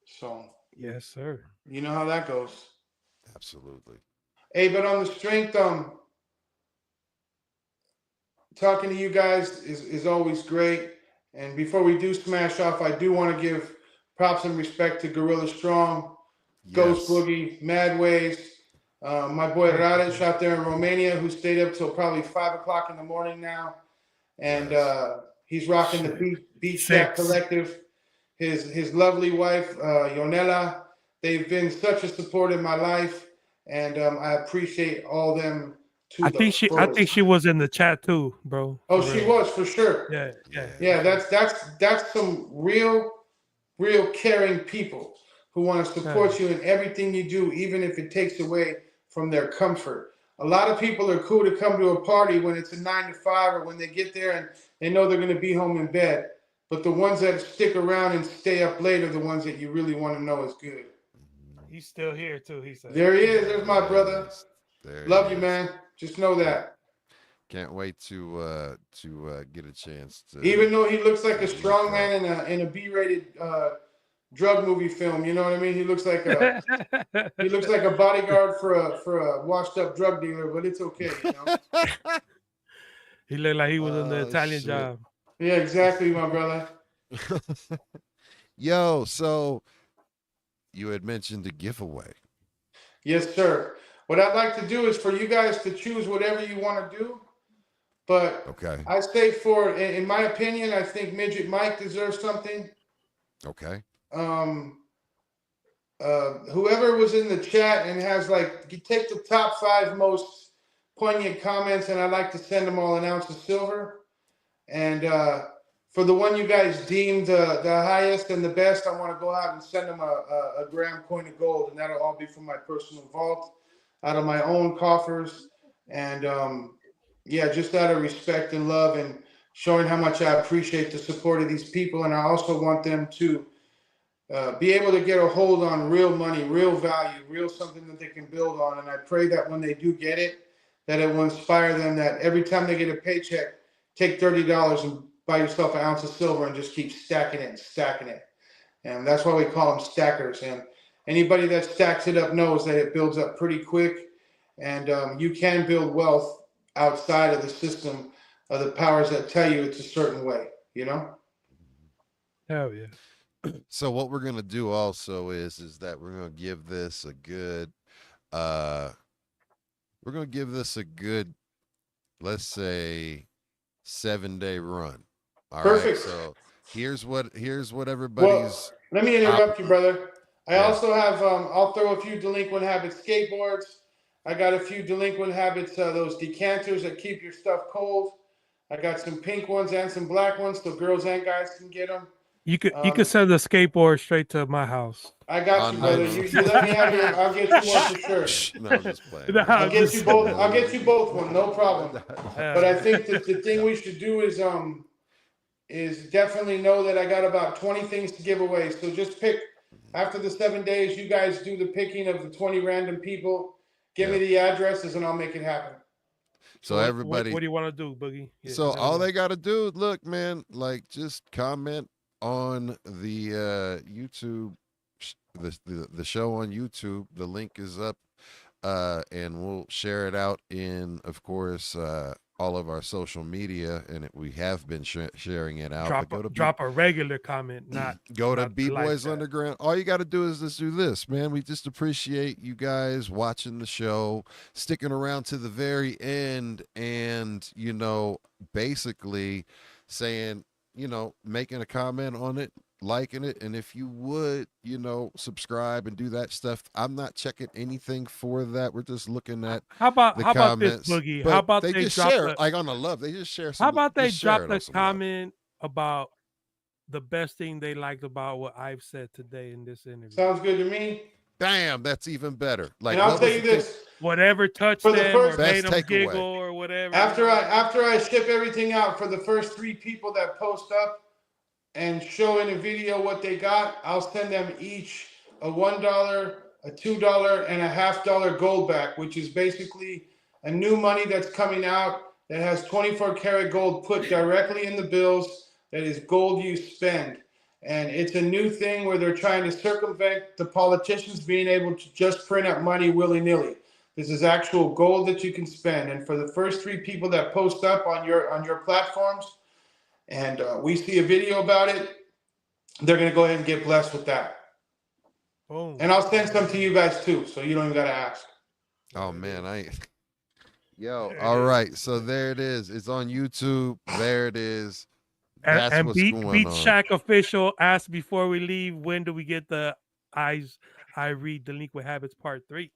So, Yes, sir. you know how that goes. Absolutely. Hey, but on the strength, talking to you guys is always great. And before we do smash off, I do want to give props and respect to Gorilla Strong, Yes. GhostBoogie, MaddWayz, my boy Radic out there in Romania, who stayed up till probably 5 o'clock in the morning now. And he's rocking the Beat Shack Collective. His lovely wife, Yonela, they've been such a support in my life. And I appreciate all them to I the think fullest. she was in the chat too, bro. Oh, she was, for sure. Yeah. That's some real caring people who want to support you in everything you do, even if it takes away from their comfort. A lot of people are cool to come to a party when it's a 9 to 5 or when they get there and they know they're going to be home in bed. But the ones that stick around and stay up late are the ones that you really want to know is good. He's still here too, he said. There he is. There's my brother. Love you, man. Just know that. Can't wait to get a chance to. Even though he looks like a strong man in a B-rated drug movie film. You know what I mean? He looks like a bodyguard for a washed up drug dealer, but it's okay, you know. He looked like he was in the Oh Italian shit. Job. Yeah, exactly, my brother. Yo, so you had mentioned a giveaway. Yes, sir. What I'd like to do is for you guys to choose whatever you want to do, but Okay. I say in my opinion, I think Midget Mike deserves something. Okay. Um, Whoever was in the chat and has like, you take the top 5 most poignant comments, and I'd like to send them all an ounce of silver. And for the one you guys deemed the highest and the best, I want to go out and send them a gram coin of gold, and that'll all be from my personal vault, out of my own coffers. And yeah, just out of respect and love, and showing how much I appreciate the support of these people. And I also want them to be able to get a hold on real money, real value, real something that they can build on. And I pray that when they do get it, that it will inspire them, that every time they get a paycheck, take $30 and buy yourself an ounce of silver and just keep stacking it and stacking it. And that's why we call them stackers. And anybody that stacks it up knows that it builds up pretty quick. And you can build wealth outside of the system of the powers that tell you it's a certain way, you know? Hell yeah. So what we're gonna do also is that we're gonna give this a good let's say 7-day run. All Perfect. right. So here's what everybody's let me interrupt you, brother. I Yeah. also have, I'll throw a few Delinquent Habits skateboards. I got a few Delinquent Habits, those decanters that keep your stuff cold. I got some pink ones and some black ones, so girls and guys can get them. You could send the skateboard straight to my house. I got you, brother. You let me have your. I'll get you one for sure. No, I'm just playing. No, I'll get just- you both. I'll get you both one, no problem. But I think that the thing we should do is definitely know that I got about 20 things to give away. So just pick after the 7 days. You guys do the picking of the 20 random people. Give me the addresses, and I'll make it happen. So everybody, what do you want to do, Boogie? Yeah, so all they got to do, look, man, like just comment on the YouTube, the show on YouTube. The link is up, and we'll share it out in, of course, all of our social media, and we have been sharing it out. Drop a regular comment, not go to not bboy's like underground. All you got to do is just do this, man. We just appreciate you guys watching the show, sticking around to the very end, and basically saying, making a comment on it, liking it, and if you would, subscribe and do that stuff. I'm not checking anything for that. We're just looking at how about this, comments. Boogie? But How about they just share it, like on the love? They just share some. How about they just share drop it on a some love. comment about the best thing they liked about what I've said today in this interview? Sounds good to me. Bam, that's even better. Like, and I'll tell you this: whatever touched for the them first or made them takeaway. giggle or whatever. After I ship everything out, for the first 3 people that post up and show in a video what they got, I'll send them each a $1, a $2, and a $0.50 gold back, which is basically a new money that's coming out that has 24 karat gold put directly in the bills. That is gold you spend. And it's a new thing where they're trying to circumvent the politicians being able to just print up money willy-nilly. This is actual gold that you can spend. And for the first 3 people that post up on your platforms, and we see a video about it, they're going to go ahead and get blessed with that. Boom. And I'll send some to you guys too, so you don't even got to ask. Oh man, all right. So there it is. It's on YouTube. There it is. That's and what's Beat going on. Shack Official asked before we leave, when do we get the Ives Irie Delinquent Habits Part 3?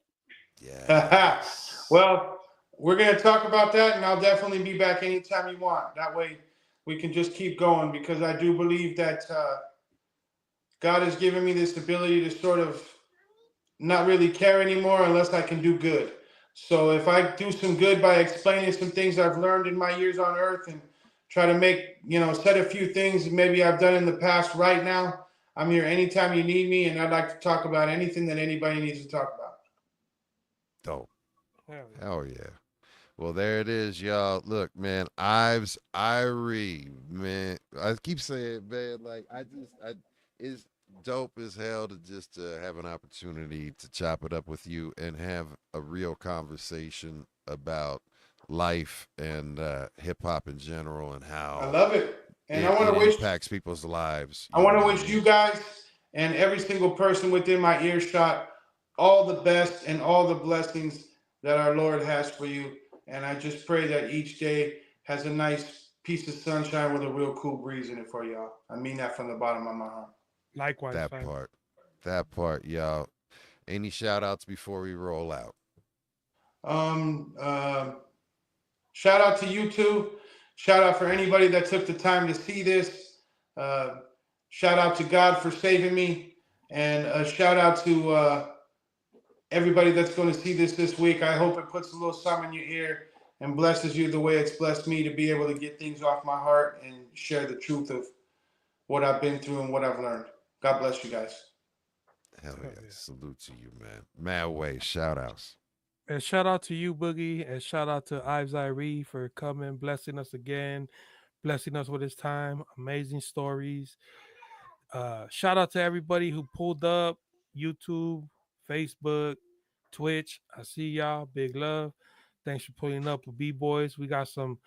Yeah. Well, we're going to talk about that, and I'll definitely be back anytime you want. That way we can just keep going, because I do believe that God has given me this ability to sort of not really care anymore unless I can do good. So if I do some good by explaining some things I've learned in my years on earth, and try to make, set a few things maybe I've done in the past right now, I'm here anytime you need me, and I'd like to talk about anything that anybody needs to talk about. Dope. Hell yeah. Well, there it is, y'all. Look, man, Ives Irie, man. I keep saying, man, like, dope as hell to just have an opportunity to chop it up with you and have a real conversation about life and hip hop in general and I how love it. And it impacts people's lives. I You know want what to I wish mean? you guys and every single person within my earshot all the best and all the blessings that our Lord has for you. And I just pray that each day has a nice piece of sunshine with a real cool breeze in it for y'all. I mean that from the bottom of my heart. Likewise, That fam. part. That part, y'all. Any shout outs before we roll out? Um, uh, Shout out to you two. Shout out for anybody that took the time to see this. Uh, Shout out to God for saving me. And a shout out to everybody that's going to see this week. I hope it puts a little something in your ear and blesses you the way it's blessed me to be able to get things off my heart and share the truth of what I've been through and what I've learned. God bless you guys. Hell Hell yeah. yeah. Salute to you, man. MaddWayz, shout outs. And shout out to you, Boogie, and shout out to Ives Irie for coming, blessing us again, blessing us with his time. Amazing stories. Shout out to everybody who pulled up, YouTube, Facebook, Twitch. I see y'all. Big love. Thanks for pulling up with B-Boys. We got some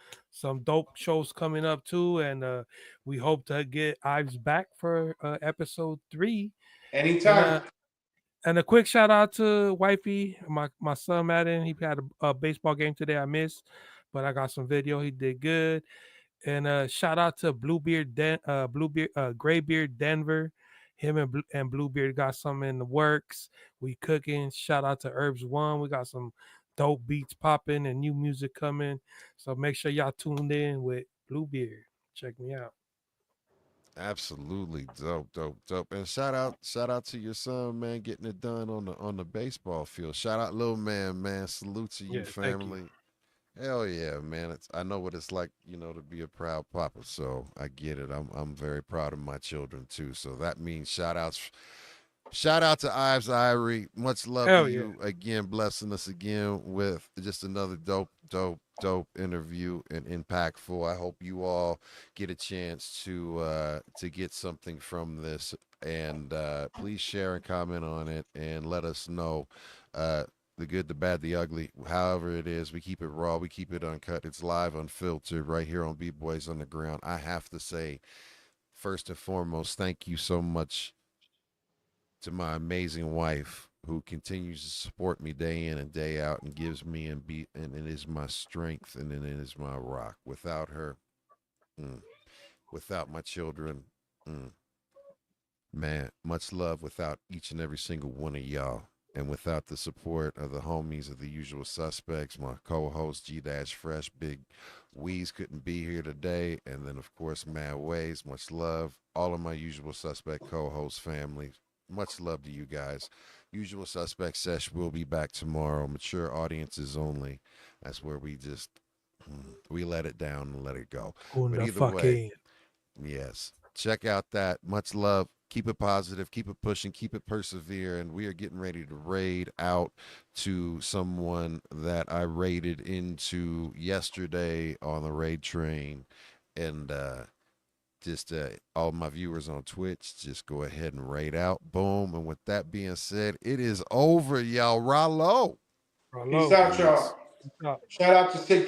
dope shows coming up too, and we hope to get Ives back for episode 3. And Anytime. a quick shout out to wifey, my son Madden. He had a baseball game today. I missed, but I got some video. He did good. And shout out to Graybeard Denver. Him and Bluebeard got something in the works. We cooking. Shout out to Herbs One. We got some dope beats popping and new music coming. So make sure y'all tuned in with Bluebeard. Check me out. Absolutely dope, dope, dope. And shout out to your son, man, getting it done on the baseball field. Shout out, little man. Salute to you, Yeah, thank you. family. Hell yeah, man. I know what it's like, to be a proud papa. So I get it. I'm very proud of my children too. So that means shout out to Ives Irie. Much love to Hell yeah. you again, blessing us again with just another dope interview and impactful. I hope you all get a chance to get something from this. And please share and comment on it and let us know the good, the bad, the ugly, however it is. We keep it raw, we keep it uncut. It's live, unfiltered, right here on B-Boys Underground. I have to say, first and foremost, thank you so much to my amazing wife who continues to support me day in and day out and gives me and it is my strength and it is my rock. Without her, mm, without my children, mm, man, much love without each and every single one of y'all. And without the support of the homies of the usual suspects, my co-host G Fresh, Big Weez couldn't be here today. And then of course MaddWayz, much love. All of my usual suspect co-host family. Much love to you guys. Usual suspect sesh will be back tomorrow. Mature audiences only. That's where we just we let it down and let it go. But Una either way, fucking. yes. Check out that. Much love. Keep it positive. Keep it pushing. Keep it persevering. We are getting ready to raid out to someone that I raided into yesterday on the raid train. And just all my viewers on Twitch, just go ahead and raid out. Boom. And with that being said, it is over, y'all. Rallo. Peace Hello. out, y'all. Peace. Shout out to Sick